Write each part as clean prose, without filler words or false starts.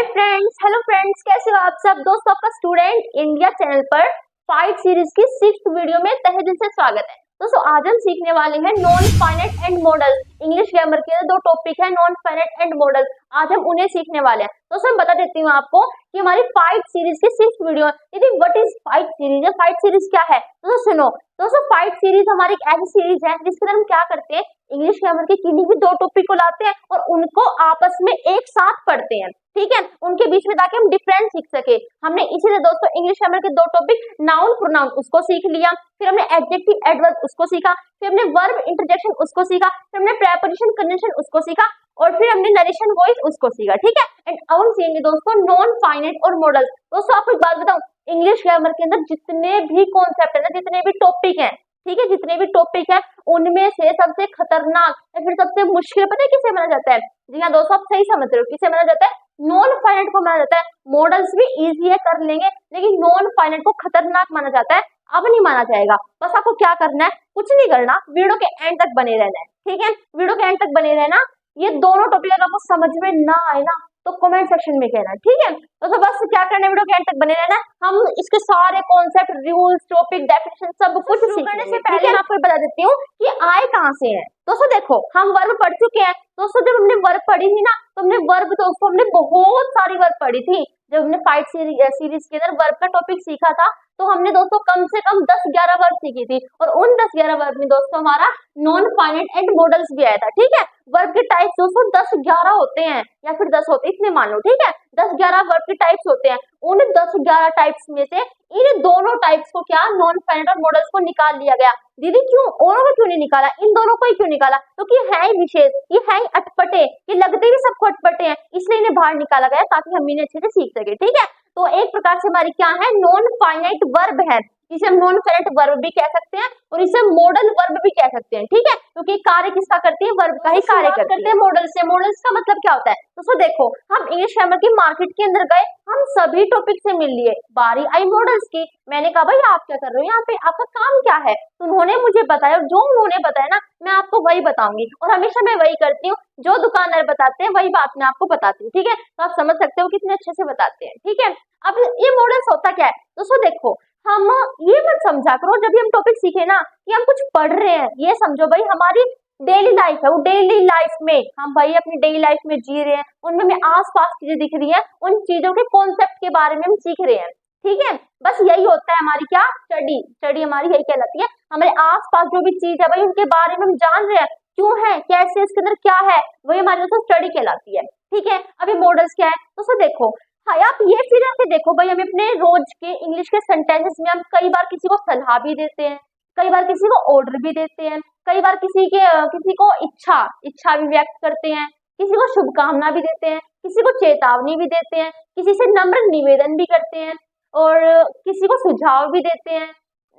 Hello friends, कैसे हो आप सब दोस्तों। आपका स्टूडेंट इंडिया चैनल पर फाइट सीरीज की 6th वीडियो में तहे दिल से स्वागत है। दोस्तों आज हम सीखने वाले हैं non finite and model. English grammar के दो टॉपिक है, नॉन फाइनाइट एंड मॉडल। आज हम उन्हें सीखने वाले हैं। दोस्तों मैं बता देती हूँ आपको कि हमारी फाइट सीरीज की 6th वीडियो है। यदि व्हाट इज फाइट सीरीज है, फाइट सीरीज क्या है दोस्तों सुनो। दोस्तों फाइट सीरीज हमारी एक ऐसी सीरीज है जिसके अंदर हम क्या करते हैं, इंग्लिश ग्रामर के किन्हीं भी दो टॉपिक को लाते हैं और उनको आपस में एक साथ पढ़ते हैं, ठीक है, उनके बीच में ताकि हम डिफरेंस सीख सके। हमने इसीलिए दोस्तों इंग्लिश ग्रामर के दो टॉपिक नाउन प्रोनाउन उसको सीख लिया, फिर हमने एडजेक्टिव एडवर्ब उसको सीखा, फिर हमने वर्ब इंटरजेक्शन उसको सीखा, फिर हमने प्रेपोजिशन कंजंक्शन उसको सीखा और फिर हमने नरेशन वॉइस उसको सीखा, ठीक है। एंड अब हम सीखेंगे दोस्तों नॉन फाइनाइट और मॉडल। दोस्तों आपको एक बात बताऊं, इंग्लिश ग्रामर के अंदर जितने भी कॉन्सेप्ट है ना, जितने भी टॉपिक है, ठीक है, जितने भी टॉपिक है उनमें से सबसे खतरनाक या फिर सबसे मुश्किल पता है किसे माना जाता है। जी हाँ दोस्तों, आप सही समझ रहे हो, किसे माना जाता है, नॉन फाइनाइट को माना जाता है। मॉडल्स भी इजी है, कर लेंगे, लेकिन नॉन फाइनाइट को खतरनाक माना जाता है, अब नहीं माना जाएगा। बस आपको क्या करना है, कुछ नहीं करना, वीडियो के एंड तक बने रहना है, ठीक है, वीडियो के एंड तक बने रहना। ये दोनों टॉपिक अगर आपको समझ में ना आए ना तो कमेंट सेक्शन में कहना, ठीक है। तो बस क्या करना है, वीडियो के एंड तक बने रहना। हम इसके सारे कॉन्सेप्ट, रूल्स, टॉपिक, डेफिनेशन सब कुछ सीखने से पहले मैं आपको बता देती हूँ कि आए कहाँ से हैं। दोस्तों देखो हम वर्ब पढ़ चुके हैं। दोस्तों जब हमने वर्ब पढ़ी थी ना तो हमने वर्ब, दोस्तों हमने बहुत सारी वर्ब पढ़ी थी। जब हमने फाइट सीरीज के अंदर वर्ब का टॉपिक सीखा था तो हमने दोस्तों कम से कम 10-11 वर्ब सीखी थी और उन 10-11 वर्ब में दोस्तों हमारा नॉन फाइनाइट एंड मॉडल्स भी आया था, ठीक है। वर्ब के टाइप्स दोस्तों 10-11 होते हैं या फिर 10 होते हैं, इतने मान लो, ठीक है। 10-11 वर्ब के टाइप्स होते हैं। उन 10-11 टाइप्स में से इन दोनों टाइप्स को क्या नॉन फाइनाइट और मॉडल्स को निकाल लिया गया। दीदी क्यों, औरों को क्यों नहीं निकाला, इन दोनों को ही क्यों निकाला, क्योंकि तो है ही विशेष, ये है ही अटपटे, ये लगते भी सबको अटपटे हैं, इसलिए इन्हें बाहर निकाला गया ताकि हम इन्हें अच्छे से सीख सके, ठीक है। तो एक प्रकार से हमारी क्या है, नॉन फाइनाइट वर्ब है, इसे हम नॉन फाइनाइट वर्ब भी कह सकते हैं और इसे मॉडल वर्ब भी कह सकते हैं, ठीक है, क्योंकि कार्य किसका करती है, वर्ब का ही कार्य करते हैं। मॉडल से, मॉडल्स का मतलब क्या होता है दोस्तों, देखो हम इंग्लिश ग्रामर की मार्केट के अंदर गए, हम सभी टॉपिक से मिल लिए, बारी आई मॉडल्स की। मैंने कहा भाई आप क्या कर रहे हो यहाँ पे, आपका काम क्या है, तो उन्होंने मुझे बताया और जो उन्होंने बताया ना मैं आपको वही बताऊंगी और हमेशा मैं वही करती हूँ, जो दुकानदार बताते हैं वही बात मैं आपको बताती हूँ, ठीक है। तो आप समझ सकते हो कितने अच्छे से बताते हैं, ठीक है। अब ये मॉडल्स होता क्या है दोस्तों, देखो हम ये मत समझा करो जब भी हम टॉपिक सीखे ना कि हम कुछ पढ़ रहे हैं, ये समझो भाई हमारी डेली लाइफ है, वो डेली लाइफ में हम भाई अपनी डेली लाइफ में जी रहे हैं, उनमें हमें आसपास चीजें दिख रही हैं, उन चीजों के कॉन्सेप्ट के बारे में हम सीख रहे हैं, ठीक है। बस यही होता है हमारी क्या, स्टडी। स्टडी हमारी यही कहलाती है, हमारे आसपास जो भी चीज है भाई उनके बारे में हम जान रहे हैं, क्यों है, कैसे, इसके अंदर क्या है, वही हमारी दोस्तों स्टडी कहलाती है, ठीक है। अभी मॉडल्स क्या है दोस्तों, देखो हाँ आप ये फिर आके देखो भाई, हम अपने रोज के इंग्लिश के सेंटेंसेस में हम कई बार किसी को सलाह भी देते हैं, कई बार किसी को ऑर्डर भी देते हैं, कई बार किसी को इच्छा भी व्यक्त करते हैं, किसी को शुभकामना भी देते हैं, किसी को चेतावनी भी देते हैं, किसी से नम्र निवेदन भी करते हैं और किसी को सुझाव भी देते हैं।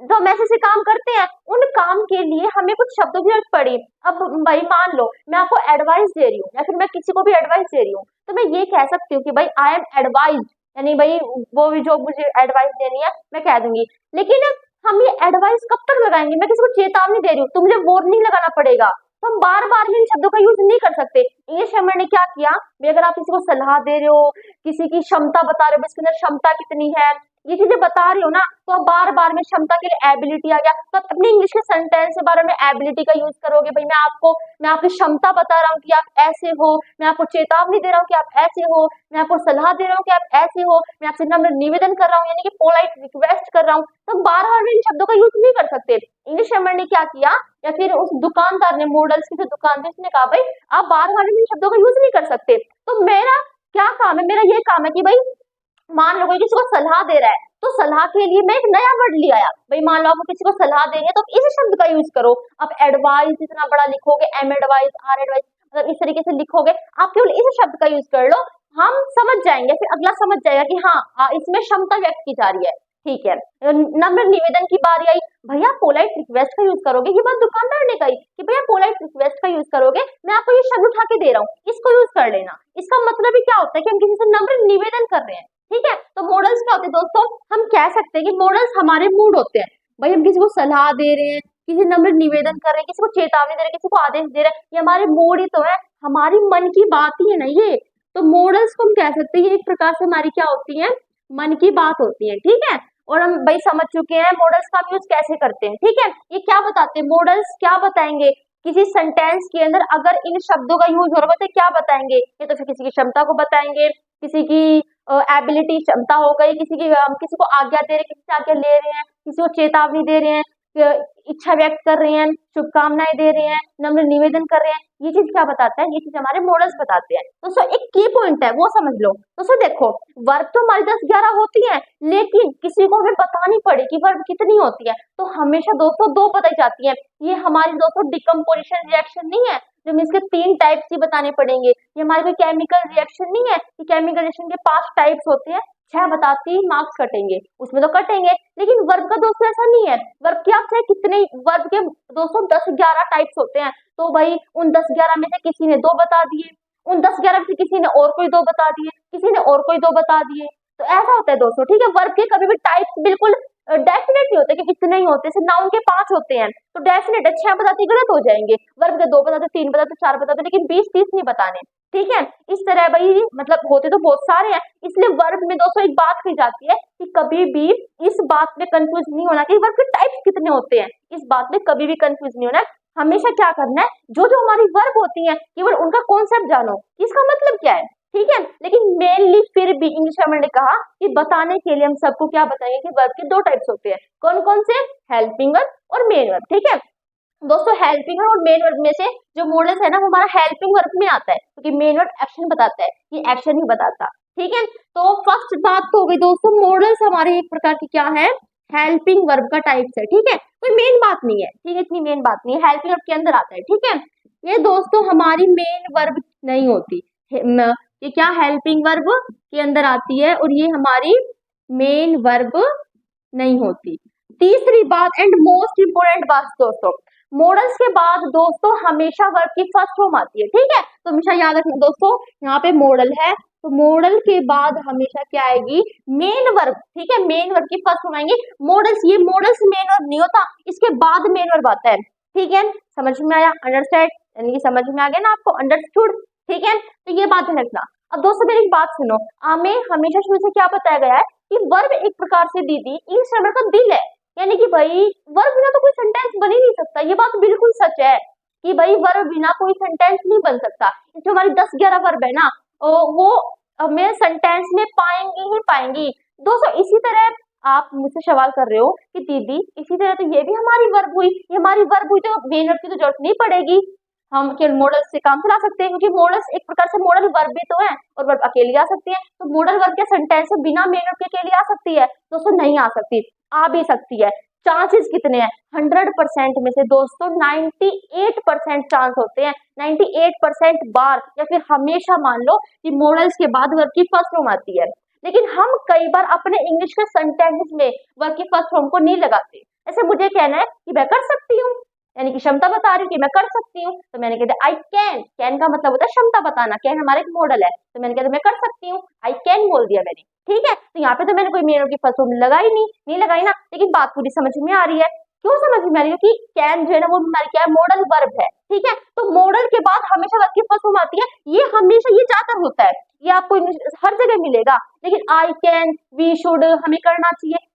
जो हम ऐसे काम करते हैं उन काम के लिए हमें कुछ शब्दों की जरूरत पड़ी। अब भाई मान लो मैं आपको एडवाइस दे रही हूँ या फिर मैं किसी को भी एडवाइस दे रही हूँ तो मैं ये कह सकती हूँ कि भाई आई एम एडवाइज्ड, यानी भाई वो भी जो मुझे एडवाइस देनी है मैं कह दूंगी। लेकिन हम ये एडवाइस कब तक लगाएंगे, मैं किसी को चेतावनी दे रही हूँ तो मुझे वार्निंग लगाना पड़ेगा, तो हम बार बार इन शब्दों का यूज नहीं कर सकते। इंग्लिश ग्रामर ने क्या किया, अगर आप किसी को सलाह दे रहे हो, किसी की क्षमता बता रहे हो, इसके अंदर क्षमता कितनी है, ये चीजें बता रही हो ना, तो आप बार बार में क्षमता के लिए एबिलिटी आ गया, तो आप अपने इंग्लिश के सेंटेंस के बारे में एबिलिटी का यूज करोगे। भाई मैं आपकी क्षमता बता रहा हूँ कि आप ऐसे हो, मैं आपको चेतावनी दे रहा हूँ कि आप ऐसे हो, मैं आपको सलाह दे रहा हूँ कि आप ऐसे हो, मैं आपसे नम्र निवेदन कर रहा हूँ यानी कि पोलाइट रिक्वेस्ट कर रहा हूँ, तो बार बार में इन शब्दों का यूज नहीं कर सकते। इंग्लिश ग्रामर ने क्या किया, या फिर उस दुकानदार ने, मॉडल्स की जो दुकान थी, उसने कहा भाई आप बार बार में इन शब्दों का यूज नहीं कर सकते। तो मेरा क्या काम है, मेरा ये काम है कि भाई मान लो कोई किसी को सलाह दे रहा है तो सलाह के लिए मैं एक नया वर्ड ले आया, भाई मान लो आपको किसी को सलाह देनी है तो इस शब्द का यूज करो। आप एडवाइस इतना बड़ा लिखोगे, एम एडवाइस, आर एडवाइस, मतलब इस तरीके से लिखोगे, आप केवल इस शब्द का यूज कर लो, हम समझ जाएंगे, फिर अगला समझ जाएगा कि हाँ इसमें क्षमता व्यक्त की जा रही है, ठीक है। नम्र निवेदन की बारी आई, भैया पोलाइट रिक्वेस्ट का यूज करोगे, ये बात दुकानदार ने कही कि भैया पोलाइट रिक्वेस्ट का यूज करोगे, मैं आपको ये शब्द उठा के दे रहा हूँ, इसको यूज कर लेना। इसका मतलब ही क्या होता है कि हम किसी से नम्र निवेदन कर रहे हैं, ठीक है। तो मॉडल्स क्या होते हैं दोस्तों, हम कह सकते हैं कि मॉडल्स हमारे मूड होते हैं, भाई हम किसी को सलाह दे रहे हैं, किसी नम्र निवेदन कर रहे हैं, किसी को चेतावनी दे रहे हैं, किसी को आदेश दे रहे हैं, ये हमारे मूड ही तो है, हमारी मन की बात ही है ना ये। तो मॉडल्स को हम कह सकते हैं ये एक प्रकार से हमारी क्या होती है, मन की बात होती है, ठीक है। और हम भाई समझ चुके हैं मॉडल्स का हम यूज कैसे करते हैं, ठीक है। ये क्या बताते हैं मॉडल्स, क्या बताएंगे, किसी सेंटेंस के अंदर अगर इन शब्दों का यूज हो रहा है तो क्या बताएंगे, ये तो फिर किसी की क्षमता को बताएंगे, किसी की एबिलिटी क्षमता हो गई, किसी की हम किसी को आज्ञा दे रहे हैं, किसी से आज्ञा ले रहे हैं, किसी को चेतावनी दे रहे हैं, इच्छा व्यक्त कर रहे हैं, शुभकामनाएं दे रहे हैं, नम्र निवेदन कर रहे हैं, ये चीज क्या बताता है, ये चीज हमारे मॉडल्स बताते हैं। दोस्तों एक की पॉइंट है वो समझ लो। दोस्तों देखो वर्ब तो हमारी 10-11 होती है, लेकिन किसी को हमें बतानी पड़े कि वर्ब कितनी होती है तो हमेशा दोस्तों 2 बताई जाती है। ये हमारी दोस्तों डिकम्पोजिशन रिएक्शन नहीं है जो इसके 3 टाइप्स ही बताने पड़ेंगे। ये हमारी कोई केमिकल रिएक्शन नहीं है कि केमिकल रिएक्शन के 5 टाइप्स होते हैं, 6 बताती मार्क्स कटेंगे, उसमें तो कटेंगे, लेकिन वर्ब का दोस्तों ऐसा नहीं है। वर्ब के आप चाहे कितने वर्ब के दोस्तों 10-11 टाइप्स होते हैं, तो भाई उन 10-11 में से किसी ने 2 बता दिए, उन 10-11 में से किसी ने और कोई 2 बता दिए, किसी ने और कोई 2 बता दिए, तो ऐसा होता है दोस्तों, ठीक है। वर्ब के कभी भी टाइप्स बिल्कुल डेफिनेट नहीं होते कि इतने ही होते, जैसे नाउन के 5 होते हैं तो डेफिनेट है 6 बताते गलत हो जाएंगे, वर्ब के 2 बताते, 3 बताते, 4 बताते, लेकिन 20-30 नहीं बताने, ठीक है। इस तरह भाई मतलब होते तो बहुत सारे हैं, इसलिए वर्ब में दोस्तों एक बात कही जाती है कि कभी भी इस बात में कंफ्यूज नहीं होना कि वर्ब के टाइप्स कितने होते हैं, इस बात में कभी भी कंफ्यूज नहीं होना। हमेशा क्या करना है, जो जो हमारी वर्ब होती है केवल उनका कॉन्सेप्ट जानो, इसका मतलब क्या है, ठीक है। लेकिन मेनली फिर भी इंग्लिश ग्रामर ने कहा कि बताने के लिए हम सबको क्या बताएंगे कि वर्ब के 2 टाइप्स होते हैं, कौन कौन से, हेल्पिंग वर्ब और मेन वर्ब, ठीक है। दोस्तों हेल्पिंग वर्ब और मेन वर्ब में से जो मॉडल्स है ना वो हमारा हेल्पिंग वर्ब में आता है, क्योंकि मेन वर्ब एक्शन बताता है, ये एक्शन ही बताता, ठीक है। तो फर्स्ट बात तो हो गई दोस्तों, मॉडल्स हमारे एक प्रकार की क्या है, हेल्पिंग वर्ब का टाइप्स है, ठीक है। कोई मेन बात नहीं है, ठीक है, इतनी मेन बात नहीं है, हेल्पिंग वर्ब के अंदर आता है, ठीक है। ये दोस्तों हमारी मेन वर्ब नहीं होती, ये क्या हेल्पिंग वर्ब के अंदर आती है और ये हमारी मेन वर्ब नहीं होती। तीसरी बात एंड मोस्ट इंपोर्टेंट बात दोस्तों, मॉडल्स के बाद दोस्तों हमेशा वर्ब की फर्स्ट फॉर्म आती है, ठीक है। तो हमेशा याद रखना दोस्तों, यहाँ पे मॉडल है तो मॉडल के बाद हमेशा क्या आएगी, मेन वर्ब, ठीक है, मेन वर्ब की फर्स्ट फॉर्म आएंगी। मॉडल्स, ये मॉडल्स मेन वर्ब नहीं होता, इसके बाद मेन वर्ब आता है, ठीक है। समझ में आया, अंडरस्टैंड, यानी कि समझ में आ गया ना आपको, अंडरस्टूड, ठीक है। तो ये बात रखना। अब दोस्तों मेरी बात सुनो, हमें हमेशा शुरू से क्या बताया गया है कि वर्ब एक प्रकार से दीदी इंग्लिश ग्रामर का दिल है, यानी कि भाई वर्ब बिना तो कोई सेंटेंस बन ही नहीं सकता, ये बात बिल्कुल सच है कि भाई वर्ब बिना कोई सेंटेंस नहीं बन सकता। जो हमारी 10-11 वर्ब है ना वो हमें सेंटेंस में पाएंगी ही पाएंगी। दोस्तों इसी तरह आप मुझसे सवाल कर रहे हो कि दीदी इसी तरह तो ये भी हमारी वर्ब हुई, ये हमारी वर्ब हुई तो मेन वर्ब की तो जरूरत नहीं पड़ेगी, हम केवल मॉडल से काम चला सकते हैं, क्योंकि मॉडल्स एक प्रकार से मॉडल वर्ब भी तो है और वर्ब अकेली आ सकती है, तो मॉडल वर्ब के सेंटेंस से बिना मेन वर्ब के अकेली आ सकती है, दोस्तों नहीं आ सकती, आ भी सकती है। चांसेस कितने हैं, 100% में से दोस्तों 98% चांस होते हैं, 98% बार या फिर हमेशा मान लो कि मॉडल्स के बाद वर्ब की फर्स्ट फॉर्म आती है, लेकिन हम कई बार अपने इंग्लिश के सेंटेंसेस में वर्ब की फर्स्ट फॉर्म को नहीं लगाते। ऐसे मुझे कहना है कि मैं कर सकती हूँ, यानी कि क्षमता बता रही हूँ कि मैं कर सकती हूँ, तो मैंने कह दिया आई कैन, कैन का मतलब होता है क्षमता बताना, कैन हमारा एक मॉडल है, तो मैंने कहा मैं कर सकती हूँ, आई कैन बोल दिया मैंने, ठीक है। तो यहाँ पे तो मैंने कोई मेन वर्ब की फर्स्ट फॉर्म लगाई नहीं लगाई ना, लेकिन बात पूरी समझ में आ रही है। क्यों समझ में आ रही है, क्योंकि कैन जो है ना वो हमारी क्या है, मॉडल वर्ब है, ठीक है। तो मॉडल के बाद हमेशा वर्ब की फर्स्ट फॉर्म आती है, ये हमेशा ये ज्यादातर होता है, ये आपको हर जगह मिलेगा, लेकिन आई कैन, वी शुड हमें करना चाहिए,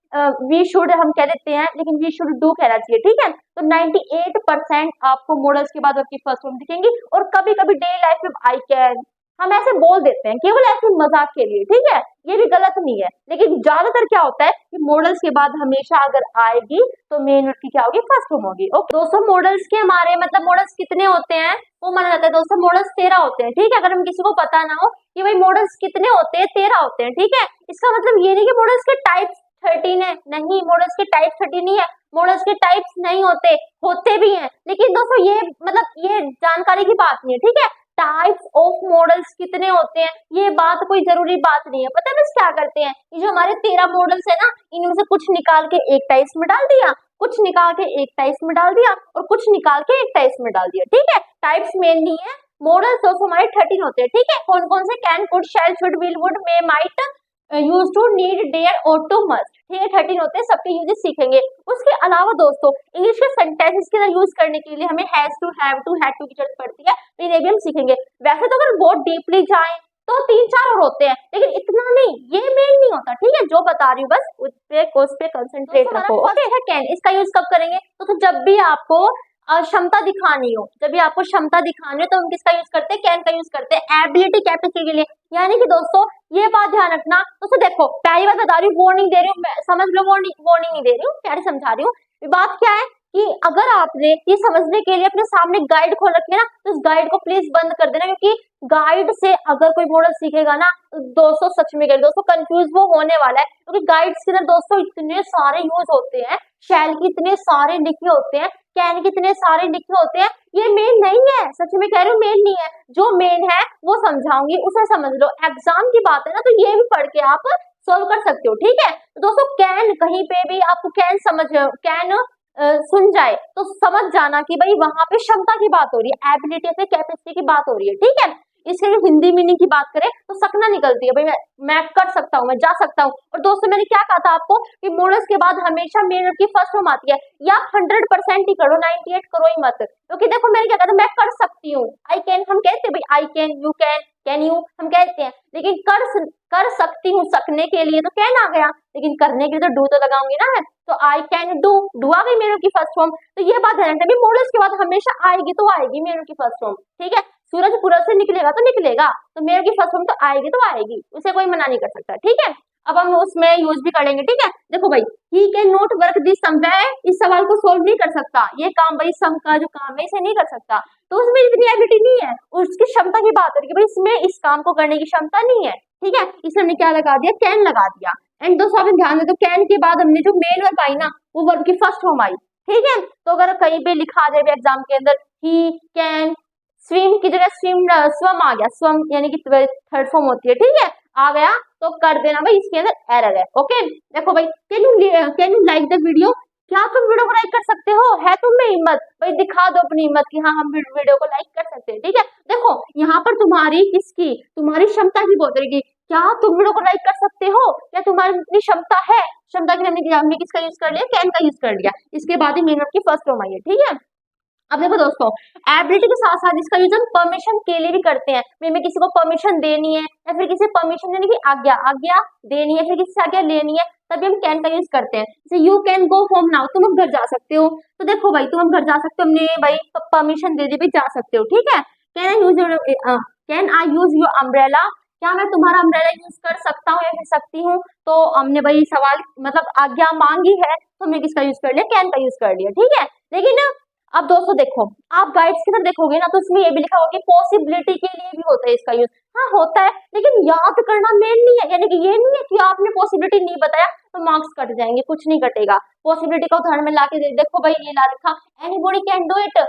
वी शुड हम कह देते हैं, लेकिन वी शुड डू कहना चाहिए, ठीक है। तो 98% आपको मॉडल्स के बाद आपकी फर्स्ट फॉर्म दिखेंगी, और कभी कभी डेली लाइफ में आई कैन हम ऐसे बोल देते हैं केवल ऐसे मजाक के लिए, ठीक है, ये भी गलत नहीं है, लेकिन ज्यादातर क्या होता है कि मॉडल्स के बाद हमेशा अगर आएगी तो मेन वर्ब की क्या होगी, फर्स्ट फॉर्म होगी। ओके दोस्तों मॉडल्स के हमारे मतलब मॉडल्स कितने होते हैं वो माना जाता है दोस्तों, मॉडल्स 13 होते हैं, ठीक है। अगर हम किसी को पता ना हो कि भाई मॉडल्स कितने होते हैं, 13 होते हैं, ठीक है। इसका मतलब ये नहीं कि मॉडल्स के टाइप्स 13 है, नहीं, मॉडल्स के टाइप 13 नहीं है, मॉडल्स के टाइप्स नहीं होते, होते भी हैं, लेकिन दोस्तों ये मतलब ये जानकारी की बात नहीं है, ठीक है। टाइप्स ऑफ मॉडल्स कितने होते हैं ये बात कोई जरूरी बात नहीं है। पता है बस क्या करते हैं, ये जो हमारे 13 मॉडल्स है ना, इनमें से कुछ निकाल के एक टाइप्स में डाल दिया, कुछ निकाल के एक टाइप्स में डाल दिया, और कुछ निकाल के एक टाइप्स में डाल दिया, ठीक है। टाइप्स मेन नहीं है, मॉडल्स दोस्तों हमारे 13 होते हैं, ठीक है। कौन कौन से, can, could, shall, should, will, would, may, might, used to, need, dare, ought to, must, ठीक है। 13 होते हैं, सबके यूजेस सीखेंगे। उसके अलावा दोस्तों इंग्लिश के सेंटेंसेस के अंदर यूज करने के लिए हमें has to, have to, had to की जरूरत पड़ती है, तो इन्हें भी हम सीखेंगे। वैसे तो अगर बहुत डीपली जाएं तो 3-4 और होते हैं, लेकिन इतना नहीं, ये मेन नहीं होता, ठीक है। जो बता रही हूँ बस उस पे कंसंट्रेट रखो, ओके। है कैन, इसका यूज कब करेंगे? तो जब भी आपको क्षमता दिखानी हो, जब भी आपको क्षमता दिखानी हो तो हम किसका यूज करते हैं? कैन का यूज करते हैं, एबिलिटी कैपेसिटी के लिए। यानी कि दोस्तों ये बात ध्यान रखना। दोस्तों देखो, पहली बात बता रही हूँ, वार्निंग दे रही हूँ, समझ लो, वार्निंग नहीं दे रही हूँ, प्यारे समझा रही हूँ। बात क्या है कि अगर आपने ये समझने के लिए अपने सामने गाइड खोल रखी है ना, तो उस गाइड को प्लीज बंद कर देना, क्योंकि गाइड से अगर कोई मॉडल सीखेगा ना तो दोस्तों सच में कह दोस्तों कंफ्यूज वो होने वाला है, क्योंकि गाइड्स के अंदर दोस्तों इतने सारे यूज होते हैं, शैल के इतने सारे लिखे होते हैं, कैन के इतने सारे लिखे होते हैं। ये मेन नहीं है, सच में कह रही हूँ, मेन नहीं है। जो मेन है वो समझाऊंगी, उसे समझ लो। एग्जाम की बात है ना, तो ये भी पढ़ के आप सोल्व कर सकते हो, ठीक है। तो दोस्तों कैन, कहीं पे भी आपको कैन कैन सुन जाए तो समझ जाना कि भाई वहां पे क्षमता की बात हो रही है, एबिलिटी से कैपेसिटी की बात हो रही है, ठीक है। इसके लिए हिंदी मीनिंग की बात करें तो सकना निकलती है, भाई मैं कर सकता हूँ, मैं जा सकता हूँ। और दोस्तों मैंने क्या कहा था आपको कि मॉडल्स के बाद हमेशा मेन वर्ब की फर्स्ट फॉर्म आती है, या 100% ही करो, 98 करो ही मत, क्योंकि देखो मैंने क्या कहा था, मैं कर सकती हूँ, आई कैन, हम कहते हैं भाई I can, you can you, हम कहते हैं, लेकिन कर सकती हूँ, सकने के लिए तो कैन आ गया, लेकिन करने के लिए तो डू तो लगाऊंगी ना मैं, तो आई कैन डू आ गई मेरे की फर्स्ट फॉर्म। तो ये बात ध्यान रखना, मॉडल्स के बाद हमेशा आएगी तो आएगी मेरे की फर्स्ट फॉर्म, ठीक है। सूरज पूरब से निकलेगा तो निकलेगा, तो मेरे की फर्स्ट फॉर्म तो आएगी तो आएगी, उसे कोई मना नहीं कर सकता, ठीक है। अब हम उसमें यूज भी करेंगे, ठीक है। देखो भाई, he can not work this sum, इस सवाल को सोल्व नहीं कर सकता, ये काम भाई सम का जो काम है इसे नहीं कर सकता, तो उसमें इतनी एबिलिटी नहीं है, उसकी क्षमता की बात है कि भाई इसमें इस काम को करने की क्षमता नहीं है, ठीक है। इसलिए हमने क्या लगा दिया, कैन लगा दिया। एंड दोस्तों आपने ध्यान दे, तो कैन के बाद हमने जो मेन वर्ब आई ना, वो वर्ब की फर्स्ट फॉर्म आई, ठीक है। तो अगर कहीं पे लिखा जाए एग्जाम के अंदर ही कैन स्विम की जगह स्वम आ गया, स्वम यानी कि थर्ड फॉर्म होती है, ठीक है, आ गया तो कर देना भाई, इसके अंदर एरर है, ओके। देखो भाई, can you like the video, क्या तुम वीडियो को लाइक कर सकते हो? है तुम में हिम्मत, भाई दिखा दो अपनी हिम्मत कि हाँ हम वीडियो को लाइक कर सकते हैं, ठीक है। देखो यहाँ पर तुम्हारी किसकी, तुम्हारी क्षमता की बोल रही, क्या तुम वीडियो को लाइक कर सकते हो, क्या तुम्हारी इतनी क्षमता है? क्षमता के लिए हमने किसका यूज कर लिया, कैन का यूज कर लिया, इसके बाद ही मेन वर्ब की फर्स्ट फॉर्म आई है, ठीक है। अब देखो दोस्तों, एबिलिटी के साथ साथ इसका यूज हम परमिशन के लिए भी करते हैं, मैं किसी को परमिशन देनी है, या फिर किसी परमिशन देने की आज्ञा देनी है, फिर किसी से आज्ञा लेनी है, तभी हम कैन का यूज करते हैं। जैसे you can go home now, तुम अब घर जा सकते हो, तो देखो भाई तुम अब घर जा सकते हो, हमने भाई परमिशन दे दी, भाई जा सकते हो, ठीक है। Can I use your umbrella, क्या मैं तुम्हारा अम्ब्रेला यूज कर सकता हूँ या फिर सकती हूँ? तो हमने भाई सवाल मतलब आज्ञा मांगी है, तो हमने किसका यूज कर लिया, कैन का यूज कर लिया, ठीक है। लेकिन अब दोस्तों देखो, आप गाइड्स की तरफ देखोगे ना, तो उसमें ये भी लिखा होगा कि पॉसिबिलिटी के लिए भी होता है इसका यूज, हाँ होता है, लेकिन याद करना मेन नहीं है, यानी कि ये नहीं है कि आपने पॉसिबिलिटी नहीं बताया तो मार्क्स कट जाएंगे, कुछ नहीं कटेगा। पॉसिबिलिटी का उदाहरण में लाके देखो भाई, ये ला रखा, एनीबॉडी कैन डू इट,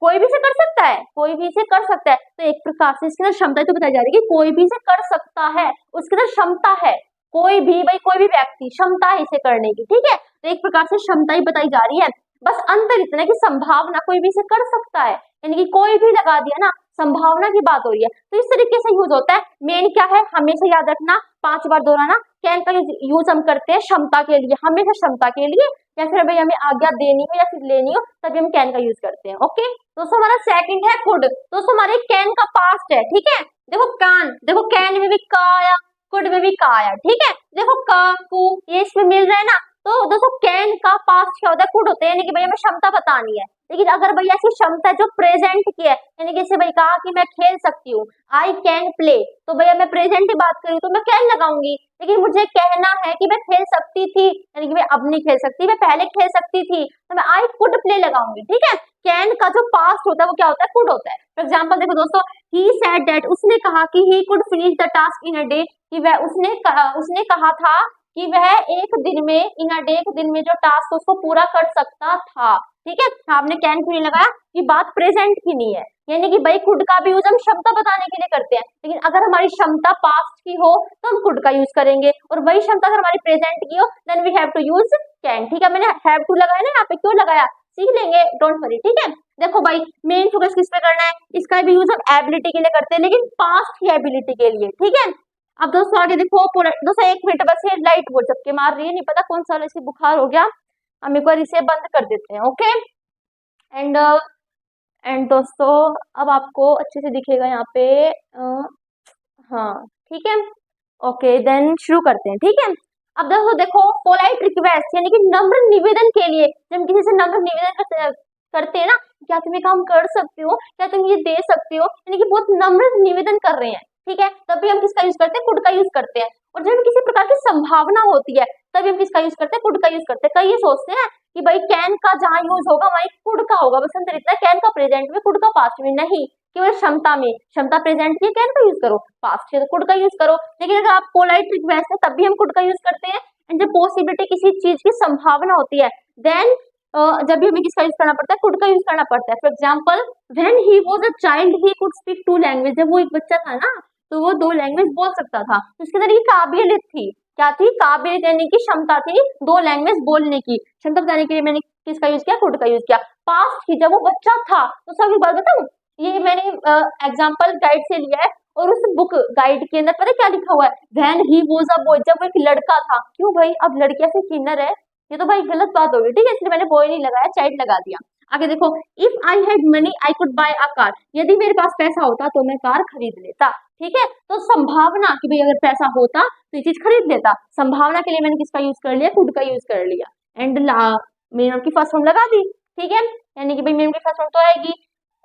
कोई भी इसे कर सकता है, कोई भी इसे कर सकता है, तो एक प्रकार से इसके अंदर क्षमता तो बताई जा रही है कि कोई भी इसे कर सकता है, उसके अंदर क्षमता है, कोई भी भाई, कोई भी व्यक्ति क्षमता है इसे करने की, ठीक है। तो एक प्रकार से क्षमता ही बताई जा रही है, बस अंतर इतना है कि संभावना, कोई भी इसे कर सकता है, यानी कि कोई भी लगा दिया ना, संभावना की बात हो रही है, तो इस तरीके से यूज होता है। मेन क्या है, हमेशा याद रखना, 5 बार दोहराना, कैन का यूज हम करते हैं क्षमता के लिए, हमेशा क्षमता के लिए, या फिर भाई हमें आज्ञा देनी हो या फिर लेनी हो तभी हम कैन का यूज करते हैं, ओके। दोस्तों हमारा सेकंड है कुड, दोस्तों हमारे कैन का पास्ट है, ठीक है। देखो कान, देखो कैन में भी का आया, कुड में भी का आया, ठीक है। देखो का कु ये इसमें मिल रहा है ना, तो दोस्तों कैन का पास्ट क्या होता है, कुड होता है, यानी कि भाई हमें क्षमता बतानी है। लेकिन अगर भैया ऐसी क्षमता है जो प्रेजेंट की है, यानी कि जैसे भाई कहा कि मैं खेल सकती हूँ, आई कैन प्ले, तो भैया मैं प्रेजेंट की बात करूँ तो मैं कैन लगाऊंगी, लेकिन मुझे कहना है कि मैं खेल सकती थी, यानी कि मैं अब नहीं खेल सकती, मैं पहले खेल सकती थी, तो मैं आई कुड प्ले लगाऊंगी, ठीक है। कैन का जो पास्ट होता है वो क्या होता है, कुड होता है। फॉर एग्जाम्पल देखो दोस्तों, ही सेड दैट, उसने कहा कि he could finish the task in a day, कि वह उसने कहा था कि वह एक दिन में, इन अ डे, एक दिन में जो टास्क उसको पूरा कर सकता था, ठीक है। आपने कैन क्यों नहीं लगाया, कि बात प्रेजेंट की नहीं है, यानी कि भाई कुड का भी यूज हम क्षमता बताने के लिए करते हैं, लेकिन अगर हमारी क्षमता पास्ट की हो तो हम कुड का यूज करेंगे, और वही क्षमता अगर हमारी प्रेजेंट की हो then we have to use can, ठीक है। मैंने हैव टू लगाया ना यहाँ पे, क्यों लगाया, सीख लेंगे, डोंट वरी, ठीक है। देखो भाई मेन फोकस किस पे करना है, इसका भी यूज हम एबिलिटी के लिए करते हैं, लेकिन पास्ट की एबिलिटी के लिए, ठीक है। अब दोस्तों आगे देखो, दोस्तों 1 मिनट बस, ये लाइट वो झपके मार रही है, नहीं पता कौन सा इसे बुखार हो गया, हम एक बार इसे बंद कर देते हैं, ओके। एंड दोस्तों अब आपको अच्छे से दिखेगा यहाँ पे, हाँ ठीक है, ओके देन शुरू करते हैं, ठीक है। अब देखो पोलाइट रिक्वेस्ट यानी कि नम्र निवेदन के लिए, जब हम किसी से नम्र निवेदन करते हैं ना, क्या तुम ये काम कर सकते हो, क्या तुम ये दे सकते हो, यानी कि बहुत नम्र निवेदन कर रहे हैं, ठीक है, तभी हम किसका यूज करते हैं, कुड का यूज करते हैं। और जब किसी प्रकार की संभावना होती है तभी हम किसका यूज करते हैं, कुड का यूज करते हैं। कई ये सोचते हैं कि भाई कैन का जहां यूज होगा वहीं कुड का होगा, बस अंतर इतना कैन का प्रेजेंट में कुड का पास्ट में, नहीं, केवल क्षमता में, क्षमता प्रेजेंट की कैन का यूज करो, पास्ट के तो कुड का यूज करो। लेकिन अगर आप पोलाइट रिक्वेस्ट है तब भी हम कुड का यूज करते हैं। एंड जब पॉसिबिलिटी किसी चीज की संभावना होती है देन जब भी हमें किसका यूज करना पड़ता है, कुड का यूज करना पड़ता है। For example when he was a child he could speak 2 language, जब वो एक बच्चा था ना तो वो 2 लैंग्वेज बोल सकता था, तो उसके अंदर ये काबिलियत थी, क्या थी, काबिलियत यानी कि क्षमता थी 2 लैंग्वेज बोलने की। क्षमता बताने के लिए मैंने किसका यूज किया, कुड का यूज किया। पास्ट की जब वो बच्चा था, तो सब एक बात बताऊं, ये मैंने एग्जाम्पल गाइड से लिया है, और उस बुक गाइड के अंदर पता क्या लिखा हुआ है, when he was a boy, जब वो एक लड़का था। क्यों भाई, अब लड़कियां से किन्नर है, ये तो भाई गलत बात होगी, ठीक है, इसलिए मैंने बॉय नहीं लगाया, चाइल्ड लगा दिया। आगे देखो, if I had money I could bye a car, यदि मेरे पास पैसा होता तो मैं कार खरीद लेता, ठीक है। तो संभावना कि भाई अगर पैसा होता तो ये चीज खरीद लेता, संभावना के लिए मैंने किसका यूज कर लिया, कुड का यूज कर लिया। एंड मेन की फर्स्ट फॉर्म लगा दी, ठीक है, यानी कि भाई मेन की फर्स्ट फॉर्म तो आएगी,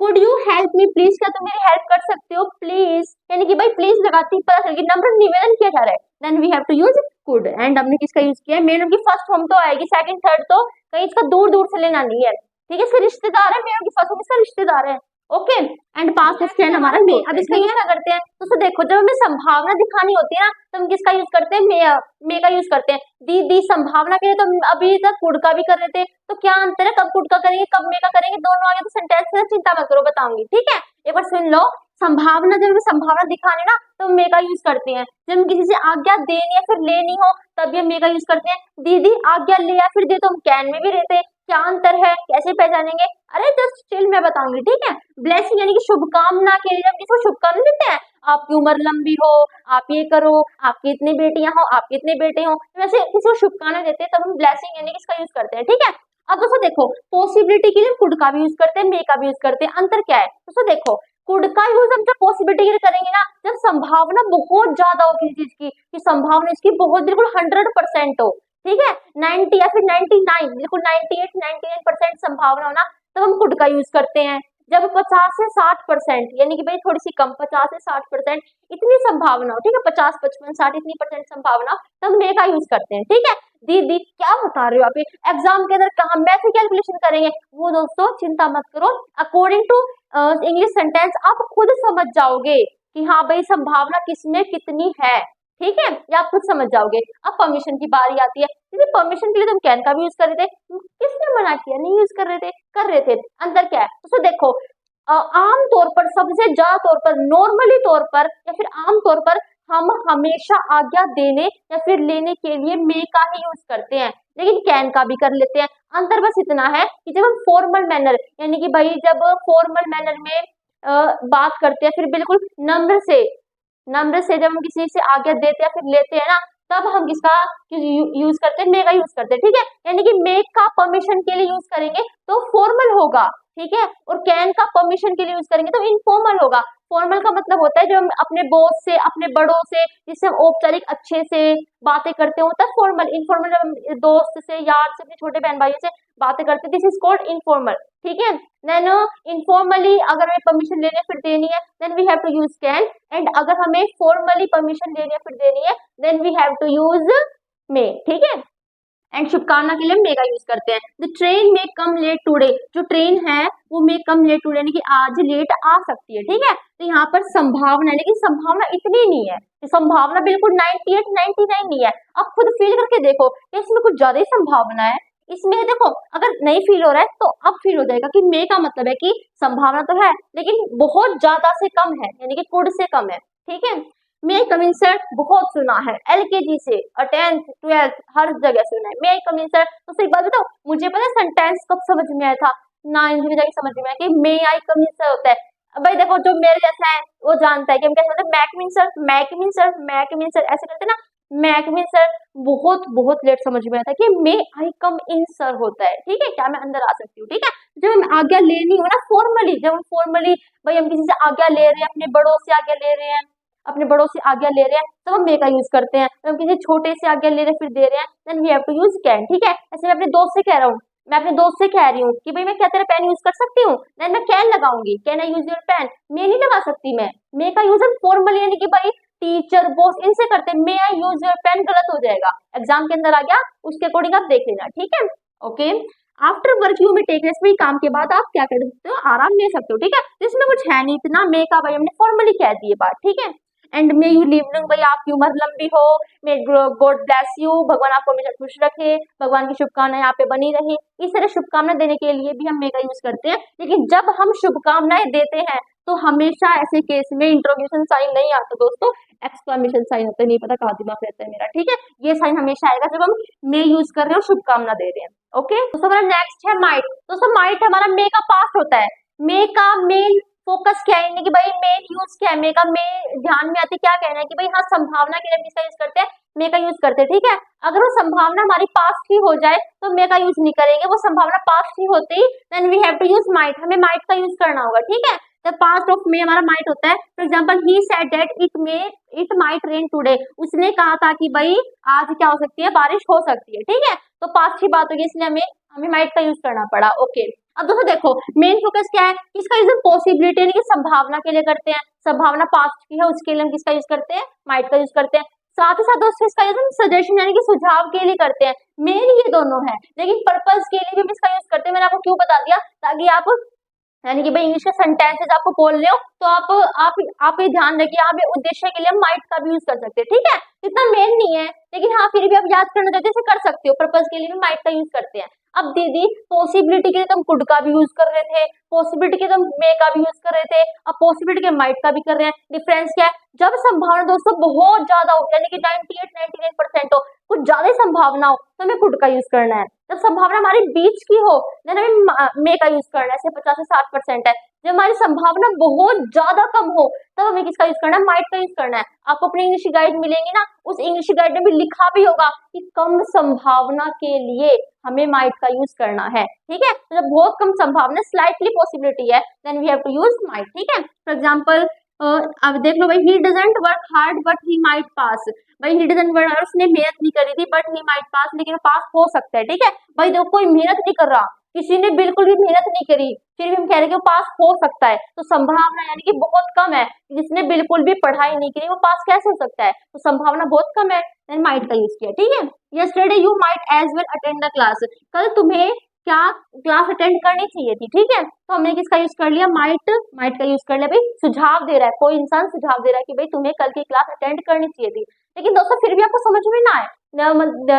could you help me please, क्या तुम मेरी हेल्प कर सकते हो, प्लीज, यानी कि भाई प्लीज लगाती पता चल गई नम्र निवेदन किया जा रहा है, then we have to use could. And हमने किसका यूज किया, मेन की फर्स्ट फॉर्म तो आएगी, सेकंड थर्ड तो कहीं इसका दूर दूर से लेना नहीं है, ठीक है, इसके रिश्तेदार है, मेन की फर्स्ट फॉर्म इसका रिश्तेदार है, ओके। एंड पास्ट टेंस क्या है हमारा मे, अब इसका यूज क्या करते हैं, तो देखो जब हमें संभावना दिखानी होती है ना तो हम किसका यूज करते हैं, मे का यूज करते हैं। दी संभावना के लिए तो हम अभी तक कुड का भी कर रहे थे, तो क्या अंतर है, कब कुड का करेंगे कब मे का करेंगे, दोनों आगे तो सेंटेंस में, चिंता मत करो बताऊंगी, ठीक है। एक बार सुन लो, संभावना, जब हमें संभावना दिखानी ना तो मे का यूज करते हैं। जब हम किसी से आज्ञा देनी या फिर लेनी हो तभी हम मे का यूज करते हैं। दीदी आज्ञा ले या फिर दे तो हम कैन में भी रहते हैं, क्या अंतर है, कैसे पहचानेंगे, अरे जस्ट चिल मैं बताऊंगी, ठीक है। ब्लेसिंग यानी कि शुभकामना के लिए हम किसी को शुभकामना देते हैं, आपकी उम्र लंबी हो, आप ये करो, आपकी इतनी बेटियां हो, आपके इतने बेटे हो, वैसे किसी को शुभकामना देते हैं तब हम ब्लेसिंग यानी कि इसका यूज करते हैं, ठीक है। अब दोस्तों देखो, पॉसिबिलिटी के लिए कुड का भी यूज करते हैं, मे का भी यूज करते हैं, अंतर क्या है दोस्तों, देखो कुड का यूज हम जब पॉसिबिलिटी के लिए करेंगे ना, जब संभावना बहुत ज्यादा हो किसी चीज की, कि संभावना इसकी बहुत बिल्कुल 100% हो, ठीक है, 90 या फिर 99, बिल्कुल 98 99% संभावना हो ना, तब हम कुड का यूज करते हैं। जब 50 से 60% यानी कि भाई थोड़ी सी कम, 50 से 60% इतनी संभावना हो, ठीक है, 50 55 60 इतनी परसेंट संभावना, तब मे का यूज करते हैं, ठीक है। दीदी क्या बता रहे हो आप, एग्जाम के अंदर कहा मैथ कैलकुलेशन करेंगे, वो दोस्तों चिंता मत करो, अकॉर्डिंग टू इंग्लिश सेंटेंस आप खुद समझ जाओगे कि हाँ भाई संभावना किसमें कितनी है, ठीक है, ये आप खुद समझ जाओगे। अब परमिशन की बारी आती है, क्योंकि परमिशन के लिए तुम कैन का भी यूज कर रहे थे, किसने मना किया, नहीं यूज कर रहे थे, कर रहे थे, अंतर क्या है तो देखो, आम तौर पर, सबसे ज्यादा तौर पर, नॉर्मली तौर पर या फिर आम तौर पर हम हमेशा आज्ञा देने या फिर लेने के लिए मे का ही यूज करते हैं, लेकिन कैन का भी कर लेते हैं। अंतर बस इतना है कि जब हम फॉर्मल मैनर यानी कि भाई जब फॉर्मल मैनर में बात करते हैं, फिर बिल्कुल नम्र से जब हम किसी से आज्ञा देते हैं फिर लेते हैं ना, तब हम किसका यूज करते हैं, मे का यूज करते हैं, ठीक है। यानी कि मे का परमिशन के लिए यूज करेंगे तो फॉर्मल होगा, ठीक है, और कैन का परमिशन के लिए यूज करेंगे तो इनफॉर्मल होगा। फॉर्मल का मतलब होता है जब हम अपने बॉस से, अपने बड़ों से, जिससे हम औपचारिक अच्छे से बातें करते हो, तब फॉर्मल। इनफॉर्मल जब हम दोस्त से, यार से, अपने छोटे बहन भाइयों से बातें करते हैं, दिस इज कॉल्ड इनफॉर्मल, ठीक है। देन इनफॉर्मली अगर हमें परमिशन लेनी है फिर देनी है, then we have to use can. And अगर हमें फॉर्मली परमिशन लेनी है फिर देनी है, then we have to use may, ठीक है। एंड शुभकामना के लिए मे का यूज करते हैं। The train may come late today, जो ट्रेन है वो मे कम लेट टुडे यानी कि आज लेट आ सकती है, ठीक है। तो यहाँ पर संभावना, लेकिन संभावना इतनी नहीं है, संभावना बिल्कुल 98 99 नहीं है। अब खुद फील करके देखो, इसमें कुछ ज्यादा ही संभावना है, इसमें देखो अगर नहीं फील हो रहा है तो अब फील हो जाएगा कि मे का मतलब है कि संभावना तो है लेकिन बहुत ज्यादा से कम है, यानी कि कुड से कम है, ठीक है। मे आई कम इन सर बहुत सुना है, एलकेजी से 10th 12th हर जगह सुना है, मे आई कम इन सर। तो एक बात बताओ, मुझे पता है सेंटेंस कब समझ में आया था, 9th में जाके समझ में आया कि मे आई कम इन सर होता है। अब भाई देखो जो मेरे जैसा है वो जानता है कि हम कैसे बोलते हैं, मैकमिन सर मैकमिन सर मैकमिन सर ऐसे करते ना, मैकमिन सर बहुत बहुत लेट समझ में आया था कि मे आई कम इन सर होता है, ठीक है, क्या मैं अंदर आ सकती हूँ, ठीक है। जब हम आज्ञा लेनी हो ना फॉर्मली, जब हम फॉर्मली भाई हम किसी से आज्ञा ले रहे हैं, अपने बड़ों से आज्ञा ले रहे हैं, अपने बड़ों से आज्ञा ले रहे हैं तो हम मे का यूज करते हैं। हम किसी छोटे से आज्ञा ले रहे हैं फिर दे रहे हैं, then we have to use can. ठीक है, ऐसे मैं अपने दोस्त से कह रहा हूँ, मैं अपने दोस्त से कह रही हूँ कि भाई मैं क्या तेरा पेन यूज कर सकती हूँ, देन मैं कैन लगाऊंगी, can I use your pen. May नहीं लगा सकती मैं। मे का यूज हम फॉर्मल यानी कि भाई टीचर बॉस इनसे करते हैं। मे आई यूज योर पेन गलत हो जाएगा, एग्जाम के अंदर आ गया, उसके अकॉर्डिंग आप देख लेना। ठीक है, ओके। आफ्टर वर्क यू में टेक रेस्ट, काम के बाद आप क्या कर सकते हो, आराम ले सकते हो। ठीक है, तो इसमें कुछ है नहीं इतना, मे का भाई हमने फॉर्मली कह दी बात। ठीक है, and may you live long, भाई आपकी उम्र लंबी हो, मे गॉड ब्लेस यू, भगवान आपको हमेशा खुश रखे, भगवान की शुभकामनाएं यहाँ पे बनी रही। इस तरह शुभकामनाएं देने के लिए भी हम मे का यूज करते हैं। लेकिन जब हम शुभकामनाएं देते हैं तो हमेशा ऐसे केस में इंट्रोगेशन साइन नहीं आता दोस्तों, एक्सक्लेमेशन साइन होता है। नहीं पता कहाँ दिमाग रहता है मेरा। ठीक है, ये साइन हमेशा आएगा जब हम मे यूज कर रहे हो, शुभकामना दे रहे हैं। ओके, तो हमारा नेक्स्ट है माइट। दोस्तों माइट हमारा मे का पास्ट होता है। मे का मेन फोकस क्या है, कि भाई मेन यूज क्या है मे का, मे ध्यान में आती क्या कहना है कि भाई हाँ संभावना के लिए हम इसका यूज करते हैं, मे का यूज करते हैं। ठीक है, अगर वो संभावना हमारी पास्ट ही हो जाए तो मे का यूज नहीं करेंगे, वो संभावना पास्ट ही होती ही then we have to use might, हमें माइट का यूज करना होगा। ठीक है, द पास्ट ऑफ मे हमारा माइट होता है। For example he said that it might rain today, उसने कहा था कि भाई आज क्या हो सकती है, बारिश हो सकती है। ठीक है, तो पास्ट की बात होगी इसलिए हमें हमें माइट का यूज करना पड़ा। ओके, अब दोस्तों देखो मेन फोकस क्या है, इसका यूज पॉसिबिलिटी यानी कि संभावना के लिए करते हैं। संभावना पास्ट की है उसके लिए हम किसका यूज करते हैं, माइट का यूज करते हैं। साथ ही साथ दोस्तों इसका यूज हम सजेशन यानी कि सुझाव के लिए करते हैं। मेन ये दोनों है, लेकिन पर्पस के लिए भी हम इसका यूज करते हैं। मैंने आपको क्यों बता दिया, ताकि आप यानी कि भाई इंग्लिश के सेंटेंसेस आपको बोल रहे हो तो आप ये ध्यान रखिए, आप ये उद्देश्य के लिए हम माइट का भी यूज कर सकते हैं। ठीक है, इतना मेन नहीं है, लेकिन हाँ फिर भी आप याद करना चाहते हैं कर सकते हो, पर्पस के लिए भी माइट का यूज करते हैं। अब दीदी पॉसिबिलिटी के लिए तो हम कुड का भी यूज कर रहे थे, पॉसिबिलिटी के तो हम मे का भी यूज कर रहे थे, अब पॉसिबिलिटी के माइट का भी कर रहे हैं। डिफरेंस क्या है, जब संभावना दोस्तों बहुत ज्यादा हो यानी कि 98-99% हो, कुछ ज्यादा ही संभावना हो तो हमें कुड का यूज करना है। जब संभावना हमारे बीच की हो देन हमें मे का यूज करना है, जैसे 50 से 60% है। जब हमारी संभावना बहुत ज्यादा कम हो तब हमें किसका यूज करना है, माइट का यूज करना है। आपको अपनी इंग्लिश गाइड मिलेंगी ना, उस इंग्लिश गाइड में भी लिखा भी होगा कि कम संभावना के लिए हमें माइट का यूज करना है। ठीक है, तो जब बहुत कम संभावना स्लाइटली पॉसिबिलिटी है then we have to use might. ठीक है, फॉर एग्जांपल अब देख लो भाई he doesn't work hard but he might pass, भाई ही डजंट वर्क, उसने मेहनत नहीं करी थी बट ही माइट पास, लेकिन पास हो सकता है। ठीक है, भाई देखो कोई मेहनत नहीं कर रहा, किसी ने बिल्कुल भी मेहनत नहीं करी, फिर भी हम कह रहे हैं कि वो पास हो सकता है, तो संभावना यानी कि बहुत कम है। जिसने बिल्कुल भी पढ़ाई नहीं करी वो पास कैसे हो सकता है, तो संभावना बहुत कम है, देन माइट का यूज किया। ठीक है, yesterday you might as well attend the class, कल तुम्हें क्या क्लास अटेंड करनी चाहिए थी। ठीक है, तो हमने किसका यूज कर लिया, माइट का यूज कर लिया। भाई सुझाव दे रहा है, कोई इंसान सुझाव दे रहा है कि भाई तुम्हें कल की क्लास अटेंड करनी चाहिए थी। लेकिन दोस्तों फिर भी आपको समझ में ना आए,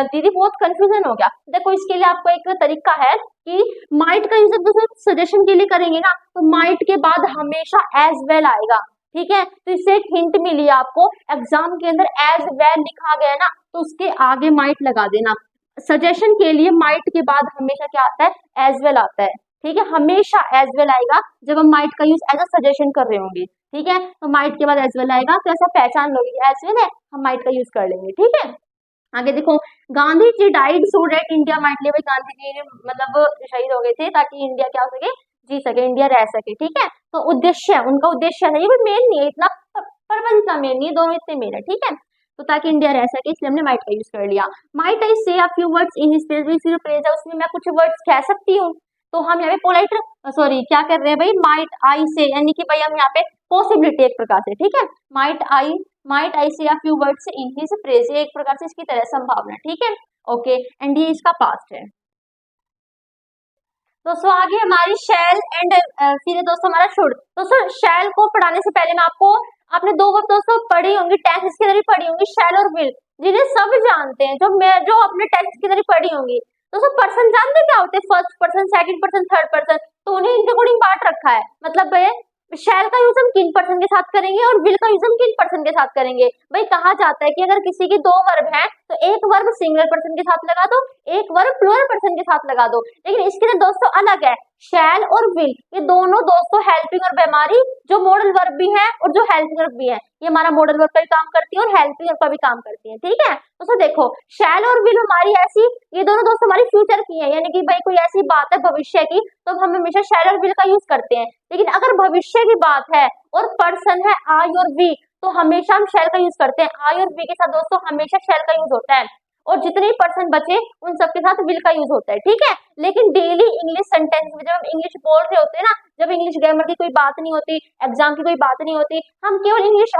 दीदी बहुत कंफ्यूजन हो गया, देखो इसके लिए आपको एक तरीका है कि माइट का यूज दोस्तों सजेशन के लिए करेंगे ना तो माइट के बाद हमेशा एज वेल आएगा। ठीक है, तो इससे एक हिंट मिली आपको, एग्जाम के अंदर एज वेल लिखा गया ना तो उसके आगे माइट लगा देना। सजेशन के लिए माइट के बाद हमेशा क्या आता है, एज वेल आता है। ठीक है, हमेशा एज वेल आएगा जब हम माइट का यूज एज अ सजेशन कर रहे होंगे। ठीक है, तो माइट के बाद एज वेल आएगा तो ऐसा पहचान लोगे एज वेल है, हम माइट का यूज कर लेंगे। ठीक है, आगे देखो Gandhi ji died so that India might live, Gandhi ji मतलब शहीद हो गए थे ताकि इंडिया क्या हो सके, जी सके, इंडिया रह सके। ठीक है, तो उद्देश्य उनका उद्देश्य है, ये भी मेन नहीं है इतना, पर्पस इतना मेन नहीं है, दोनों इतने मेन है। ठीक है, तो ताकि इंडिया रह सके इसलिए हमने माइट का यूज कर लिया। माइट आई से a few words in his praise, सिर्फ प्रेज है उसमें मैं कुछ वर्ड्स कह सकती हूँ, तो हम यहाँ पे पोलाइट सॉरी क्या कर रहे हैं भाई, माइट आई से यानी कि भाई हम यहाँ पे पॉसिबिलिटी एक प्रकार से। ठीक है, माइट आई से a few words in his praise, ये एक प्रकार से इसकी तरह संभावना। ठीक है, ओके, एंड ये इसका पास्ट है। दोस्तों आगे हमारी शैल एंड फिर दोस्तों हमारा शुड। दोस्तों शैल को पढ़ाने से पहले मैं आपने दो वर्ड दोस्तों पढ़ी होंगी, टेंस इसके अंदर ही पढ़ी होंगी, शैल और विल, जिन्हें सब जानते हैं, जो अपने टेंस के अंदर ही पढ़ी होंगी। दोस्तों पर्सन जानते क्या होते हैं, first person, second person, third person, तो उन्हें इनके अकॉर्डिंग बांट रखा है। मतलब शैल का यूज हम किन पर्सन के साथ करेंगे और विल का यूज हम किन पर्सन के साथ करेंगे। भाई कहा जाता है कि अगर किसी की दो वर्ब हैं तो एक वर्ब सिंगुलर पर्सन के साथ लगा दो, एक वर्ब प्लूरल पर्सन के साथ लगा दो। लेकिन इसके लिए दोस्तों अलग है, शैल और विल ये दोनों दोस्तों हेल्पिंग और बेमारी जो मॉडल वर्ब भी है और जो हेल्पिंग वर्ब भी है, ये हमारा मॉडल वर्ब का भी काम करती है और हेल्पिंग वर्ब का भी काम करती है। ठीक है, दोस्तों देखो शैल और विल हमारी ऐसी, ये दोनों दोस्तों हमारी फ्यूचर की है, यानी कि भाई कोई ऐसी बात है भविष्य की तो हम हमेशा शैल और विल का यूज करते हैं। लेकिन अगर भविष्य की बात है और पर्सन है आई और वी तो हमेशा हम शैल का यूज करते हैं। आई और बी के साथ दोस्तों हमेशा शैल का यूज होता है, और जितने पर्सन बचे उन सबके साथ विल का यूज होता है, ठीक है। लेकिन डेली इंग्लिश सेंटेंस में जब हम इंग्लिश बोल रहे होते हैं ना, जब इंग्लिश ग्रामर की कोई बात नहीं होती, एग्जाम की कोई बात नहीं होती, हम केवल इंग्लिश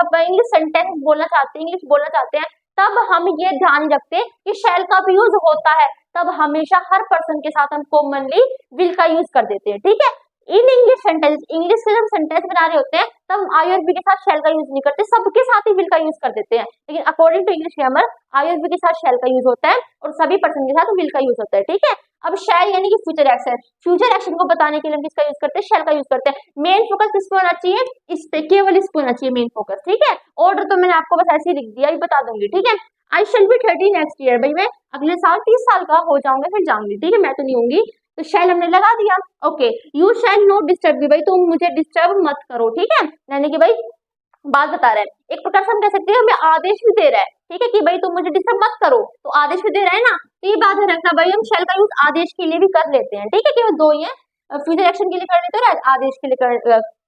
सेंटेंस बोलना चाहते हैं, इंग्लिश बोलना चाहते हैं, तब हम ये ध्यान रखते हैं कि शैल का भी यूज होता है। तब हमेशा हर पर्सन के साथ हम कॉमनली विल का यूज कर देते हैं, ठीक है। इन इंग्लिश सेंटेंस, इंग्लिश के जब सेंटेंस बना रहे होते हैं तब आई और बी के साथ शैल का यूज नहीं करते, सबके साथ ही विल का यूज कर देते हैं। लेकिन अकॉर्डिंग टू इंग्लिश ग्रामर आई और बी के साथ शैल का यूज होता है और सभी पर्सन के साथ विल का यूज होता है, ठीक है। अब शैल यानी कि फ्यूचर एक्शन, फ्यूचर एक्शन को बताने के लिए हम किसका यूज करते हैं, शैल का यूज करते हैं। मेन फोकस किस पे होना चाहिए, इस पे, केवल इस पे होना चाहिए मेन फोकस, ठीक है। ऑर्डर तो मैंने आपको बस ऐसे ही लिख दिया, ये बता दूंगी, ठीक है। I shall be 30 next year, भाई मैं अगले साल 30 साल का हो जाऊंगा, फिर जाऊंगी, ठीक है, मैं तो नहीं होंगी। तो शैल हमने लगा दिया, okay. You shall not disturb me, भाई तुम मुझे डिस्टर्ब मत करो, ठीक है। यानी कि भाई बात बता रहा है, एक प्रकार से हम कह सकते हैं हमें आदेश भी दे रहा है, ठीक है, कि भाई तुम मुझे डिस्टर्ब मत करो, तो आदेश भी दे रहा है ना। तो ये बात है रखना भाई, हम शैल का यूज आदेश के लिए भी कर लेते हैं, ठीक है, केवल दो ही है, फ्यूचर एक्शन के लिए कर लेते हैं और आदेश के लिए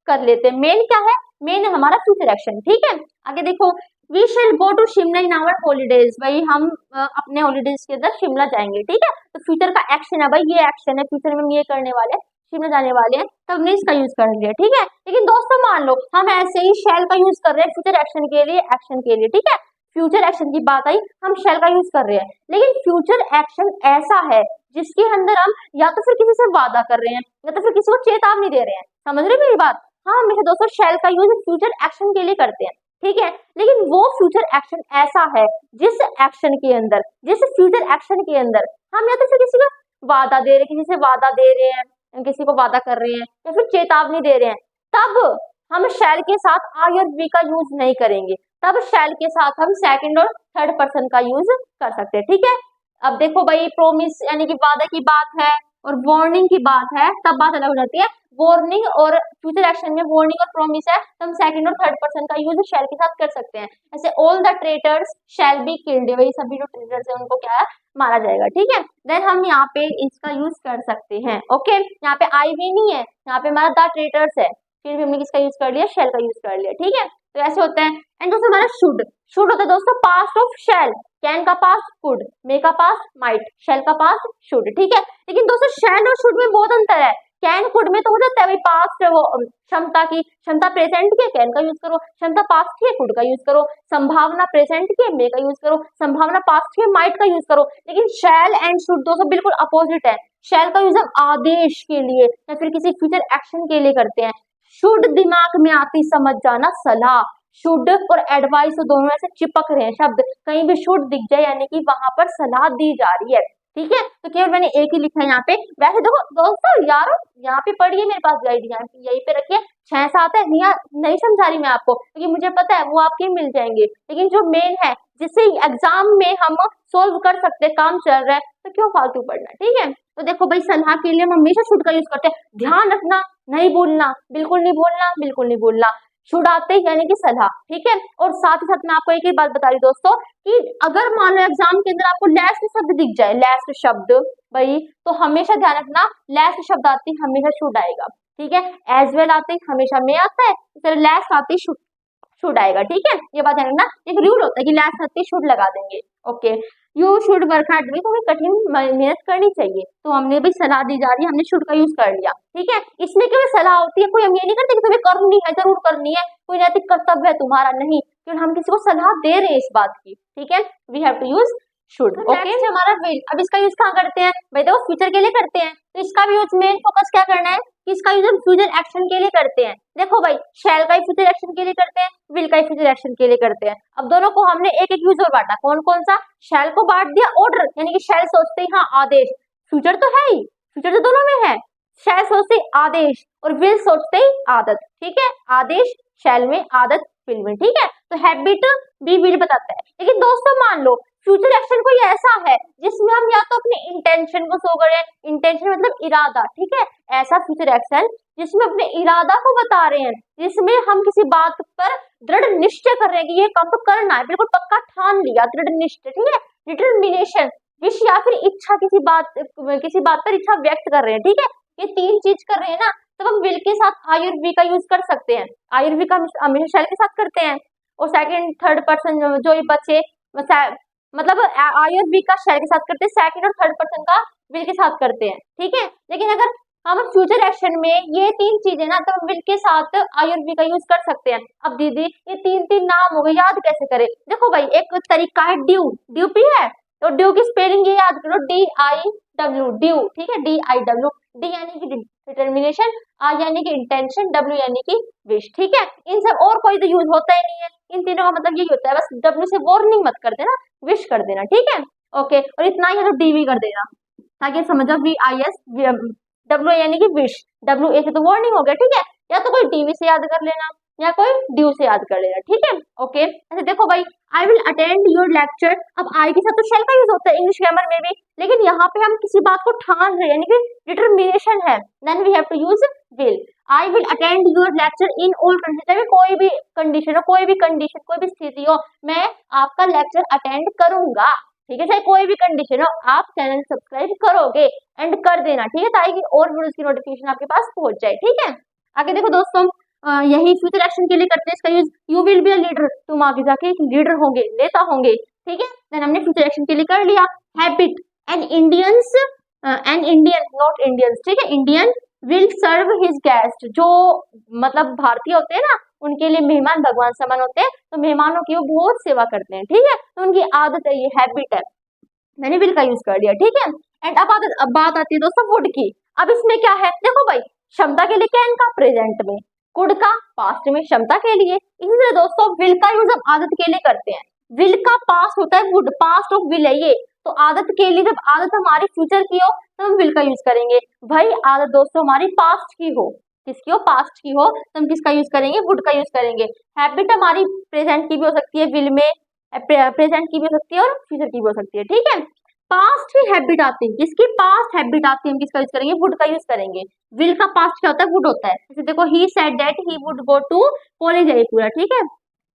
कर लेते हैं। मेन क्या है, मेन है हमारा फ्यूचर एक्शन, ठीक है। आगे देखो, we shall go to Shimla in our holidays, भाई हम अपने हॉलीडेज के अंदर शिमला जाएंगे, ठीक है। तो फ्यूचर का एक्शन है भाई, ये एक्शन है, फ्यूचर में हम ये करने वाले हैं, शिमला जाने वाले हैं, तब हमने इसका यूज कर लिया, ठीक है। लेकिन दोस्तों मान लो हम ऐसे ही शैल का यूज कर रहे हैं फ्यूचर एक्शन के लिए, ठीक है। फ्यूचर एक्शन की बात आई, हम शैल का यूज कर रहे हैं, लेकिन फ्यूचर एक्शन ऐसा है जिसके अंदर हम या तो फिर किसी से वादा कर रहे हैं या तो फिर किसी को चेतावनी दे रहे हैं, समझ रहे मेरी बात। हाँ, हमेशा दोस्तों शैल का यूज फ्यूचर एक्शन के लिए करते हैं, ठीक है। लेकिन वो फ्यूचर एक्शन ऐसा है जिस एक्शन के अंदर, जिस फ्यूचर एक्शन के अंदर हम या तो फिर किसी को वादा दे रहे हैं, किसी से वादा दे रहे हैं, किसी को वादा कर रहे हैं या फिर चेतावनी दे रहे हैं, तब हम शैल के साथ आई और बी का यूज नहीं करेंगे, तब शैल के साथ हम सेकंड और थर्ड पर्सन का यूज कर सकते हैं, ठीक है। अब देखो भाई, प्रोमिस यानी कि वादा की बात है और वार्निंग की बात है, तब बात अलग हो जाती है। वार्निंग और फ्यूचर एक्शन में वार्निंग और प्रोमिस है, तो हम सेकंड और थर्ड पर्सन का यूज शैल के साथ कर सकते हैं। ऐसे all the traitors shall be killed, वही सभी जो ट्रेटर्स है उनको क्या है, मारा जाएगा, ठीक है। देन हम यहाँ पे इसका यूज कर सकते हैं, ओके। यहाँ पे आई भी नहीं है, यहाँ पे हमारा द ट्रेटर्स है, फिर भी हमने किसका यूज कर लिया, शैल का यूज कर लिया, ठीक है। तो ऐसे होता है। एंड दोस्तों हमारा शुड, शुड होता है दोस्तों पास्ट ऑफ शैल, कैन का पास्ट कुड, मे का पास्ट माइट, शैल का पास्ट शुड, ठीक है। लेकिन दोस्तों शैल और शुड में बहुत अंतर है। कैन कुड में तो हो जाता है भाई पास्ट, वो क्षमता की, क्षमता प्रेजेंट की कैन का यूज करो, क्षमता पास्ट की कुड का यूज करो, संभावना प्रेजेंट की मे का यूज करो, संभावना पास्ट की माइट का यूज करो। लेकिन शैल एंड शुड दोस्तों बिल्कुल अपोजिट है। शैल का यूज हम आदेश के लिए या फिर किसी फ्यूचर एक्शन के लिए करते हैं। शुड दिमाग में आती समझ जाना सलाह, शुड और एडवाइस दोनों ऐसे चिपक रहे हैं शब्द, कहीं भी शुड दिख जाए यानी कि वहां पर सलाह दी जा रही है, ठीक है। तो केवल मैंने एक ही लिखा है यहाँ पे। वैसे देखो दोस्तों यारो, यहाँ पे पढ़िए, मेरे पास गाइड यहीं पे रखिए, 6-7 है, नहीं समझा रही मैं आपको क्योंकि मुझे पता है वो आपके मिल जाएंगे। लेकिन जो मेन है जिससे एग्जाम में हम सोल्व कर सकते, काम चल रहा है, तो क्यों फालतू पढ़ना, ठीक है। तो देखो भाई, सलाह के लिए हम हमेशा शुड का यूज करते हैं, ध्यान रखना, नहीं भूलना, बिल्कुल नहीं भूलना, बिल्कुल नहीं भूलना, शुड आते यानी कि सलाह, ठीक है। और साथ ही साथ मैं आपको एक ही बात बता रही दोस्तों कि अगर मान लो एग्जाम के अंदर आपको लास्ट शब्द दिख जाए, लास्ट शब्द भाई, तो हमेशा ध्यान रखना लास्ट शब्द आते ही हमेशा शुड आएगा, ठीक है। एज वेल आते ही हमेशा मे आता है, तो लास्ट आते ही शुड आएगा, ठीक है। ये बात ध्यान रखना, एक रूल होता है कि लास्ट आते ही शुड लगा देंगे, okay. You should work hard, भी तुम्हें कठिन मेहनत करनी चाहिए, तो हमने भी सलाह दी जा रही है, हमने शुड का यूज कर लिया, ठीक है। इसमें केवल सलाह होती है, कोई हम ये नहीं करते कि तुम्हें करनी है, जरूर करनी है, कोई नैतिक कर्तव्य है तुम्हारा, नहीं, क्योंकि हम किसी को सलाह दे रहे हैं इस बात की, ठीक है। We have to use should, okay. हमारा विल, अब इसका यूज कहाँ करते हैं भाई, देखो फ्यूचर के लिए करते हैं, तो इसका भी यूज मेन फोकस क्या करना है कि इसका यूज हम फ्यूचर एक्शन के लिए करते हैं। देखो भाई, शैल का ही फ्यूचर एक्शन के लिए करते हैं, विल का ही फ्यूचर एक्शन के लिए करते हैं। अब दोनों को हमने एक एक यूज और बांटा, कौन कौन सा, शैल को बांट दिया ऑर्डर, यानी कि शैल सोचते ही हाँ आदेश, फ्यूचर तो है ही, फ्यूचर तो दोनों में है, शैल सोचते ही आदेश और विल सोचते ही आदत, ठीक है। आदेश शैल में, आदत विल में, ठीक है। तो हैबिट भी विल बताता है। लेकिन दोस्तों मान लो फ्यूचर एक्शन कोई ऐसा है जिसमें हम या तो अपने इंटेंशन को शो करें, इंटेंशन मतलब इरादा, ठीक है, ऐसा फ्यूचर एक्शन जिसमें अपने इरादा को बता रहे हैं, जिसमें हम किसी बात पर दृढ़ निश्चय कर रहे हैं कि ये काम तो करना है, बिल्कुल पक्का ठान लिया, दृढ़ निश्चय, ठीक है। डिटरमिनेशन, विश या फिर इच्छा, किसी बात पर इच्छा व्यक्त कर रहे हैं, ठीक है। ये तीन चीज कर रहे हैं ना, तब हम विल के साथ आई और वी का यूज कर सकते हैं। आई और वी का हमेशा शैल के साथ करते हैं। और सेकंड थर्ड पर्सन जो ही बचे मतलब आई और बी का शैल के साथ करते हैं, सेकंड और थर्ड पर्सन का विल के साथ करते हैं, ठीक है। लेकिन अगर हम फ्यूचर एक्शन में ये तीन चीजें ना, तो विल के साथ आई और बी का यूज कर सकते हैं। अब दीदी ये तीन तीन नाम हो गए, याद कैसे करें? देखो भाई, एक तरीका है ड्यू, ड्यू भी है, तो ड्यू की स्पेलिंग ये याद करो, DIW, ड्यू, ठीक है, DIW, डी यानी कि डिटर्मिनेशन, आई यानी कि इंटेंशन, डब्ल्यू यानी कि विश, ठीक है। इन सब और कोई तो यूज होता ही नहीं है, इन तीनों का मतलब यही होता है, बस डब्ल्यू से वार्निंग मत कर देना, विश कर देना, ठीक है। ओके, और इतना ही है तो DV कर देना, ताकि समझो VIS, डब्ल्यू यानी कि विश, WA से तो वार्निंग हो गया, ठीक है। या तो कोई DV से याद कर लेना या कोई ड्यू से याद कर लेना, ठीक है। ओके, अच्छा देखो भाई, आई विल अटेंड योर लेक्चर, अब आई के साथ तो शेल का यूज होता है इंग्लिश ग्रामर में भी, लेकिन यहाँ पे हम किसी बात को ठान रहे हैं, यानी कि डिटरमिनेशन है, then we have to use will. I will attend your lecture in all condition, कोई भी कंडीशन हो, कोई भी कंडीशन, कोई भी स्थिति हो, मैं आपका लेक्चर अटेंड करूंगा, ठीक है। चाहे कोई भी कंडीशन हो, आप चैनल सब्सक्राइब करोगे, एंड कर देना, ठीक है, ताकि और वीडियोस की नोटिफिकेशन आपके पास पहुंच जाए, ठीक है। आगे देखो दोस्तों, यही फ्यूचर एक्शन के लिए करते हैं इसका use, you will be a leader, तुम आगे जाके एक लीडर होंगे, नेता होंगे, ठीक है। देन हमने फ्यूचर एक्शन के लिए कर लिया। Habit, an Indians, an Indian not Indians, ठीक है, Indian will serve his guest, जो मतलब भारतीय होते हैं ना, उनके लिए मेहमान भगवान समान होते हैं, तो मेहमानों की वो बहुत सेवा करते हैं, ठीक है, तो उनकी आदत है, ये हैबिट है, मैंने विल का यूज कर लिया, ठीक है। एंड अब बात आती है दोस्तों वुड की। अब इसमें क्या है, देखो भाई, क्षमता के लिए कैन का प्रेजेंट में, कुड का पास्ट में क्षमता के लिए, इसी तरह दोस्तों विल का यूज हम आदत के लिए करते हैं, विल का पास्ट होता है वुड, पास्ट ऑफ विल है ये, तो आदत के लिए, जब आदत हमारी फ्यूचर की हो तो हम विल का यूज करेंगे। भाई आदत दोस्तों हमारी पास्ट की हो, किसकी हो, पास्ट की हो, तो हम किसका यूज करेंगे, वुड का यूज करेंगे। हैबिट हमारी प्रेजेंट की भी हो सकती है विल में, प्रेजेंट की भी हो सकती है और फ्यूचर की भी हो सकती है, ठीक है। पास्ट की हैबिट आती है, किसकी पास्ट हैबिट आती है, हम किसका यूज करेंगे, वुड का यूज करेंगे। विल का पास्ट क्या होता है, वुड होता है। जैसे देखो, he said that he would go to college, है पूरा, ठीक है,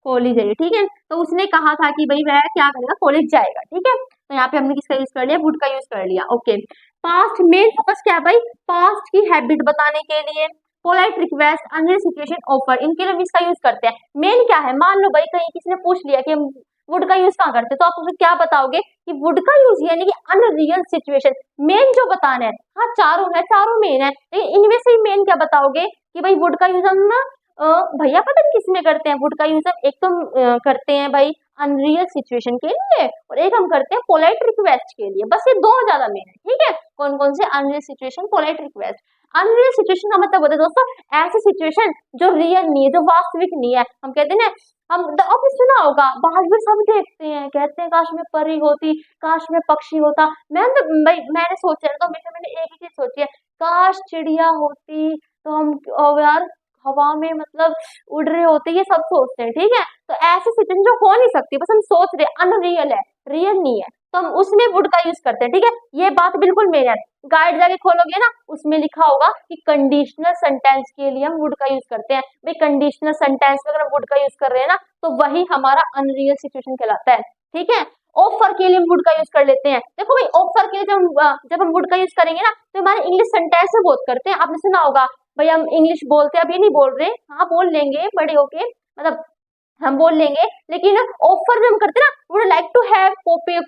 कॉलेज है, ठीक है, तो उसने कहा था कि भाई वह क्या करेगा, कॉलेज जाएगा, ठीक है, तो यहाँ पे हमने किसका यूज कर लिया, वुड का यूज कर लिया। ओके, पास्ट मेन फोकस क्या है भाई, पास्ट की हैबिट बताने के लिए, polite request, unreal situation, offer, इनके लिए हम इसका यूज करते हैं। मेन क्या है, मान लो भाई कहीं किसी ने पूछ लिया कि हम वुड का यूज कहाँ करते हैं, तो आप उसे क्या बताओगे कि वुड का यूज, यानी कि अनरियल सिचुएशन, मेन जो बताना है। हाँ चारों है, चारों मेन है, लेकिन इनमें से मेन क्या बताओगे कि भाई वुड का यूज हम भैया पता नहीं किस में करते हैं, वुड का यूज हम एक तो करते हैं भाई अनरियल सिचुएशन के लिए, और एक हम करते हैं पोलाइट रिक्वेस्ट के लिए, बस ये दो ज्यादा मेन है, ठीक है। कौन कौन से, unreal situation, polite request. Unreal situation का मतलब होता है दोस्तों ऐसी सिचुएशन जो रियल नहीं है, जो वास्तविक नहीं है। हम कहते हैं ना, हम ऑफिस सुना होगा, बाहर भी सब देखते हैं, कहते हैं काश मैं परी होती, काश मैं पक्षी होता। मैंने सोचा तो हमेशा मैंने एक ही चीज सोची है, काश चिड़िया होती, तो हम यार हवा में मतलब उड़ रहे होते, ये सब सोचते हैं, ठीक है। तो ऐसी सिचुएशन जो हो नहीं सकती, बस हम सोच रहे, अनरियल है, रियल नहीं है, तो हम उसमें वुड का यूज करते हैं, ठीक है। ये बात बिल्कुल मेन है, गाइड जाके खोलोगे ना, उसमें लिखा होगा कि कंडीशनल सेंटेंस के लिए हम वुड का यूज करते हैं। भाई कंडीशनल सेंटेंस में अगर हम वुड का यूज कर रहे हैं ना, तो वही हमारा अनरियल सिचुएशन कहलाता है, ठीक है। ऑफर के लिए हम वुड का यूज कर लेते हैं। देखो भाई, ऑफर के लिए जब हम वुड का यूज करेंगे ना, तो हमारे इंग्लिश सेंटेंस में बहुत करते हैं, आपने सुना होगा भाई हम इंग्लिश बोलते हैं, अभी नहीं बोल रहे, हाँ बोल लेंगे बड़े होके, मतलब हम बोल लेंगे, लेकिन ऑफर जब हम करते हैं ना, would like to have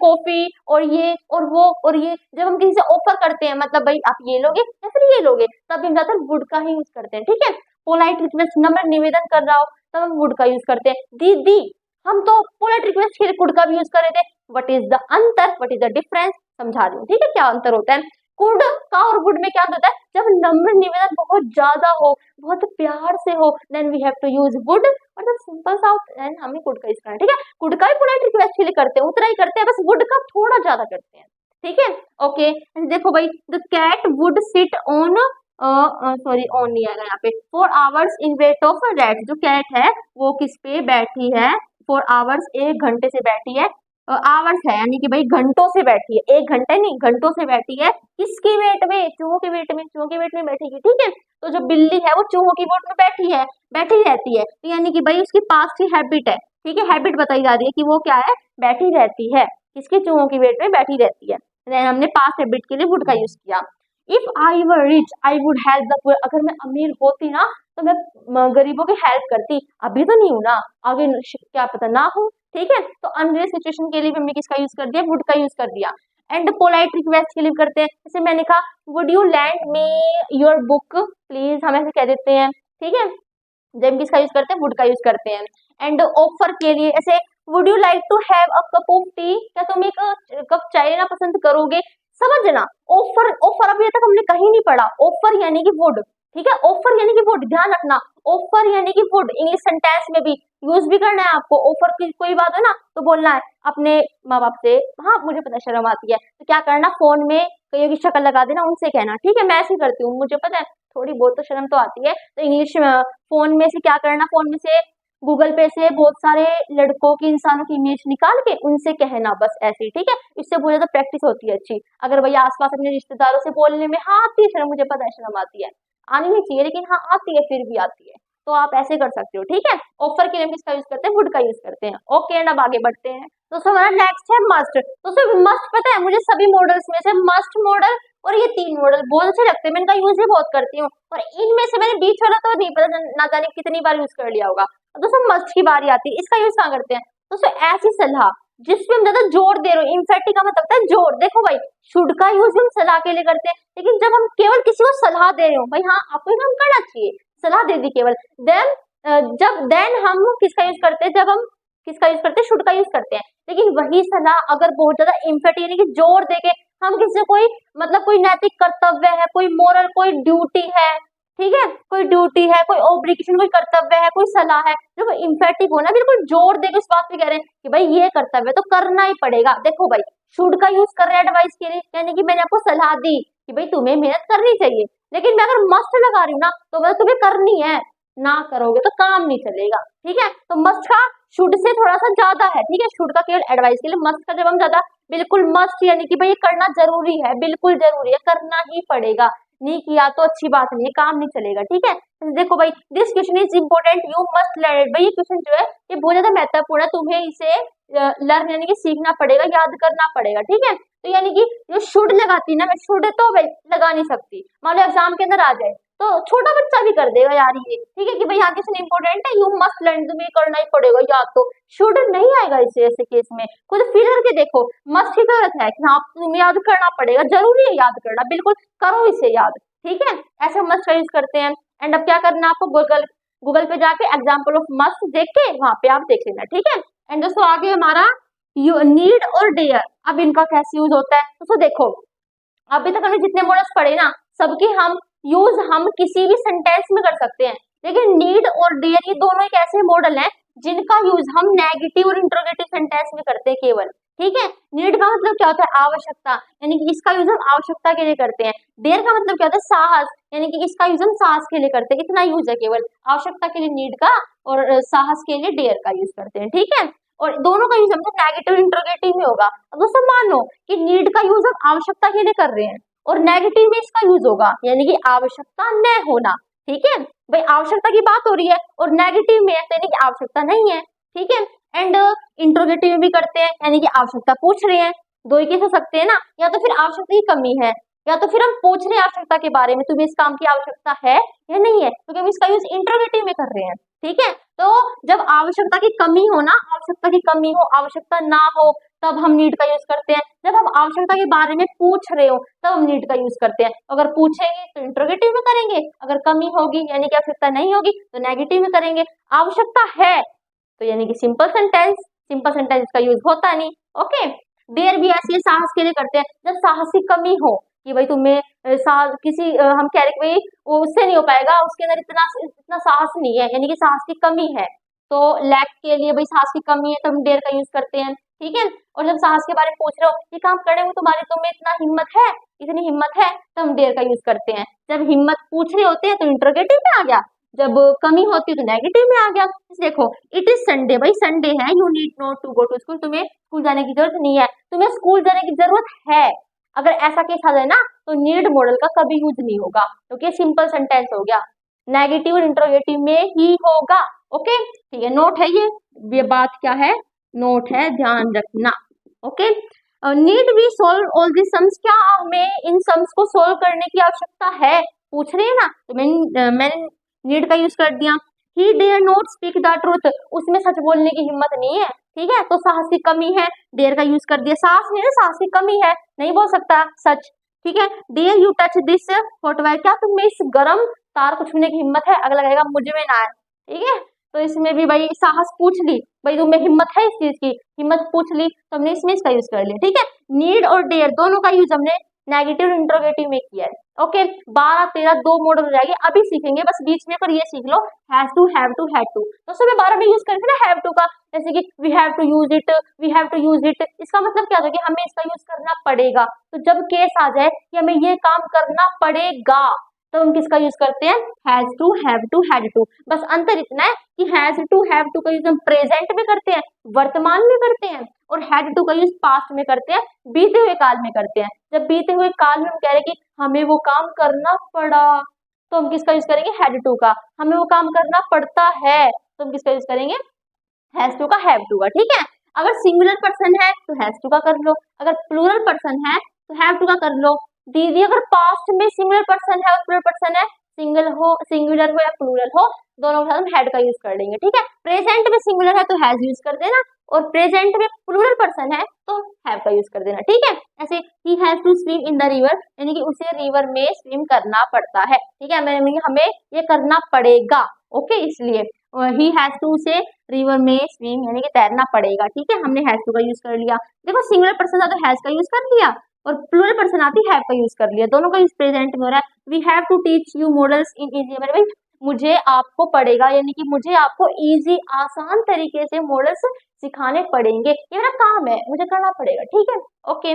coffee और ये और वो और ये, जब हम किसी से ऑफर करते हैं, मतलब भाई आप ये लोगे या फिर ये लोगे, तब हम ज्यादातर वुड का ही यूज करते हैं, ठीक है। पोलाइट रिक्वेस्ट, नम्र निवेदन कर रहा हो, तब हम वुड का यूज करते हैं। दीदी, हम तो पोलाइट रिक्वेस्ट के लिए वुड का भी यूज कर रहे थे। व्हाट इज द अंतर, व्हाट इज द डिफरेंस, समझा रही हूँ, ठीक है, क्या अंतर होता है। कुड का और वुड में क्या होता है, जब नम्र निवेदन बहुत ज्यादा हो, बहुत प्यार से हो, then we have to use would, और जब सिंपल सा देन हमें कुड का यूज करना है, ठीक है। कुड का भी पोलाइट रिक्वेस्ट के लिए करते हैं, उतना ही करते हैं, बस वुड का थोड़ा ज्यादा करते हैं, ठीक है। ओके, देखो भाई, the cat would sit on, sorry on नहीं आएगा यहाँ पे, 4 hours in wait of rat, जो कैट है वो किस पे बैठी है, 4 hours 1 घंटे से बैठी है, आवर्स है यानी कि भाई घंटों से बैठी है, 1 घंटे नहीं घंटों से बैठी है, किसकी वेट में, चूहों के वेट में, चूहों के वेट में बैठेगी, ठीक है। तो जो बिल्ली है वो चूहों की वेट में बैठी है, बैठी रहती है, तो यानी कि भाई उसकी पास्ट की हैबिट है, ठीक है, हैबिट बताई जा रही है कि वो क्या है, बैठी रहती है, किसके, चूहों की वेट में बैठी रहती है। हमने पास्ट हैबिट के लिए वुड का यूज किया। If I were rich I would help the poor, अगर मैं अमीर होती ना तो मैं गरीबों की हेल्प करती, अभी तो नहीं हूँ ना, आगे क्या पता ना हो। ठीक है, तो अनरियल सिचुएशन के लिए भी हमने किसका यूज कर दिया, वुड का यूज कर दिया। एंड पोलाइट रिक्वेस्ट के लिए करते हैं, जैसे मैंने कहा would you land me your book please, हम ऐसे कह देते हैं। ठीक है, जब किसका यूज करते हैं, वुड का यूज करते हैं। एंड ऑफर के लिए ऐसे would you like to have a cup of tea, क्या तुम एक कप चाय लेना पसंद करोगे। समझना, ऑफर ऑफर अभी तक हमने कहीं नहीं पढ़ा, ऑफर यानी कि वुड। ठीक है, ऑफर यानी कि वुड, ध्यान रखना, ऑफर यानी कि वुड इंग्लिश सेंटेंस में भी यूज भी करना है आपको। ऑफर की कोई बात है ना तो बोलना है अपने माँ बाप से, हाँ मुझे पता शर्म आती है तो क्या करना, फोन में कईयों की शक्ल लगा देना, उनसे कहना। ठीक है, मैं ऐसे ही करती हूँ, मुझे पता है थोड़ी बहुत तो शर्म तो आती है, तो इंग्लिश फोन में से क्या करना, फोन में से गूगल पे से बहुत सारे लड़कों की, इंसानों की इमेज निकाल के उनसे कहना, बस ऐसे ही। ठीक है, इससे बहुत ज्यादा प्रैक्टिस होती है अच्छी। अगर भैया आसपास अपने रिश्तेदारों से बोलने में हाँ आती है शर्म, मुझे पता है शर्म आती है, आनी नहीं चाहिए लेकिन हाँ आती है, फिर भी आती है, तो आप ऐसे कर सकते हो। ठीक है, ऑफर के लिए हम किसका यूज करते हैं, वुड का यूज करते हैं। ओके, एंड अब आगे बढ़ते हैं। तो हमारा नेक्स्ट है मस्ट। तो सिर्फ मस्ट पता है मुझे सभी मॉडल्स में से, मस्ट मॉडल और ये तीन मॉडल बहुत अच्छे लगते हैं, मैं इनका यूज भी बहुत करती हूँ, और इनमें से मैंने बीच वाला तो नहीं पता, ना जाने कितनी बार यूज कर लिया होगा। दोस्तों मस्ट की बारी आती है, इसका यूज कहाँ करते हैं दोस्तों, ऐसी सलाह जिसपे हम ज्यादा जोर दे रहे हो, इम्फेटिक का मतलब होता है जोर। देखो भाई, शुड का यूज हम सलाह के लिए करते हैं, लेकिन जब हम केवल किसी को सलाह दे रहे हो, भाई हाँ आपको ये काम करना चाहिए, सलाह दे दी केवल, देन हम किसका यूज करते हैं, जब हम किसका यूज करते हैं, शुड का यूज करते हैं। लेकिन वही सलाह अगर बहुत ज्यादा इम्फेटिक यानी कि जोर देके हम किसी से कोई मतलब कोई नैतिक कर्तव्य है, कोई मोरल, कोई ड्यूटी है, ठीक है, कोई ड्यूटी है, कोई ऑब्लिगेशन, कोई कर्तव्य है, कोई सलाह है, जो इम्फेटिक हो ना, बिल्कुल जोर देके उस बात पे कह रहे हैं कि भाई ये कर्तव्य तो करना ही पड़ेगा। देखो भाई, शुड का यूज कर रहे हैं एडवाइस के लिए, यानी कि मैंने आपको सलाह दी कि भाई तुम्हें मेहनत करनी चाहिए, लेकिन मैं अगर मस्ट लगा रही हूँ ना तो मतलब तुम्हें करनी है, ना करोगे तो काम नहीं चलेगा। ठीक है, तो मस्ट का शुड से थोड़ा सा ज्यादा है। ठीक है, शुड का केवल एडवाइस के लिए, मस्ट का जब हम ज्यादा, बिल्कुल मस्ट यानी कि भाई ये करना जरूरी है, बिल्कुल जरूरी है, करना ही पड़ेगा, नहीं किया तो अच्छी बात नहीं है, काम नहीं चलेगा। ठीक है, देखो भाई, this question is important, you must learn it. भाई ये क्वेश्चन जो है ये बहुत ज्यादा महत्वपूर्ण है, तुम्हें इसे लर्न यानी कि सीखना पड़ेगा, याद करना पड़ेगा। ठीक है, तो यानी कि जो शुड लगाती ना, मैं शुड तो भाई लगा नहीं सकती, मान लो एग्जाम के अंदर आ जाए तो छोटा बच्चा भी कर देगा यार ये। ठीक है कि भाई यहाँ क्वेश्चन इंपॉर्टेंट है, यू मस्ट लर्न, तुम्हें करना ही पड़ेगा याद, तो शुड नहीं आएगा इसे ऐसे केस में। खुद फील करके देखो, मस्ट की जरूरत है कि हाँ तुम्हें याद करना पड़ेगा, जरूरी है याद करना, बिल्कुल करो इसे याद। ठीक है, ऐसे मस्ट का यूज करते हैं। एंड अब क्या करना आपको, गूगल पे जाके एग्जाम्पल ऑफ मस्ट देख के वहां पे आप देख लेना। ठीक है, एंड दोस्तों आगे हमारा नीड और डेयर, अब इनका कैसे यूज होता है दोस्तों। देखो अभी तक हमने जितने मॉडल्स पढ़े ना, सबके हम किसी भी सेंटेंस में कर सकते हैं, लेकिन नीड और डेयर ये दोनों एक ऐसे मॉडल हैं जिनका यूज हम नेगेटिव और इंट्रोगेटिव सेंटेंस में करते हैं केवल। ठीक है, नीड का मतलब क्या होता है, आवश्यकता, यानी कि इसका यूज हम आवश्यकता के लिए करते हैं। डेयर का मतलब क्या होता है, साहस, यानी कि इसका यूज हम साहस के लिए करते हैं। इतना यूज है केवल, आवश्यकता के लिए नीड का और साहस के लिए डेयर का यूज करते हैं। ठीक है, और दोनों का यूज हम नेगेटिव इंट्रोगेटिव में होगा। अब दोस्तों मान लो कि नीड का यूज हम आवश्यकता के लिए कर रहे हैं और नेगेटिव में इसका यूज होगा, यानी कि आवश्यकता न होना। ठीक है, भाई आवश्यकता की बात हो रही है और नेगेटिव में यानी कि आवश्यकता नहीं है। ठीक है, एंड इंट्रोगेटिव में भी करते हैं, यानी कि आवश्यकता पूछ रहे हैं। दो ही केस हो सकते हैं ना, या तो फिर आवश्यकता की कमी है, या तो फिर हम पूछ रहे हैं आवश्यकता के बारे में, तुम्हें इस काम की आवश्यकता है या नहीं है, क्योंकि हम इसका यूज इंट्रोगेटिव में कर रहे हैं। ठीक है, तो जब आवश्यकता की कमी हो ना, आवश्यकता की कमी हो, आवश्यकता ना हो, तब हम नीड का यूज करते हैं। जब हम आवश्यकता के बारे में पूछ रहे हो तब हम नीड का यूज करते हैं। अगर पूछेंगे तो इंट्रोगेटिव में करेंगे, अगर कमी होगी यानी कि आवश्यकता नहीं होगी तो नेगेटिव में करेंगे। आवश्यकता है तो यानी कि सिंपल सेंटेंस का यूज होता नहीं। ओके, देर भी ऐसी है, साहस के लिए करते हैं जब साहस की कमी हो, कि भाई तुम्हें हम कह रहे कि भाई वो उससे नहीं हो पाएगा, उसके अंदर इतना साहस नहीं है, यानी कि साहस की कमी है, तो लैक के लिए भाई साहस की कमी है तो हम डेयर का यूज करते हैं। ठीक है, और जब साहस के बारे में पूछ रहे हो, ये काम करने में तुम्हें इतना हिम्मत है, इतनी हिम्मत है, तो हम डेयर का यूज करते हैं। जब हिम्मत पूछ रहे होते हैं तो इंट्रोगेटिव में आ गया, जब कमी होती है तो नेगेटिव में आ गया। देखो इट इज संडे, भाई संडे है, you need not to go to school, तुम्हें स्कूल जाने की जरूरत नहीं है, तुम्हें स्कूल जाने की जरूरत है। अगर ऐसा केस आ जाए ना तो नीड मॉडल का कभी यूज नहीं होगा, क्योंकि सिंपल सेंटेंस हो गया, नेगेटिव और इंट्रोगेटिव में ही होगा। ओके, ठीक है, नोट है ये बात क्या है, नोट है, ध्यान रखना। Okay, need we solve all the sums, क्या हमें इन सम्स को सोल्व करने की आवश्यकता है, पूछ रहे हैं ना, तो मैंने नीड का यूज कर दिया। He dare not speak the truth, उसमें सच बोलने की हिम्मत नहीं है, ठीक है, तो साहस की कमी है, डेयर का यूज कर दिया। साहस नहीं है, साहस की कमी है, नहीं बोल सकता सच, ठीक है। Dare you touch this footwear, क्या तुम्हें इस गर्म तार को छूने की हिम्मत है? अगला कहेगा मुझे में ना है, ठीक है, तो इसमें भी भाई साहस पूछ ली, भाई तुम्हें हिम्मत है इस चीज की, हिम्मत पूछ ली, तो हमने इसमें इसका यूज कर लिया, ठीक है। नीड और डेयर दोनों का यूज हमने नेगेटिव इंट्रोगेटिव में किया है। ओके, 12 13 दो मॉडल हो जाएगी, अभी सीखेंगे, बस बीच में पर ये सीख लो has to, have to, had to, तो सुबह 12 में यूज करेंगे ना हैव टू का, जैसे कि we have to use it, we have to use it, इसका मतलब क्या होता है कि हमें इसका यूज करना पड़ेगा। तो जब केस आ जाए कि हमें ये काम करना पड़ेगा, तो हम किसका यूज करते हैं? Has to, have to, had to. बस अंतर इतना है कि हैज टू, हैव टू का यूज हम प्रेजेंट में करते हैं, वर्तमान में करते हैं, और हैड टू का यूज पास्ट में करते हैं, बीते हुए काल में करते हैं। जब बीते हुए काल में हम कह रहे हैं कि हमें वो काम करना पड़ा, तो हम किसका यूज करेंगे? हैड टू का। हमें वो काम करना पड़ता है, तो हम किसका यूज करेंगे? हैज टू का, हैव टू का, ठीक है। अगर सिंगुलर पर्सन है तो हैज टू का कर लो, अगर प्लूरल पर्सन है तो हैव टू का कर लो। दीदी अगर पास्ट में सिंगुलर पर्सन है और प्लूरल पर्सन है, सिंगुलर हो या प्लूरल हो, दोनों के साथ हम हैड का यूज कर लेंगे, ठीक है। प्रेजेंट में सिंगुलर है तो हैज यूज कर देना, और प्रेजेंट में प्लूरल पर्सन है तो हैव का यूज कर देना, ठीक है। ऐसे ही has to swim in the river, यानी कि उसे रिवर में स्विम करना पड़ता है, ठीक है, हमें ये करना पड़ेगा, ओके, इसलिए ही हैज टू से रिवर में स्विम यानी कि तैरना पड़ेगा, ठीक है, हमने हैज टू का यूज कर लिया। देखो सिंगुलर पर्सन था तो हैज का यूज कर लिया, और प्लूरल पर्सन आती हैव का यूज कर लिया, दोनों का यूज प्रेजेंट में हो रहा है। We have to teach you models in easy, मेरे भाई मुझे आपको पड़ेगा, यानी कि मुझे आपको इजी आसान तरीके से मॉडल्स सिखाने पड़ेंगे, ये मेरा काम है, मुझे करना पड़ेगा, ठीक है, ओके।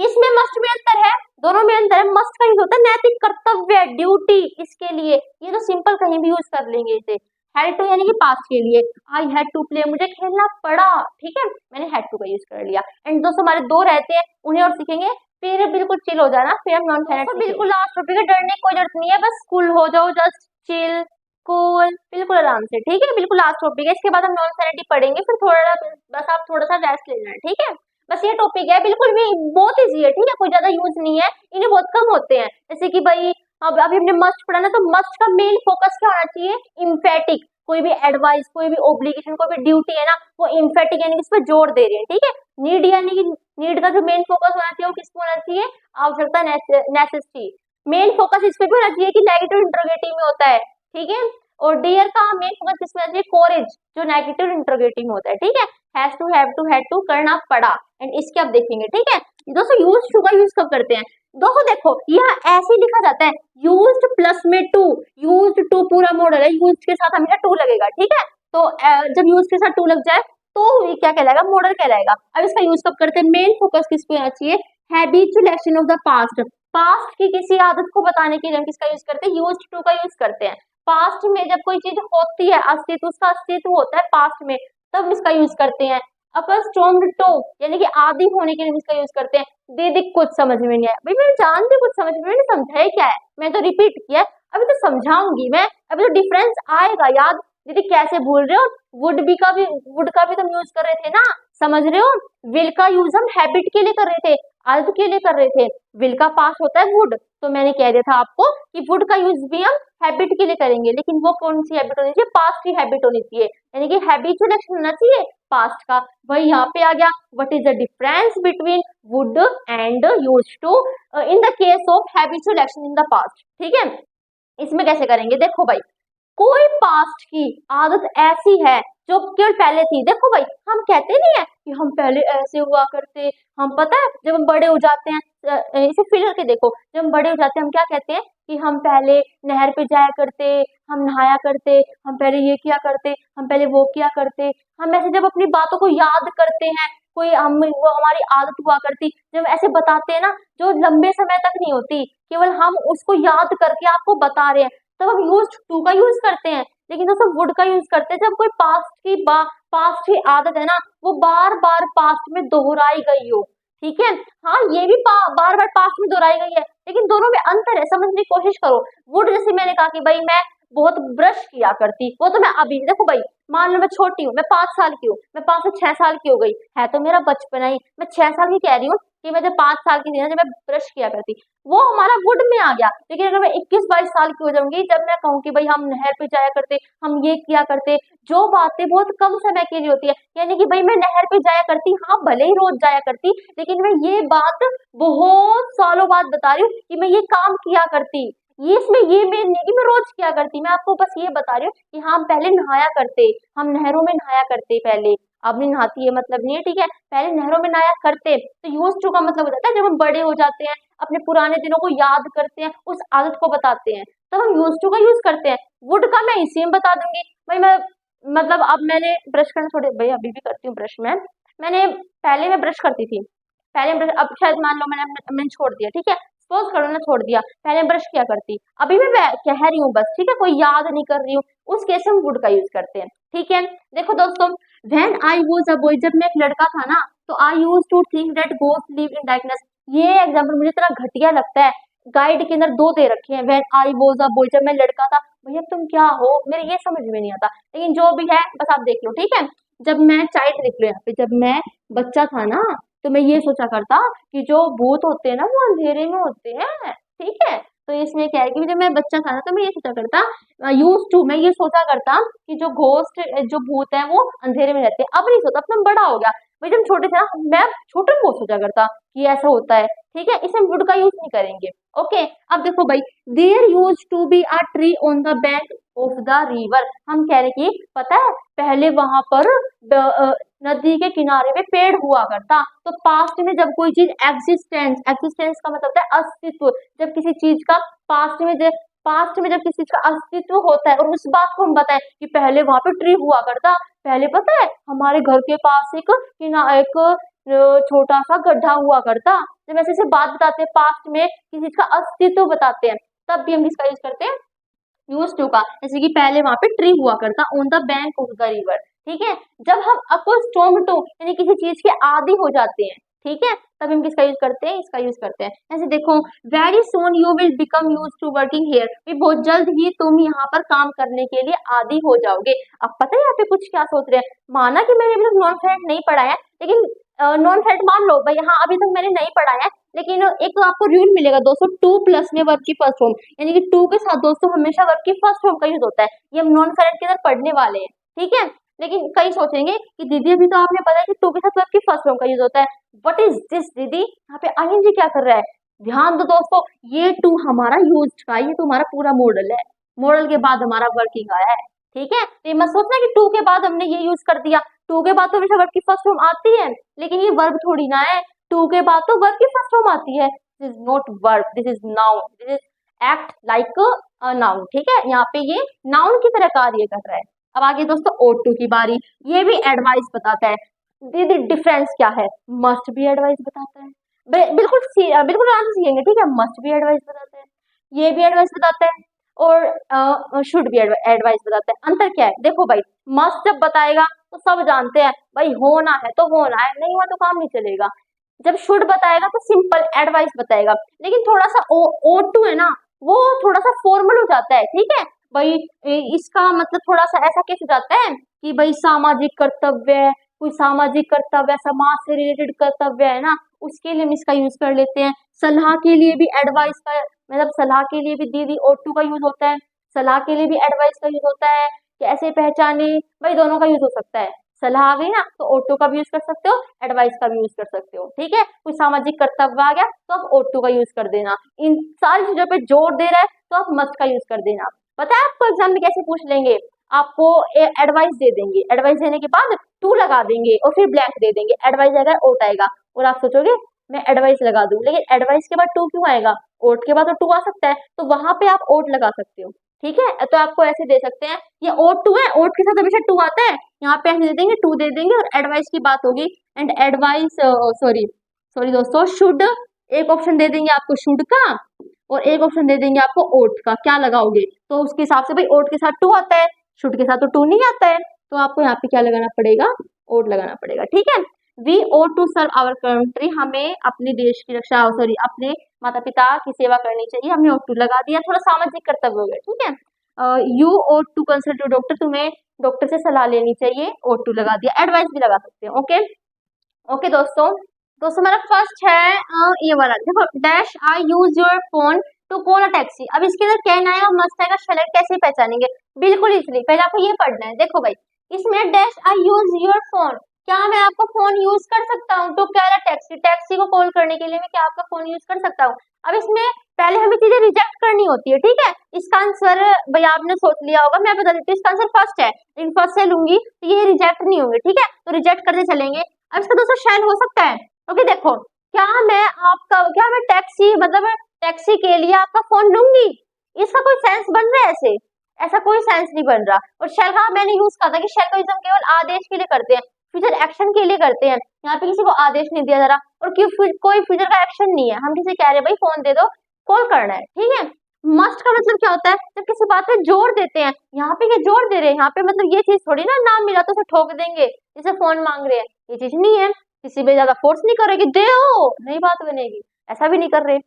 इसमें मस्ट में अंतर है, दोनों में अंतर है। मस्ट का यूज होता है नैतिक कर्तव्य, ड्यूटी, इसके लिए, ये तो सिंपल कहीं भी यूज कर लेंगे इसे। हैड टू यानी कि पास्ट के लिए, आई हैड टू प्ले, मुझे खेलना पड़ा, ठीक है, मैंने हैड टू का यूज कर लिया। एंड दोस्तों हमारे दो रहते हैं, उन्हें और सीखेंगे, फिर बिल्कुल चिल हो जाना, फिर हम नॉन फाइनेट बिल्कुल लास्ट टॉपिक है, डरने की कोई जरूरत नहीं है, बस कूल हो जाओ, जस्ट चिल कूल, बिल्कुल आराम से, ठीक है, बिल्कुल लास्ट टॉपिक है, इसके बाद हम नॉन फाइनेट पढ़ेंगे, फिर थोड़ा बस आप थोड़ा सा रेस्ट लेना, ठीक है। बस ये टॉपिक है, बिल्कुल भी बहुत इजी है, ठीक है, कोई ज्यादा यूज नहीं है, इन्हें बहुत कम होते हैं, जैसे कि भाई अब अभी हमने मस्ट पढ़ा ना, तो मस्ट का मेन फोकस क्या होना चाहिए? इम्फेटिक, कोई भी एडवाइस, कोई भी ओब्लिगेशन, कोई भी ड्यूटी है ना, वो इम्फेटिक यानी कि इस पर जोर दे रहे हैं, ठीक है। नीड यानी कि नीड का जो मेन फोकस होना चाहिए वो किस पे होना चाहिए? आवश्यकता, नेसेसिटी, मेन फोकस इस पे भी होना चाहिए कि नेगेटिव इंट्रोगेटिव में होता है, ठीक है। और डियर का मेन फोकस किस पे होना चाहिए? कोरेज, जो नेगेटिव इंट्रोगेटिव में होता है, ठीक है। Has to, have to, had to, करना पड़ा, एंड इसके अब देखेंगे, ठीक है। दोस्तों यूज टू का यूज कब करते हैं? दोस्तों देखो यहाँ ऐसे ही लिखा जाता है, यूज्ड प्लस में टू, यूज्ड टू पूरा मॉडल है, यूज्ड के साथ हमेशा टू लगेगा, ठीक है। तो जब यूज के साथ टू लग जाए तो ये क्या कहलाएगा? मॉडल कहलाएगा। अब इसका यूज कब करते हैं? मेन फोकस किस पे होना चाहिए? Habitual action of the past, past की किसी आदत को बताने के लिए हम किसका यूज करते हैं? यूज्ड टू का यूज करते हैं। पास्ट में जब कोई चीज होती है, अस्तित्व, उसका अस्तित्व होता है पास्ट में, तब हम इसका यूज करते हैं। अपन स्ट्रॉन्ग टू यानी कि आदि होने के लिए इसका यूज करते हैं। दीदी कुछ समझ में नहीं आया, भाई मैं जानती हूँ कुछ समझ में नहीं, समझा है क्या है, मैं तो रिपीट किया है, अभी तो समझाऊंगी मैं, अभी तो डिफरेंस आएगा याद। दीदी कैसे भूल रहे हो? वुड का भी तुम यूज कर रहे थे ना, समझ रहे हो? विल का यूज हम हैबिट के लिए कर रहे थे, आदत के लिए कर रहे थे। विल का पास्ट होता है वुड, तो मैंने कह दिया था आपको कि वुड का यूज भी हम हैबिट के लिए करेंगे, लेकिन वो कौन सी हैबिट होनी चाहिए? पास्ट की हैबिट होनी चाहिए, यानी कि हैबिचुअल एक्शन होना चाहिए पास्ट का। वही यहाँ पे आ गया, what is the difference between would and used to in the case of habitual action in the past, ठीक है। इसमें कैसे करेंगे? देखो भाई, कोई पास्ट की आदत ऐसी है जो केवल पहले थी। देखो भाई, हम कहते नहीं है कि हम पहले ऐसे हुआ करते, हम पता है जब हम बड़े हो जाते हैं, इसे फील करके देखो, जब हम बड़े हो जाते हैं हम क्या कहते हैं कि हम पहले नहर पे जाया करते, हम नहाया करते, हम पहले ये किया करते, हम पहले वो किया करते। हम ऐसे जब अपनी बातों को याद करते हैं, कोई हम वो हमारी आदत हुआ करती, जब ऐसे बताते हैं ना, जो लंबे समय तक नहीं होती, केवल हम उसको याद करके आपको बता रहे हैं, तब हम यूज टू का यूज करते हैं। लेकिन दोस्तों वुड का यूज करते हैं जब कोई पास्ट की आदत है ना, वो बार बार पास्ट में दोहराई गई हो, ठीक है। हाँ, ये भी बार बार पास्ट में दोहराई गई है, लेकिन दोनों में अंतर है, समझने की कोशिश करो। वुड जैसे मैंने कहा कि भाई मैं बहुत ब्रश किया करती, वो तो मैं अभी, देखो भाई मान लो मैं छोटी हूँ, मैं 5 साल की हूँ, मैं 5 से 6 साल की हो गई, है तो मेरा बचपना ही, मैं 6 साल की कह रही हूँ कि मैं जब 5 साल की थी ना, जब मैं ब्रश किया करती, वो हमारा वुड में आ गया। लेकिन अगर मैं 21-22 साल की हो जाऊंगी, जब मैं कहूँ कि भाई हम नहर पे जाया करते, हम ये किया करते, जो बातें बहुत कम समय के लिए होती है, यानी कि भाई मैं नहर पे जाया करती, हाँ भले ही रोज जाया करती, लेकिन मैं ये बात बहुत सालों बाद बता रही हूँ कि मैं ये काम किया करती। ये इसमें ये मेन नहीं कि मैं रोज किया करती, मैं आपको बस ये बता रही हूँ कि हाँ हम पहले नहाया करते, हम नहरों में नहाया करते पहले। अब नहीं नहाती है मतलब नहीं है, ठीक है, पहले नहरों में नहाया करते। तो यूज टू का मतलब हो जाता है जब हम बड़े हो जाते हैं, अपने पुराने दिनों को याद करते हैं, उस आदत को बताते हैं, तब हम यूज टू का यूज करते हैं। वुड का मैं इसी में बता दूंगी भाई। मैं मतलब अब मैंने ब्रश करना छोड़े भाई, अभी भी करती हूँ ब्रश मैंने पहले मैं ब्रश करती थी, पहले ब्रश, अब शायद मान लो मैंने छोड़ दिया, ठीक है, सपोज करो ना छोड़ दिया, पहले ब्रश किया करती, अभी मैं कह रही हूँ बस, ठीक है, कोई याद नहीं कर रही हूँ, उस केस में हम वुड का यूज करते हैं, ठीक है। देखो दोस्तों, when I was a boy, जब मैं एक लड़का था ना, तो I use to think that ghost live in darkness. ये एग्जाम्पल मुझे इतना घटिया लगता है, गाइड के अंदर दो दे रखे हैं, when I was a boy, जब मैं लड़का था। भैया तुम क्या हो, मेरे ये समझ में नहीं आता, लेकिन जो भी है बस आप देख लो, ठीक है। जब मैं चाइल्ड देख लो यहाँ पे, जब मैं बच्चा था ना, तो मैं ये सोचा करता कि जो भूत होते हैं ना वो अंधेरे में होते हैं, ठीक है। तो इसमें क्या है कि जब मैं बच्चा था ना, तो मैं ये सोचा करता, यूज टू, मैं ये सोचा करता कि जो घोस्ट, जो भूत है वो अंधेरे में रहते हैं। अब नहीं सोचा, अब तो बड़ा हो गया भाई, जब छोटे थे ना, मैं छोटे में बहुत सोचा करता कि ऐसा होता है, ठीक है, इसमें वुड का यूज नहीं करेंगे। ओके, अब देखो भाई, there use to be a tree on the bank of the river. हम कह रहे कि पता है पहले वहां पर नदी के किनारे पे पेड़ हुआ करता। तो पास्ट में जब कोई चीज एग्जिस्टेंस, एग्जिस्टेंस का मतलब है अस्तित्व, जब किसी चीज का पास्ट में जब किसी चीज का अस्तित्व होता है, और उस बात को हम बताएं कि पहले वहां पे ट्री हुआ करता, पहले पता है हमारे घर के पास एक छोटा सा गड्ढा हुआ करता, जब ऐसे से बात बताते हैं पास्ट में किसी चीज का अस्तित्व बताते हैं, तब भी हम किसका यूज करते हैं, यूज टू का। जैसे कि पहले वहां पे ट्री हुआ करता on the bank of the river, ठीक है। जब हम अकोस्टोम टू यानी किसी चीज के आदी हो जाते हैं, ठीक है, तब हम किसका यूज करते हैं, इसका यूज करते हैं। ऐसे देखो, very soon you will become use to working here, बहुत जल्द ही तुम यहाँ पर काम करने के लिए आदी हो जाओगे। अब पता है यहाँ पे कुछ क्या सोच रहे हैं, माना कि मैंने अभी तक नॉन फ्रेंड नहीं पढ़ा है, लेकिन नॉन फ्रेंड मान लो भाई, हाँ अभी तक मैंने नहीं पढ़ा है, लेकिन एक तो आपको रूल मिलेगा दोस्तों, टू प्लस में वर्ब की फर्स्ट फॉर्म, यानी कि टू के साथ दोस्तों हमेशा वर्ब की फर्स्ट फॉर्म का यूज होता है। ये हम नॉन करेंट के अंदर पढ़ने वाले हैं, ठीक है। लेकिन कई सोचेंगे कि दीदी अभी तो आपने पता है कि टू के साथ वर्ब की फर्स्ट फॉर्म का यूज होता है, व्हाट इज दिस दीदी, यहाँ पे आईएनजी क्या कर रहा है। ध्यान दो दोस्तों, ये टू हमारा यूज का, ये तो हमारा पूरा मॉडल है, मॉडल के बाद हमारा वर्किंग आया है, ठीक है। तो ये मत सोचना कि टू के बाद हमने ये यूज कर दिया, टू के बाद तो हमेशा वर्ब की फर्स्ट फॉर्म आती है, लेकिन ये वर्ब थोड़ी ना है, टू के बाद तो वर्ब की फर्स्ट फॉर्म आती है। This is not verb, this is noun, this is act like a noun, ठीक है, यहाँ पे ये नाउन की तरह कार्य कर रहा है। अब आगे दोस्तों ओट टू की बारी, ये भी एडवाइस बताता है। दीदी डिफरेंस क्या है, मस्ट भी एडवाइस बताता है, बिल्कुल बिल्कुल आंसर सीखेंगे, ठीक है, मस्ट भी एडवाइस बताता है, ये भी एडवाइस बताता है, और शुड भी एडवाइस बताता है। अंतर क्या है, देखो भाई, मस्ट जब बताएगा तो सब जानते हैं भाई, होना है तो होना है, नहीं हुआ तो काम नहीं चलेगा। जब शुड बताएगा तो सिंपल एडवाइस बताएगा, लेकिन थोड़ा सा ओ टू है ना, वो थोड़ा सा फॉर्मल हो जाता है, ठीक है भाई। इसका मतलब थोड़ा सा ऐसा केस हो जाता है कि भाई सामाजिक कर्तव्य, कोई सामाजिक कर्तव्य, समाज से रिलेटेड कर्तव्य है ना, उसके लिए हम इसका यूज कर लेते हैं। सलाह के लिए भी एडवाइस का मतलब, सलाह के लिए भी दीदी ओ टू का यूज होता है, सलाह के लिए भी एडवाइस का यूज होता है। कैसे पहचाने, भाई दोनों का यूज हो सकता है, सलाह आ गई ना तो ऑटो का भी यूज कर सकते हो, एडवाइस का भी यूज कर सकते हो, ठीक है। कोई सामाजिक कर्तव्य आ गया तो आप ऑटो का यूज कर देना, इन सारी चीजों पे जोर दे रहा है तो आप मस्ट का यूज कर देना। पता है आपको एग्जाम में कैसे पूछ लेंगे, आपको एडवाइस दे देंगे, एडवाइस देने के बाद टू लगा देंगे और फिर ब्लैंक दे देंगे, एडवाइस आएगा ओट आएगा, और आप सोचोगे मैं एडवाइस लगा दूं, लेकिन एडवाइस के बाद टू क्यों आएगा, ओट के बाद तो टू आ सकता है, तो वहां पे आप ओट लगा सकते हो, ठीक है। तो आपको ऐसे दे सकते हैं, ये ओट टू है, ओट के साथ हमेशा टू आता है, यहाँ पे ऐसे दे देंगे, टू दे देंगे, और एडवाइस की बात होगी, एंड एडवाइस सॉरी सॉरी दोस्तों, शुड, एक ऑप्शन दे देंगे आपको शुड का, और एक ऑप्शन दे देंगे आपको ओट का, क्या लगाओगे, तो उसके हिसाब से भाई ओट के साथ टू आता है, शुड के साथ तो टू नहीं आता है, तो आपको यहाँ पे क्या लगाना पड़ेगा, ओट लगाना पड़ेगा, ठीक है। We ought to serve our country, हमें अपने देश की रक्षा, सॉरी अपने माता पिता की सेवा करनी चाहिए, हमने ओट टू लगा दिया, थोड़ा सामाजिक कर्तव्य हो गया, ठीक है। You ought to consult your doctor, तुम्हें डॉक्टर से सलाह लेनी चाहिए, ought टू लगा दिया, एडवाइस भी लगा सकते हैं। ओके ओके दोस्तों हमारा फर्स्ट है ये वाला, देखो dash I use your phone to call a taxi. अब इसके अंदर कहना आएगा, मस्ट आएगा, शैल आएगा, कैसे पहचानेंगे? बिल्कुल इजली, पहले आपको ये पढ़ना है। देखो भाई इसमें dash I use your phone, क्या मैं आपका फोन यूज कर सकता हूँ to call a taxi, taxi को कॉल करने के लिए मैं क्या आपका फोन यूज कर सकता हूँ? अब इसमें पहले हमें चीजें रिजेक्ट करनी होती है, ठीक है। इसका आंसर भाई आपने सोच लिया होगा, मैं बता देती हूँ। इसका आंसर फर्स्ट है, इन फर्स्ट से लूंगी तो ये रिजेक्ट नहीं होंगे, ठीक है, तो रिजेक्ट करते चलेंगे। अब इसका दोस्तों शैल हो सकता है। ओके देखो, क्या मैं टैक्सी मतलब टैक्सी के लिए आपका फोन लूंगी, इसका कोई सेंस बन रहा है? ऐसा कोई सेंस नहीं बन रहा। और शैल का मैंने यूज कहा था कि शैल का यूज हम केवल आदेश के लिए करते हैं, फ्यूचर एक्शन के लिए करते हैं। यहाँ पे किसी को आदेश नहीं दिया जा रहा, और कोई फ्यूचर का एक्शन नहीं है, हम किसी कह रहे हैं भाई फोन दे दो, कॉल करना है, ठीक है। मस्ट का मतलब क्या होता है? जब किसी बात पे जोर देते हैं, यहाँ पे ये जोर दे रहे हैं, यहाँ पे मतलब ये चीज थोड़ी ना, नाम मिला तो उसे ठोक देंगे, जैसे फोन मांग रहे हैं, ये चीज नहीं है। किसी पे ज्यादा फोर्स नहीं करेगी, दे नहीं बात बनेगी, ऐसा भी नहीं कर रहे।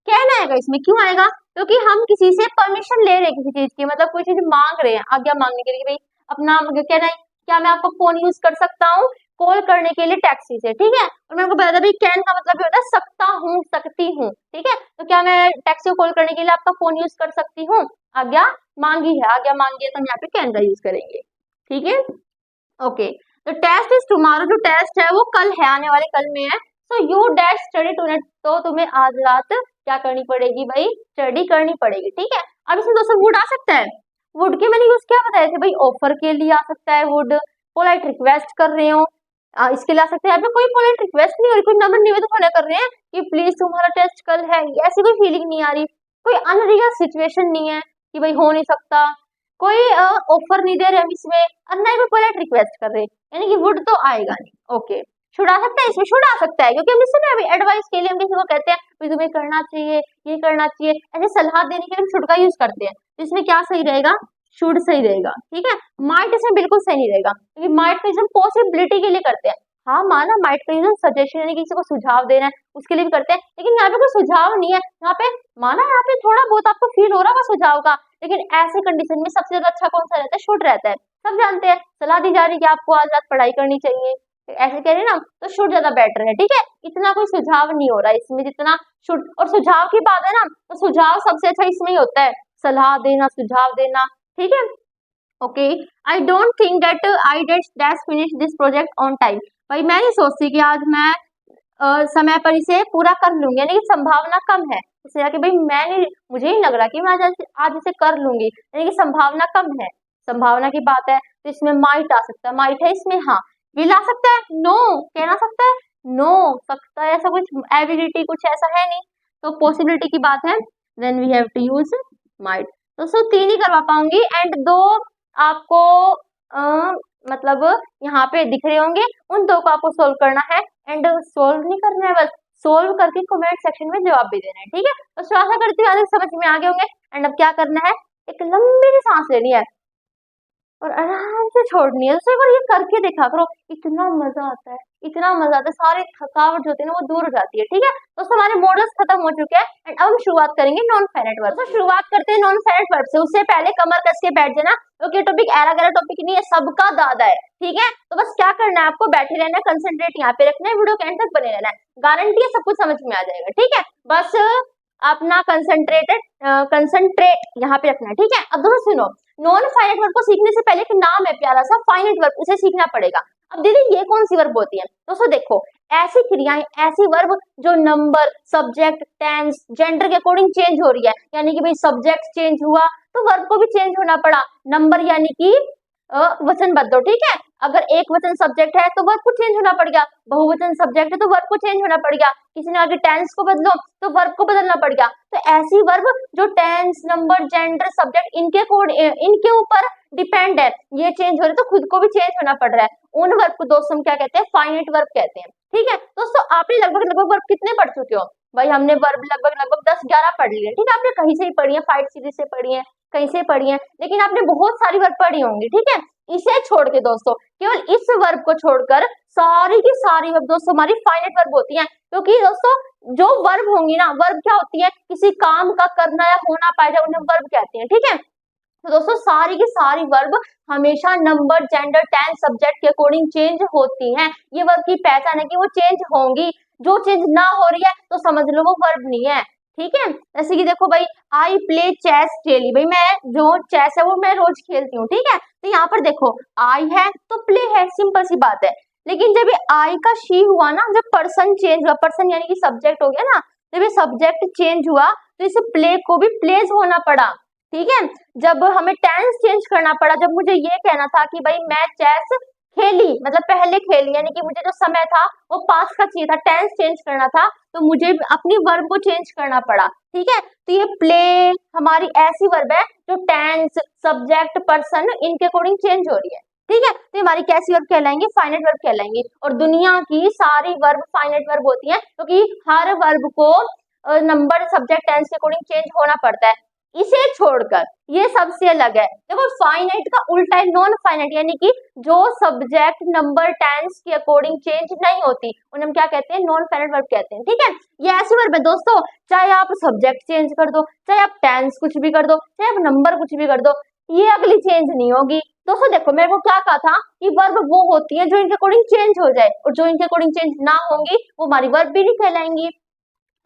कहना आएगा इसमें, क्यों आएगा? क्योंकि हम किसी से परमिशन ले रहे हैं किसी चीज की, मतलब कोई चीज मांग रहे हैं, आज्ञा मांगने के लिए, भाई अपना कहना है क्या मैं आपका फोन यूज कर सकता हूँ कॉल करने के लिए टैक्सी से, ठीक है। और मैं आपको बता दें भाई कैन का मतलब होता है सकता हूँ, सकती हूँ, ठीक है। तो क्या मैं टैक्सी को कॉल करने के लिए आपका फोन यूज कर सकती हूँ? आज्ञा मांगी है, आज्ञा मांगी है, तो हम यहाँ पे कैन का यूज करेंगे, ठीक है। ओके तो टेस्ट इज टुमारो, जो टेस्ट है वो कल है, आने वाले कल में है। So you dash study tonight, तो तुम्हें आज रात क्या करनी पड़ेगी भाई? स्टडी करनी पड़ेगी, ठीक है। अब इसमें दोस्तों वुड आ सकता है, वुड के मैंने यूज क्या बताए थे भाई? ऑफर के लिए आ सकता है वुड, पोलाइट रिक्वेस्ट कर रहे हो इसके लिए आ सकते हैं। यहाँ पे कोई पोलाइट रिक्वेस्ट नहीं हो रही, कोई नंबर निवेदन होने कर रहे हैं कि प्लीज तुम्हारा टेस्ट कल है, ऐसी कोई फीलिंग नहीं आ रही, कोई अनरियल सिचुएशन नहीं है कि भाई हो नहीं सकता, कोई ऑफर नहीं दे रहे हम इसमें, और ना ही कोई पोलाइट रिक्वेस्ट कर रहे, यानी कि वुड तो आएगा नहीं। ओके शुड आ सकता है, इसमें शुड आ सकता है, क्योंकि हम इसमें अभी एडवाइस के लिए हम किसी को कहते हैं भाई तुम्हें करना चाहिए, ये करना चाहिए, ऐसे सलाह देने के लिए हम शुड का यूज करते हैं। तो इसमें क्या सही रहेगा? शुड सही रहेगा, ठीक है। माइट इसमें बिल्कुल सही नहीं रहेगा, क्योंकि माइट का यूज हम पॉसिबिलिटी के लिए करते हैं। हाँ माना माइट का यूज सजेशन यानी किसी को सुझाव देना है उसके लिए भी करते हैं, लेकिन यहाँ पे कोई सुझाव नहीं है। यहाँ पे माना यहाँ पे थोड़ा बहुत आपको फील हो रहा होगा सुझाव का, लेकिन ऐसे कंडीशन में सबसे ज्यादा अच्छा कौन सा रहता है? शुड रहता है। सब जानते हैं सलाह दी जा रही है कि आपको आज रात पढ़ाई करनी चाहिए, ऐसे कह रहे हैं ना, तो शुड ज्यादा बेटर है, ठीक है। इतना कोई सुझाव नहीं हो रहा है इसमें जितना शुड। और सुझाव की बात है ना, तो सुझाव सबसे अच्छा इसमें ही होता है, सलाह देना, सुझाव देना, ठीक है। Okay I don't think that I dash finish this project on time, भाई मैं नहीं सोचती कि आज मैं समय पर इसे पूरा कर लूंगी, यानी कि संभावना कम है। इससे जाके भाई मुझे ही लग रहा कि मैं आज इसे कर लूंगी, यानी कि संभावना कम है, संभावना की बात है। तो इसमें माइट आ सकता है, माइट है इसमें, हाँ। विल आ सकता है, नो कहना सकता है, नो सकता है, ऐसा कुछ एबिलिटी कुछ ऐसा है नहीं, तो पॉसिबिलिटी की बात है, then we have to use might. तो 3 ही करवा पाऊंगी, एंड 2 आपको मतलब यहाँ पे दिख रहे होंगे, उन 2 को आपको सोल्व करना है, एंड सोल्व नहीं करना है, बस सोल्व करके कमेंट सेक्शन में जवाब भी देना है, ठीक है। तो आशा करती हूँ आज समझ में आ गए होंगे। एंड अब क्या करना है, एक लंबी सी सांस लेनी है और आराम से छोड़नी है। तो एक बार ये करके देखा करो, इतना मजा आता है, इतना मजा आता है, सारी थकावट जो होती है ना वो दूर हो जाती है, ठीक है। तो हमारे मॉडल्स खत्म हो चुके हैं, एंड अब हम शुरुआत करेंगे नॉन फाइनाइट वर्ब। तो शुरुआत करते हैं नॉन फाइनाइट वर्ब से, उससे पहले कमर कस के बैठ जाना, क्योंकि टॉपिक ऐरा गैरा टॉपिक नहीं है, सबका दादा है, ठीक है। तो बस क्या करना है, आपको बैठे रहना है, कंसंट्रेट यहाँ पे रखना है, वीडियो के एंड तक बने रहना है, गारंटी है सब कुछ समझ में आ जाएगा, ठीक है। बस अपना कंसंट्रेट यहाँ पे रखना है, ठीक है। अब दोस्तों सुनो, नॉन फाइनाइट वर्ब को सीखने से पहले एक नाम है प्यारा सा, फाइनाइट वर्ब, उसे सीखना पड़ेगा। अब दीदी ये कौन सी वर्ब होती है? दोस्तों देखो, ऐसी क्रियाएं, ऐसी वर्ब जो नंबर, सब्जेक्ट, टेंस, जेंडर के अकॉर्डिंग चेंज हो रही है, यानी कि भाई सब्जेक्ट चेंज हुआ तो वर्ब को भी चेंज होना पड़ा, नंबर यानी कि वचन बदलो, ठीक है। अगर एक वचन सब्जेक्ट है तो वर्ब को चेंज होना पड़ गया, बहुवचन सब्जेक्ट है तो वर्ब को चेंज होना पड़ गया, किसी ने आगे टेंस को बदलो तो वर्ब को बदलना पड़ गया। तो ऐसी वर्ब जो टेंस, नंबर, जेंडर, सब्जेक्ट इनके ऊपर डिपेंड है, ये चेंज हो रहे तो खुद को भी चेंज होना पड़ रहा है, उन वर्ब को दोस्तों हम क्या कहते हैं? फाइनाइट वर्ब कहते हैं, ठीक है। दोस्तों आपने लगभग वर्ब कितने पढ़ चुके हो? भाई हमने वर्ब लगभग 10-11 पढ़ लिए, ठीक है। आपने कहीं से ही पढ़ी है, फाइट सीरीज से पढ़ी है, कहीं से पढ़ी है, लेकिन आपने बहुत सारी वर्ब पढ़ी होंगी, ठीक है। इसे छोड़ के दोस्तों, केवल इस वर्ब को छोड़कर सारी की सारी वर्ब दोस्तों हमारी फाइनाइट वर्ब होती हैं, क्योंकि दोस्तों जो वर्ब होंगी ना, वर्ब क्या होती है? किसी काम का करना या होना पाया जाए, उन्हें वर्ब कहते हैं, ठीक है। तो दोस्तों सारी की सारी वर्ब हमेशा नंबर, जेंडर, टेंस, सब्जेक्ट के अकॉर्डिंग चेंज होती हैं। ये वर्ब की पहचान है कि वो चेंज होंगी। जो चेंज ना हो रही है तो समझ लो वो वर्ब नहीं है। ठीक है, जैसे कि देखो भाई, आई प्ले चेस डेली, भाई मैं जो चेस है वो मैं रोज खेलती हूँ। ठीक है, तो यहाँ पर देखो आई है तो प्ले है, सिंपल सी बात है। लेकिन जब ये आई का शी हुआ ना, जब पर्सन चेंज हुआ, पर्सन यानी कि सब्जेक्ट हो गया ना, जब ये सब्जेक्ट चेंज हुआ तो इसे प्ले को भी प्लेस होना पड़ा। ठीक है, जब हमें टेंस चेंज करना पड़ा, जब मुझे ये कहना था कि भाई मैं चेस खेली, मतलब पहले खेली, यानी कि मुझे जो समय था वो पास्ट का चाहिए था, टेंस चेंज करना था, तो मुझे अपनी वर्ब को चेंज करना पड़ा। ठीक है, तो ये प्ले हमारी ऐसी वर्ब है जो टेंस, सब्जेक्ट, पर्सन इनके अकॉर्डिंग चेंज हो रही है। ठीक है, तो हमारी कैसी वर्ब कहलाएंगी? फाइनाइट वर्ब कहलाएंगी। और दुनिया की सारी वर्ब फाइनाइट वर्ब होती है, क्योंकि हर वर्ब को नंबर, सब्जेक्ट, टेंस के अकॉर्डिंग चेंज होना पड़ता है। इसे छोड़कर ये सबसे अलग है। देखो फाइनाइट का उल्टा है नॉन फाइनाइट, यानी कि जो सब्जेक्ट, नंबर, टेंस के अकॉर्डिंग चेंज नहीं होती, उन्हें हम क्या कहते हैं? नॉन फाइनाइट वर्ब कहते हैं। ठीक है, ये ऐसी वर्ब है दोस्तों, चाहे आप सब्जेक्ट चेंज कर दो, चाहे आप टेंस कुछ भी कर दो, चाहे आप नंबर कुछ भी कर दो, ये अगली चेंज नहीं होगी। दोस्तों देखो, मेरे को क्या कहा था कि वर्ब वो होती है जो इनके अकॉर्डिंग चेंज हो जाए, और जो इनके अकॉर्डिंग चेंज ना होंगी वो हमारी वर्ब भी नहीं कहलाएंगी।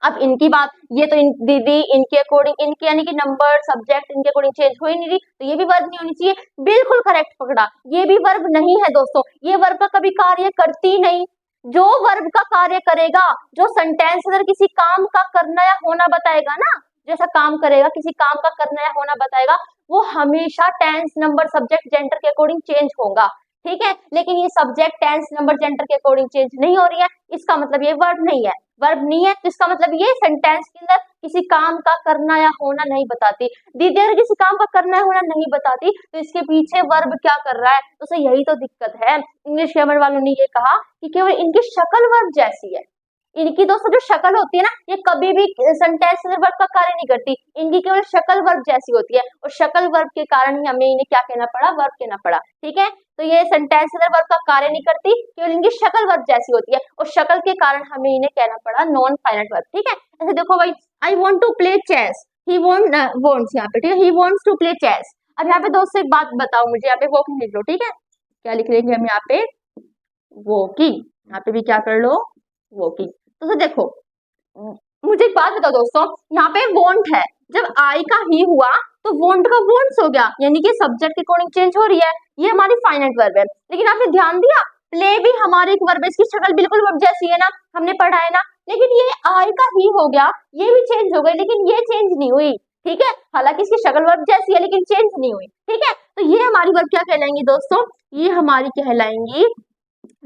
अब इनकी बात, ये तो दीदी इनके अकॉर्डिंग, इनके यानी कि नंबर, सब्जेक्ट इनके अकॉर्डिंग चेंज हो ही नहीं रही, तो ये भी वर्ब नहीं होनी चाहिए। बिल्कुल करेक्ट पकड़ा, ये भी वर्ब नहीं है दोस्तों, ये वर्ब का कभी कार्य करती नहीं। जो वर्ब का कार्य करेगा, जो सेंटेंस अगर किसी काम का करना या होना बताएगा ना, जैसा काम करेगा, किसी काम का करना या होना बताएगा, वो हमेशा टेंस, नंबर, सब्जेक्ट, जेंडर के अकॉर्डिंग चेंज होगा। ठीक है, लेकिन ये सब्जेक्ट, टेंस, नंबर, जेंडर के अकॉर्डिंग चेंज नहीं हो रही है, इसका मतलब ये वर्ब नहीं है। वर्ब नहीं है तो इसका मतलब ये सेंटेंस के अंदर किसी काम का करना या होना नहीं बताती। दीदी अगर किसी काम का करना या होना नहीं बताती तो इसके पीछे वर्ब क्या कर रहा है? तो यही तो दिक्कत है। इंग्लिश ग्रामर वालों ने ये कहा कि केवल इनकी शक्ल वर्ब जैसी है। इनकी दोस्तों जो शक्ल होती है ना, ये कभी भी सेंटेंस में वर्ब का कार्य नहीं करती, इनकी केवल शक्ल वर्ब जैसी होती है, और शक्ल वर्ब के कारण ही हमें इन्हें क्या कहना पड़ा? वर्ब कहना पड़ा। ठीक है, तो ये सेंटेंस में वर्ब का कार्य नहीं करती, केवल इनकी शक्ल वर्ब जैसी होती है, और शक्ल के कारण हमें इन्हें कहना पड़ा नॉन फाइनाइट वर्ब। ठीक है, ऐसे देखो भाई, I want to play chess, he wants यहाँ पे, ठीक है, he wants to play chess. अब यहाँ पे दोस्तों एक बात बताओ मुझे, यहाँ पे वॉकिंग लिख लो। ठीक है, क्या लिख लेंगे हम यहाँ पे? वॉकिंग। यहाँ पे भी क्या कर लो? वॉकिंग। तो देखो, मुझे एक बात बताओ दोस्तों, यहाँ पे वॉन्ट है, जब आई का ही हुआ तो वॉन्ट का वॉन्ट्स हो गया, यानी कि सब्जेक्ट के अकॉर्डिंग चेंज हो रही है, ये हमारी फाइनाइट वर्ब है। लेकिन आपने ध्यान दिया, प्ले भी हमारी एक वर्ब है, इसकी शक्ल बिल्कुल वर्ब जैसी है ना, हमने पढ़ा है ना, लेकिन ये आई का ही हो गया, ये भी चेंज हो गई, लेकिन ये चेंज नहीं हुई। ठीक है, हालांकि इसकी शक्ल वर्ब जैसी है लेकिन चेंज नहीं हुई। ठीक है, तो ये हमारी वर्ब क्या कहलाएंगी दोस्तों? ये हमारी कहलाएंगी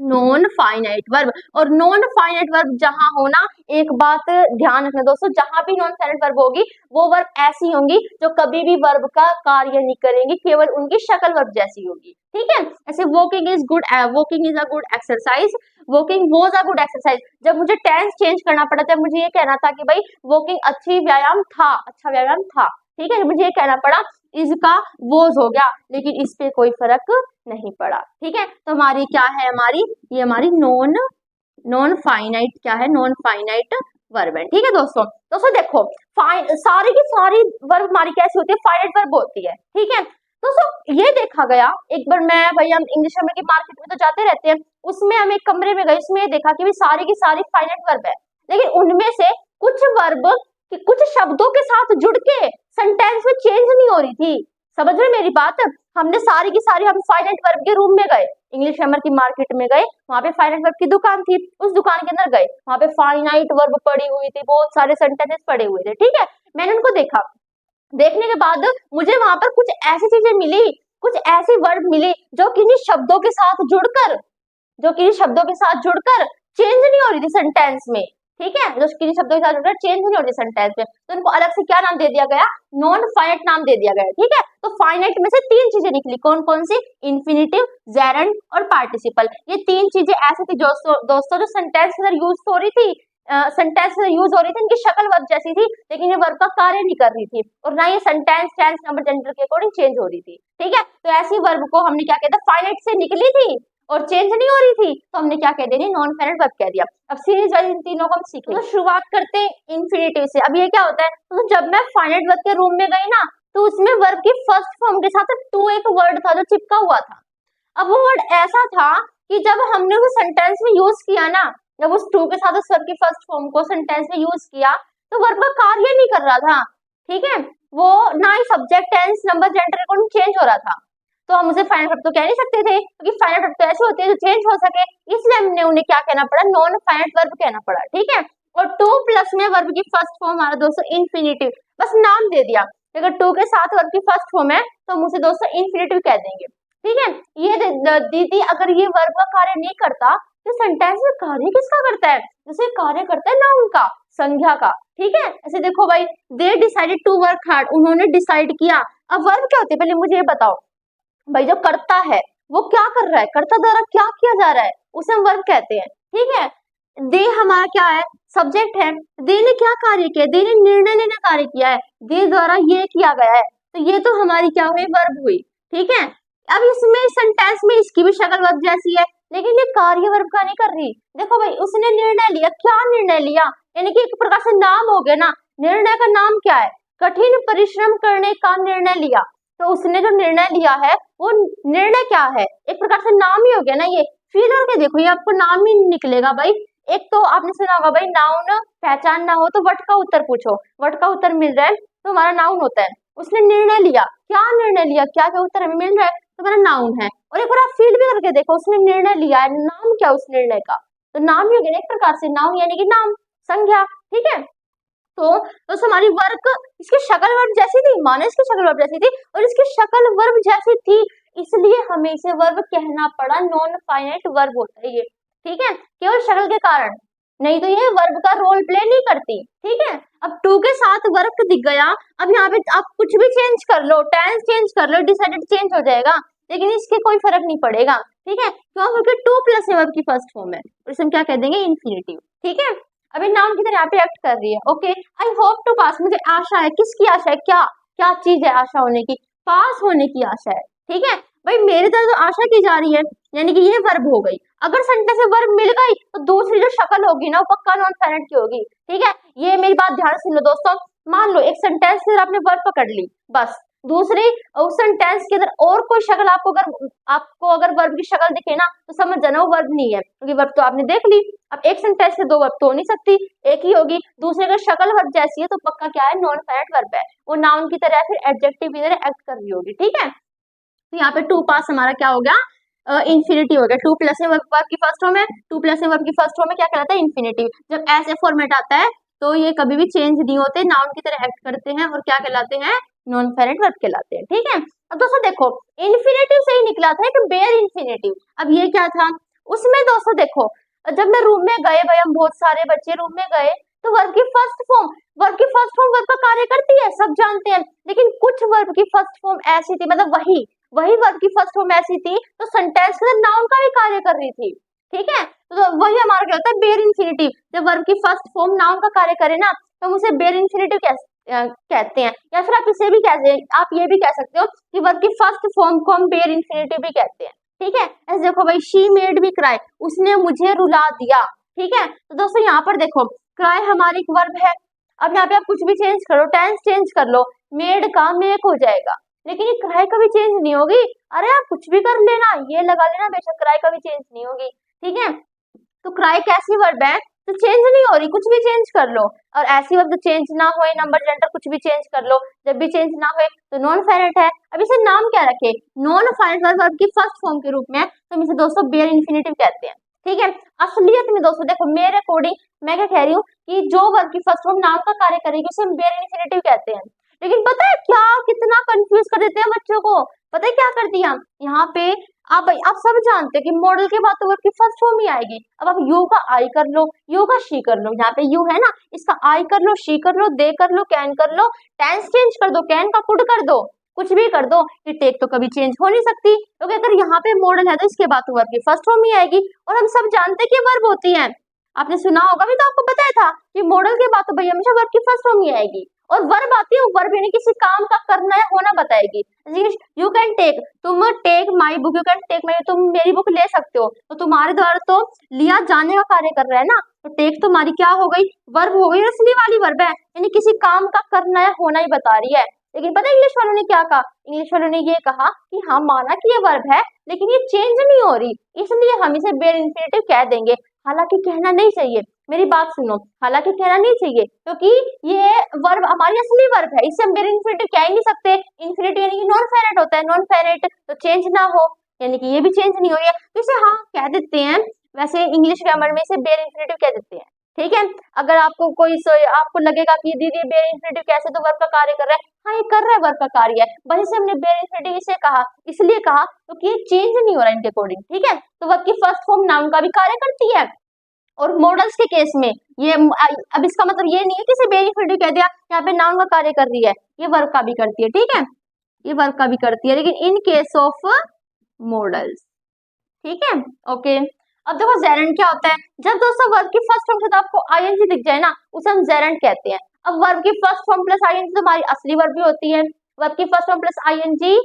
नॉन फाइनाइट वर्ब। और नॉन फाइनाइट वर्ब जहां होना, एक बात ध्यान रखना दोस्तों, जहां भी नॉन फाइनाइट वर्ब होगी वो वर्ब ऐसी होंगी जो कभी भी वर्ब का कार्य नहीं करेंगी, केवल उनकी शक्ल वर्ब जैसी होगी। ठीक है, ऐसे walking is good, walking is a good exercise, walking was a good exercise. जब मुझे टेंस चेंज करना पड़ा, जब मुझे ये कहना था कि भाई वॉकिंग अच्छी व्यायाम था, अच्छा व्यायाम था। ठीक है, मुझे ये कहना पड़ा, इसका वोज हो गया, लेकिन इस पे कोई फर्क नहीं पड़ा। ठीक है, तो हमारी क्या है? हमारी ये हमारी नॉन फाइनाइट क्या है? नॉन फाइनाइट वर्ब है। ठीक है दोस्तों देखो, सारी की सारी वर्ब हमारी कैसी होती है? फाइनाइट वर्ब होती है। ठीक है दोस्तों, ये देखा गया, एक बार मैं भाई, हम इंग्लिश ग्रामर की मार्केट में तो जाते रहते हैं, उसमें हम एक कमरे में गए, उसमें ये देखा कि भाई सारी की सारी फाइनाइट वर्ब है, लेकिन उनमें से कुछ वर्ब कि कुछ शब्दों के साथ जुड़ के सेंटेंस में चेंज नहीं हो रही थी। समझ रहे मेरी बात? हमने सारी की सारी, हम फाइनाइट वर्ब के रूम में गए, इंग्लिश ग्रामर की मार्केट में गए, वहां पे फाइनाइट वर्ब की दुकान थी, उस दुकान के अंदर गए, वहां पे फाइनाइट वर्ब पड़ी हुई थी, बहुत सारे सेंटेंसेस पड़े हुए थे। ठीक है, मैंने उनको देखा, देखने के बाद मुझे वहां पर कुछ ऐसी चीजें मिली, कुछ ऐसी वर्ब मिली जो किन्हीं शब्दों के साथ जुड़कर, चेंज नहीं हो रही थी सेंटेंस में। ठीक है, जो किन्हीं शब्दों के साथ जुड़कर चेंज नहीं हो रही सेंटेंस में, तो इनको अलग से क्या नाम दे दिया गया? नॉन फाइनाइट नाम दे दिया गया। ठीक है, तो फाइनाइट में से तीन चीजें निकली, कौन कौन सी? इन्फिनिटिव, जेरंड और पार्टिसिपल। ये तीन चीजें ऐसी थी दोस्तों जो सेंटेंस के अंदर यूज हो रही थी, इनकी शक्ल वर्ब जैसी थी, लेकिन ये वर्ब का कार्य नहीं कर रही थी, और ना ये सेंटेंस, टेंस, नंबर, जेंडर के अकॉर्डिंग चेंज हो रही थी। ठीक है, तो ऐसी वर्ब को हमने क्या कहते हैं? फाइनाइट से निकली थी और चेंज नहीं हो रही थी, तो हमने क्या कह दिया? नॉन फाइनाइट वर्ब कह दिया। अब सीरीज वाइज इन तीनों को हम सीखेंगे। तो शुरुआत करते हैं इन्फिनिटिव से। अब ये क्या होता है? तो जब मैं फाइनाइट वर्ब के रूम में गई ना, तो उसमें वर्ब की फर्स्ट फॉर्म के साथ टू एक वर्ड था जो चिपका हुआ था। अब वो वर्ड ऐसा था कि जब हमने उसे सेंटेंस में यूज किया ना, जब उस टू के साथ उस वर्ब की फर्स्ट फॉर्म को सेंटेंस में यूज किया तो वर्ब का कार्य नहीं कर रहा था, ठीक है, वो ना ही subject, tense, number, gender according change हो रहा था। तो हम उसे फाइनल वर्ब तो कह नहीं सकते थे, क्योंकि फाइनल वर्ब तो ऐसे होते हैं जो चेंज हो सके, इसलिए हमने उन्हें क्या कहना पड़ा, नॉन फाइनल वर्ब कहना पड़ा, ठीक है। और टू प्लस में वर्ब की फर्स्ट फॉर्म हमारा दोस्तों इन्फिनिटिव, बस नाम दे दिया। अगर टू के साथ वर्ब की फर्स्ट फॉर्म है तो हम उसे दोस्तों इन्फिनिटिव कह देंगे, ठीक है। ये दीदी अगर ये वर्ब का कार्य नहीं करता तो सेंटेंस में कार्य किसका करता है, जैसे कार्य करता है नाउन का, संज्ञा का, ठीक है। ऐसे देखो भाई, they decided to work hard, उन्होंने डिसाइड किया। अब वर्ब क्या होते हैं पहले मुझे ये बताओ भाई, जो करता है वो क्या कर रहा है, कर्ता द्वारा क्या किया जा रहा है, उसे हम वर्ब कहते हैं, ठीक है। दे हमारा क्या है, सब्जेक्ट है। दे ने क्या कार्य किया, दे ने निर्णय लेना कार्य किया है, दे द्वारा ये किया गया है, तो ये तो हमारी क्या हुई, वर्ब हुई, ठीक है। अब इसमें सेंटेंस में इसकी भी शक्ल वर्ब जैसी है, लेकिन ये कार्य वर्ब का नहीं कर रही। देखो भाई, उसने निर्णय लिया, क्या निर्णय लिया, यानी कि एक प्रकार से नाम हो गया ना, निर्णय का नाम क्या है, कठिन परिश्रम करने का निर्णय लिया। तो उसने जो निर्णय लिया है वो निर्णय क्या है, एक प्रकार से नाम ही हो गया ना ये। फील करके देखो, ये आपको नाम ही निकलेगा भाई। एक तो आपने सुना होगा भाई, नाउन पहचान ना हो तो वट का उत्तर पूछो, वट का उत्तर मिल रहा है तो हमारा नाउन होता है। उसने निर्णय लिया, क्या निर्णय लिया, क्या क्या उत्तर हमें मिल रहा है तो हमारा नाउन है। और एक बार आप फील भी करके देखो, उसने निर्णय लिया है, नाम क्या उस निर्णय का, तो नाम ही हो गया एक प्रकार से, नाउन यानी कि नाम, संज्ञा, ठीक है। तो हमारी वर्क, इसकी शक्ल वर्ब जैसी थी, मानो इसकी शक्ल वर्ब जैसी थी और इसकी शक्ल वर्ब जैसी थी, इसलिए हमें इसे वर्ब कहना पड़ा, नॉन फाइनाइट वर्ब होता है ये, ठीक है, केवल शक्ल के कारण, नहीं तो ये वर्ब का रोल प्ले नहीं करती, ठीक है। अब टू के साथ वर्क दिख गया, अब यहाँ पे आप कुछ भी चेंज कर लो, टेंस चेंज कर लो, डिसाइडेड चेंज हो जाएगा, लेकिन इसके कोई फर्क नहीं पड़ेगा, ठीक है, क्यों, क्योंकि टू प्लस वर्ब की फर्स्ट फॉर्म है, और इसे हम क्या कह देंगे, इन्फिनिटिव, ठीक है। अभी नाउन की तरह यहाँ पे एक्ट कर रही है, ओके। आई होप टू पास, मुझे आशा है, किसकी आशा है, क्या क्या चीज है आशा होने की, पास होने की आशा है, ठीक है। भाई मेरी तरह तो आशा की जा रही है, यानी कि ये वर्ब हो गई। अगर सेंटेंस में वर्ब मिल गई तो दूसरी जो शक्ल होगी ना वो पक्का नॉन फाइनाइट की होगी, ठीक है। ये मेरी बात ध्यान से सुन लो दोस्तों, मान लो एक सेंटेंस से आपने वर्ब पकड़ ली, बस दूसरी उस सेंटेंस के अंदर और कोई शक्ल आपको अगर वर्ब की शक्ल दिखे ना तो समझ जाना वो वर्ब नहीं है, क्योंकि वर्ब तो आपने देख ली। अब एक सेंटेंस से दो वर्ब तो हो नहीं सकती, एक ही होगी, दूसरे का शक्ल वर्ब जैसी है तो पक्का क्या है, नॉन फाइनाइट वर्ब है, वो नाउन की तरह फिर एडजेक्टिव की तरह एक्ट कर रही होगी, ठीक है। तो यहाँ पे टू पास हमारा क्या हो गया, इन्फिनिटिव हो गया। टू प्लस में वर्ब की फर्स्ट फॉर्म है, टू प्लस में वर्ब की फर्स्ट फॉर्म में क्या कहलाता है, इन्फिनिटिव। जब ऐसे फॉर्मेट आता है तो ये कभी भी चेंज नहीं होते, नाउन की तरह एक्ट करते हैं और क्या कहलाते हैं, नॉन फाइनाइट वर्ब कहलाते हैं, ठीक है। अब दोस्तों देखो, इन्फिनिटिव से ही निकला था एक बेयर इन्फिनिटिव। अब ये क्या था, उसमें दोस्तों देखो, जब मैं रूम में गए भाई, हम बहुत सारे बच्चे रूम में गए तो वर्ब की फर्स्ट फॉर्म, वर्ब की फर्स्ट फॉर्म वर्ब का कार्य करती है, सब जानते हैं, लेकिन कुछ वर्ब की फर्स्ट फॉर्म ऐसी थी, मतलब वही वर्ब की फर्स्ट फॉर्म ऐसी थी तो सेंटेंस के अंदर नाउन का भी कार्य कर रही थी, ठीक है। तो वही हमारा क्या होता है, बेयर इन्फिनिटिव। जब वर्ब की फर्स्ट फॉर्म नाउन का कार्य करे ना तो हम उसे बेयर इन्फिनिटिव कहते हैं, या फिर आप इसे भी कहते हैं, आप ये भी कह सकते हो कि वर्ब की फर्स्ट फॉर्म को हम बेयर इन्फिनिटिव भी कहते हैं, ठीक है। ऐसे देखो भाई, शी मेड मी क्राई, उसने मुझे रुला दिया, ठीक है। तो दोस्तों यहाँ पर देखो, क्राई हमारी एक वर्ब है। अब यहाँ पे आप कुछ भी चेंज करो, टेंस चेंज कर लो, मेड का मेक हो जाएगा, लेकिन ये क्राई कभी चेंज नहीं होगी। अरे आप कुछ भी कर लेना, ये लगा लेना, बेशक क्राई कभी चेंज नहीं होगी, ठीक है। तो क्राई कैसी वर्ब है, तो चेंज नहीं हो रही, कुछ भी चेंज कर लो। और ऐसी वर्ब चेंज ना होए, नंबर, जेंडर कुछ भी चेंज कर लो, जब भी चेंज ना होए तो नॉन फाइनाइट है। अब इसे नाम क्या रखे, नॉन फाइनाइट वर्ब की फर्स्ट फॉर्म के रूप में, तो हम इसे दोस्तों बेयर इन्फिनिटिव कहते हैं, ठीक है। असलियत में दोस्तों देखो, मेरे अकॉर्डिंग मैं क्या कह रही हूँ कि जो वर्ब की फर्स्ट फॉर्म नाम का कार्य करेगी उसे हम बेयर इन्फिनिटिव कहते हैं। लेकिन पता है क्या, कितना कंफ्यूज कर देते हैं बच्चों को, पता है क्या कर दिया यहाँ पे, आप सब जानते हैं कि मॉडल के बाद तो वर्ब की फर्स्ट फॉर्म ही आएगी। अब आप यू का आई कर लो, यू का शी कर लो, यहाँ पे यू है ना, इसका आई कर लो, शी कर लो, दे कर लो, कैन कर लो, टेंस चेंज कर दो, कैन का कुड कर दो, कुछ भी कर दो, ये टेक तो कभी चेंज हो नहीं सकती, क्योंकि अगर यहाँ पे मॉडल है तो इसके बाद तो वर्ब की फर्स्ट फॉर्म ही आएगी। और हम सब जानते हैं कि वर्ब होती है, आपने सुना होगा भी, तो आपको बताया था कि मॉडल के बाद तो भाई हमेशा वर्ब की फर्स्ट फॉर्म ही आएगी, और वर्ब आती है, वर्ब यानी किसी काम का करना है, होना बताएगी। यू कैन टेक, तुम take my book, you can take my, तुम मेरी बुक ले सकते हो, तो तुम्हारे द्वारा तो लिया जाने का कार्य कर रहा है ना, तो टेक तुम्हारी क्या हो गई, वर्ब हो गई, असली वाली वर्ब है, यानी किसी काम का करना है, होना ही बता रही है। लेकिन पता है इंग्लिश वालों ने क्या कहा, इंग्लिश वालों ने ये कहा कि हाँ माना कि ये वर्ब है लेकिन ये चेंज नहीं हो रही, इसलिए हम इसे बेयर इंफिनिटिव कह देंगे। हालांकि कहना नहीं चाहिए, मेरी बात सुनो, हालांकि कहना नहीं चाहिए क्योंकि ये वर्ब हमारी असली वर्ब है, इसे हम बेयर इंफिनिटिव कह ही नहीं सकते। इंफिनिटिव यानी कि नॉन फाइनाइट होता है, नॉन फाइनाइट तो चेंज ना हो, यानी कि ये भी चेंज नहीं हो रही है तो इसे हाँ कह देते हैं। वैसे इंग्लिश ग्रामर में इसे बेयर इंफिनिटिव कह देते हैं, ठीक है। अगर आपको आपको लगेगा कि दीदी बेयर इंफिनिटिव कैसे, तो वर्ब का कार्य कर रहा है, हाँ ये कर रहा है वर्ब का कार्य है, बस इसे हमने बेयर इंफिनिटिव इसे कहा, इसलिए कहा क्योंकि ये चेंज नहीं हो रहा इनके अकॉर्डिंग, ठीक है। तो वर्ब की फर्स्ट फॉर्म नाउन का भी कार्य करती है, और मॉडल्स के केस में ये अब इसका मतलब ये नहीं है कि इसे बेयर इंफिनिटिव कह दिया, यहाँ पे नाउन का कार्य कर रही है, ये वर्ब का भी करती है, ठीक है, ये वर्ब का भी करती है, लेकिन इन केस ऑफ मॉडल्स, ठीक है, ओके। अब देखो जेरेंट क्या होता है, जब दोस्तों वर्ब की फर्स्ट फॉर्म के साथ आपको आईएनजी दिख जाए ना, उसे हम जेरेंट कहते हैं। अब वर्ब की फर्स्ट फॉर्म प्लस आईएनजी तो हमारी असली वर्ब भी होती है। वर्ब की फर्स्ट फॉर्म प्लस आईएनजी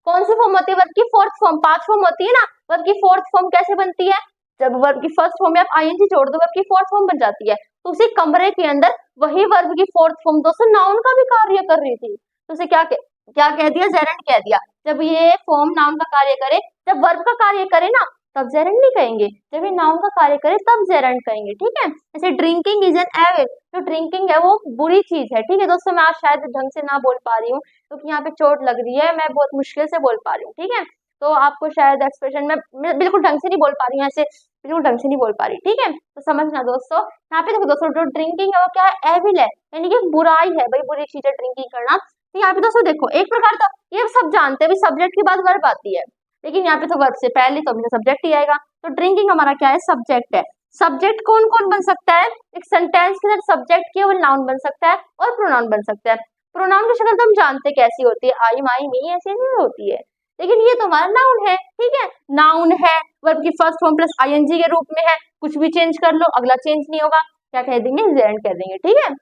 कौन सी फॉर्म होती है, वर्ब की फोर्थ फॉर्म, 5 फॉर्म होती है ना। वर्ब की फोर्थ फॉर्म कैसे बनती है, जब वर्ब की फर्स्ट फॉर्म में आप आईएनजी जोड़ दो, वर्ब की फोर्थ फॉर्म बन जाती है। तो उसी कमरे के अंदर वही वर्ब की फोर्थ फॉर्म दोस्तों नाउन का भी कार्य कर रही थी, तो उसे क्या कह दिया, जेरेंट कह दिया। जब ये फॉर्म नाउन का कार्य करे, जब वर्ब का कार्य करे ना तब जेरेंट नहीं कहेंगे, जब ये नाउन का कार्य करे तब जेरेंट कहेंगे, ठीक है। जैसे ड्रिंकिंग इज एन एविल, जो ड्रिंकिंग है वो बुरी चीज है, ठीक है दोस्तों। मैं आज शायद ढंग से ना बोल पा रही हूँ क्योंकि यहाँ पे चोट लग रही है, मैं बहुत मुश्किल से बोल पा रही हूँ, ठीक है। तो आपको शायद एक्सप्रेशन में बिल्कुल ढंग से नहीं बोल पा रही हूँ, ऐसे बिल्कुल ढंग से नहीं बोल पा रही, ठीक है। तो समझना दोस्तों, यहाँ पे देखो दोस्तों, जो ड्रिंकिंग है वो क्या है, एविल है, यानी कि बुराई है भाई, बुरी चीज है ड्रिंकिंग करना। तो यहाँ पे दोस्तों देखो, एक प्रकार तो ये सब जानते हैं, सब्जेक्ट के बाद वर्ब आती है, लेकिन यहाँ पे तो वर्ब से पहले तो हमेशा सब्जेक्ट ही आएगा। तो ड्रिंकिंग हमारा क्या है, सब्जेक्ट है। सब्जेक्ट कौन कौन बन सकता है, एक सेंटेंस के अंदर सब्जेक्ट केवल नाउन बन सकता है और प्रोनाउन बन सकता है। प्रोनाउन की शक्ल तो हम जानते कैसी होती है, आई माई मी ऐसी नहीं होती है, लेकिन ये तो हमारा नाउन है, ठीक है। नाउन है, वर्ब की फर्स्ट फॉर्म प्लस आईएनजी के रूप में है, कुछ भी चेंज कर लो अगला चेंज नहीं होगा, क्या कह देंगे, जेरेंट कह देंगे, ठीक है।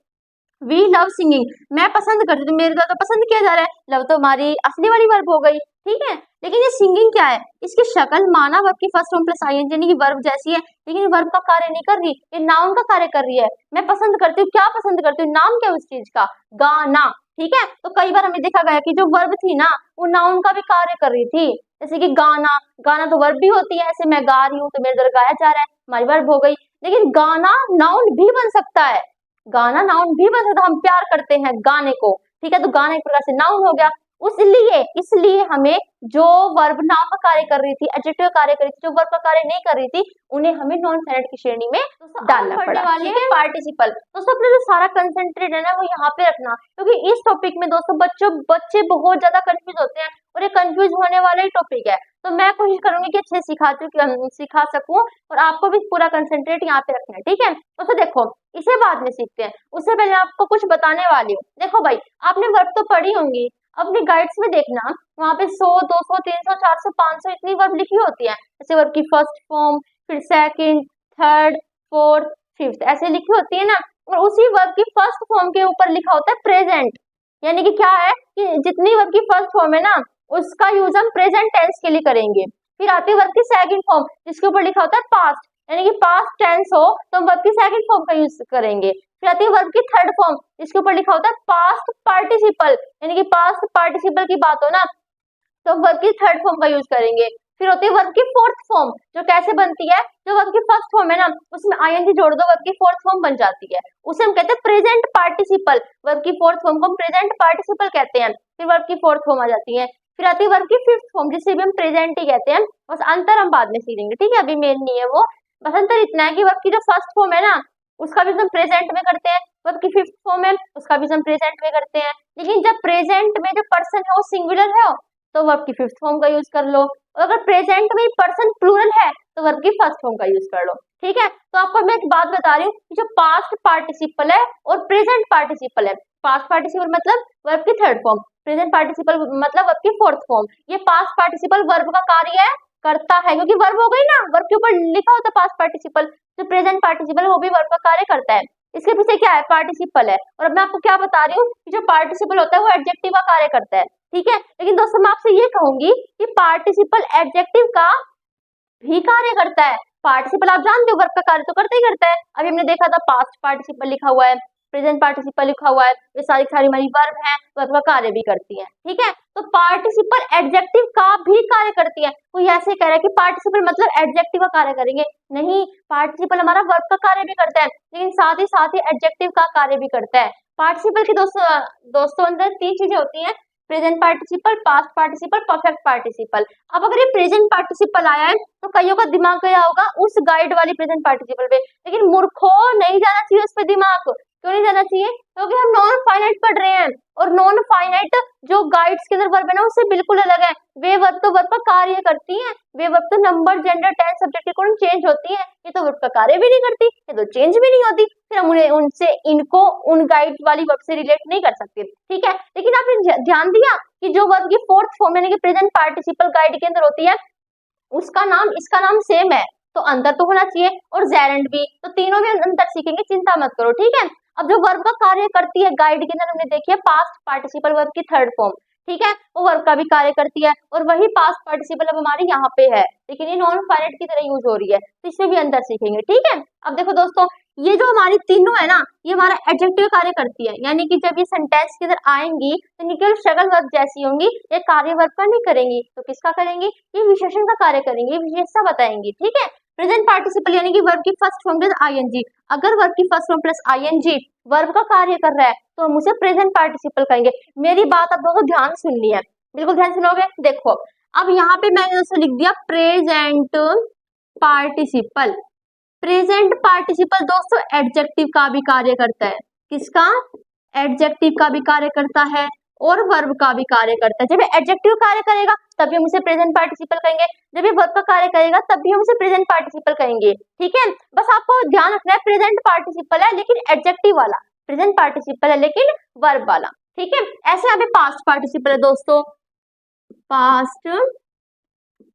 वी लव सिंगिंग, मैं पसंद करती हूँ, मेरे द्वारा तो पसंद किया जा रहा है, लव तो हमारी असली वाली वर्ब हो गई, ठीक है। लेकिन ये सिंगिंग क्या है, इसकी शक्ल माना वर्ब की फर्स्ट फॉर्म प्लस आईएनजी यानी कि वर्ब जैसी है, लेकिन वर्ब का कार्य नहीं कर रही, ये नाउन का कार्य कर रही है। मैं पसंद करती हूँ, क्या पसंद करती हूँ, नाम क्या है उस चीज का, गाना, ठीक है। तो कई बार हमें देखा गया कि जो वर्ब थी ना वो नाउन का भी कार्य कर रही थी, जैसे कि गाना, गाना तो वर्ब भी होती है, ऐसे मैं गा रही हूँ तो मेरे द्वारा गाया जा रहा है, हमारी वर्ब हो गई। लेकिन गाना नाउन भी बन सकता है, गाना नाउन भी बन सकता है, हम प्यार करते हैं गाने को, ठीक है, तो गाना एक प्रकार से नाउन हो गया। इसलिए हमें जो वर्ब नाउन का कार्य कर रही थी, एडजेक्टिव कार्य कर रही थी, जो वर्ब का कार्य नहीं कर रही थी, उन्हें हमें नॉन फाइनाइट की श्रेणी में डालना पड़ा, वाले हैं पार्टिसिपल। दोस्तों अपना जो सारा कंसेंट्रेट है ना वो यहाँ पे रखना, क्योंकि इस टॉपिक में दोस्तों बच्चे बहुत ज्यादा कंफ्यूज होते हैं और ये कंफ्यूज होने वाला ही टॉपिक है। तो मैं कोशिश करूंगी कि अच्छे सिखा सकूं और आपको भी पूरा कंसेंट्रेट यहाँ पे रखना है, ठीक है। तो देखो इसे बाद में सीखते हैं, उससे पहले आपको कुछ बताने वाली हूँ। देखो भाई, आपने वर्ब तो पढ़ी होंगी, अपने गाइड्स में देखना, वहां पे 100, 200, 300, 400, 500 इतनी वर्ब लिखी होती है। जैसे वर्ब की फर्स्ट फॉर्म, फिर सेकंड, थर्ड, फोर्थ, फिफ्थ ऐसे लिखी होती है ना। और उसी वर्ब की फर्स्ट फॉर्म के ऊपर लिखा होता है प्रेजेंट, यानी कि क्या है कि जितनी वर्ब की फर्स्ट फॉर्म है ना उसका यूज हम प्रेजेंट टेंस के लिए करेंगे। फिर आती है वर्ब की सेकंड फॉर्म जिसके ऊपर लिखा होता है पास्ट, यानी कि पास्ट टेंस हो तो हम वर्ब की सेकंड फॉर्म का यूज करेंगे। फिर आती है वर्ब की थर्ड फॉर्म जिसके ऊपर लिखा होता है पास्ट पार्टिसिपल, यानी कि पास्ट पार्टिसिपल की बात हो ना तो वर्ब की थर्ड फॉर्म का यूज करेंगे। फिर होती है वर्ब की फोर्थ फॉर्म, जो कैसे बनती है, जो वर्ब की फर्स्ट फॉर्म है ना उसमें आईएनजी जोड़ दो, वर्ब की फोर्थ फॉर्म बन जाती है, उसे हम कहते हैं प्रेजेंट पार्टिसिपल। वर्ब की फोर्थ फॉर्म को हम प्रेजेंट पार्टिसिपल कहते हैं। फिर वर्ब की फोर्थ फॉर्म आ जाती है। फिर आती है वर्ब की फिफ्थ फॉर्म जिसे भी हम प्रेजेंट ही कहते हैं, बस अंतर हम बाद में सीखेंगे, ठीक है, अभी मेन नहीं है वो। बस अंतर इतना है कि वर्ब की जो फर्स्ट फॉर्म है ना उसका भी हम प्रेजेंट में करते हैं, वर्ब की फिफ्थ फॉर्म है उसका भी हम प्रेजेंट में करते हैं। लेकिन जब प्रेजेंट में जो पर्सन है वो सिंगुलर है तो वर्ब की फिफ्थ फॉर्म का यूज कर लो, और अगर प्रेजेंट में पर्सन प्लूरल है तो वर्ब की फर्स्ट फॉर्म का यूज कर लो, ठीक है। तो आपको मैं एक बात बता रही हूँ, जो पास्ट पार्टिसिपल है और प्रेजेंट पार्टिसिपल है, पास्ट पार्टिसिपल मतलब वर्ब की थर्ड फॉर्म, प्रेजेंट पार्टिसिपल मतलब वर्ब की फोर्थ फॉर्म। ये पास्ट पार्टिसिपल वर्ब का कार्य करता है क्योंकि वर्ब हो गई ना, वर्ब के ऊपर लिखा होता है पास्ट पार्टिसिपल, जो प्रेजेंट पार्टिसिपल वो भी वर्ब का कार्य करता है। इसके पीछे क्या है, पार्टिसिपल है। और अब मैं आपको क्या बता रही हूँ, जो पार्टिसिपल होता है वो एडजेक्टिव का कार्य करता है, ठीक है। लेकिन दोस्तों मैं आपसे ये कहूंगी कि पार्टिसिपल एडजेक्टिव का भी कार्य करता है। पार्टिसिपल आप जानते हो वर्ब का कार्य तो करता ही करता है, अभी हमने देखा था पास्ट पार्टिसिपल लिखा हुआ है, प्रेजेंट पार्टिसिपल लिखा हुआ है, ये सारी सारी हमारी वर्ब है, वर्ब का कार्य भी करती है। ठीक है, तो पार्टिसिपल एडजेक्टिव का भी कार्य करती है। कोई ऐसे कह रहा है कि पार्टिसिपल मतलब एडजेक्टिव का कार्य करेंगे, नहीं, पार्टिसिपल हमारा वर्ब का कार्य भी करता है, लेकिन साथ ही एडजेक्टिव का कार्य भी करता है। पार्टिसिपल के दोस्तों अंदर तीन चीजें होती हैं, present participle, past participle, perfect participle. अब अगर ये प्रेजेंट पार्टिसिपल आया है तो कईयों का दिमाग गया होगा उस गाइड वाली प्रेजेंट पार्टिसिपल पे, लेकिन मूर्खों नहीं जाना चाहिए उस पे दिमाग। क्यों नहीं जाना चाहिए? क्योंकि हम नॉन फाइनाइट पढ़ रहे हैं, और नॉन फाइनाइट जो गाइड्स के अंदर वर्ब है ना उससे बिल्कुल अलग है। वे वर्ब तो वर्ब का कार्य करती हैं, वे वर्ब तो नंबर, जेंडर, टेंस, सब्जेक्ट के अकॉर्डिंग चेंज होती है, ये तो वर्ब का कार्य भी नहीं करती, ये तो चेंज भी नहीं होती, फिर हम उन्हें उनसे इनको उन गाइड वाली वर्ब से रिलेट नहीं कर सकते। ठीक है, लेकिन आपने ध्यान दिया कि जो वर्ब की फोर्थ फॉर्म यानी कि प्रेजेंट पार्टिसिपल गाइड के अंदर होती है, उसका नाम इसका नाम सेम है, तो अंतर तो होना चाहिए, और जेरेंट भी, तो तीनों में अंतर सीखेंगे, चिंता मत करो। ठीक है, अब जो वर्ब का कार्य करती है गाइड के अंदर हमने देखी है पास्ट पार्टिसिपल वर्ब की थर्ड फॉर्म। ठीक है, वो वर्ब का भी कार्य करती है, और वही पास्ट पार्टिसिपल अब हमारे यहाँ पे है, लेकिन ये नॉन फाइनाइट की तरह यूज हो रही है, तो इसमें भी अंतर सीखेंगे। ठीक है, अब देखो दोस्तों, ये जो हमारी तीनों है ना, ये हमारा एडजेक्टिव कार्य करती है, यानी कि जब ये सेंटेंस के अंदर आएंगी तो ये केवल शक्ल वर्ब जैसी होंगी, ये कार्य वर्ब का नहीं करेंगी, तो किसका करेंगी? ये विशेषण का कार्य करेंगे, विशेषता बताएंगी। ठीक है, प्रेजेंट पार्टिसिपल यानी कि वर्ब की फर्स्ट फॉर्म प्लस आईएनजी, अगर वर्ब की first form plus ING verb का कार्य कर रहा है तो हम उसे प्रेजेंट पार्टिसिपल कहेंगे। मेरी बात अब दोस्तों ध्यान सुननी है, बिल्कुल ध्यान सुनोगे। देखो, अब यहाँ पे मैंने दोस्तों लिख दिया प्रेजेंट पार्टिसिपल। प्रेजेंट पार्टिसिपल दोस्तों एडजेक्टिव का भी कार्य करता है, किसका? एडजेक्टिव का भी कार्य करता है और वर्ब का भी कार्य करता है। जब ये एडजेक्टिव कार्य करेगा तभी हम उसे प्रेजेंट पार्टिसिपल कहेंगे, जब ये वर्ब का कार्य करेगा तब भी हम उसे प्रेजेंट पार्टिसिपल कहेंगे। ठीक है, बस आपको ध्यान रखना है प्रेजेंट पार्टिसिपल है लेकिन एडजेक्टिव वाला, प्रेजेंट पार्टिसिपल है लेकिन वर्ब वाला। ठीक है, ऐसे यहाँ पे पास्ट पार्टिसिपल है दोस्तों, पास्ट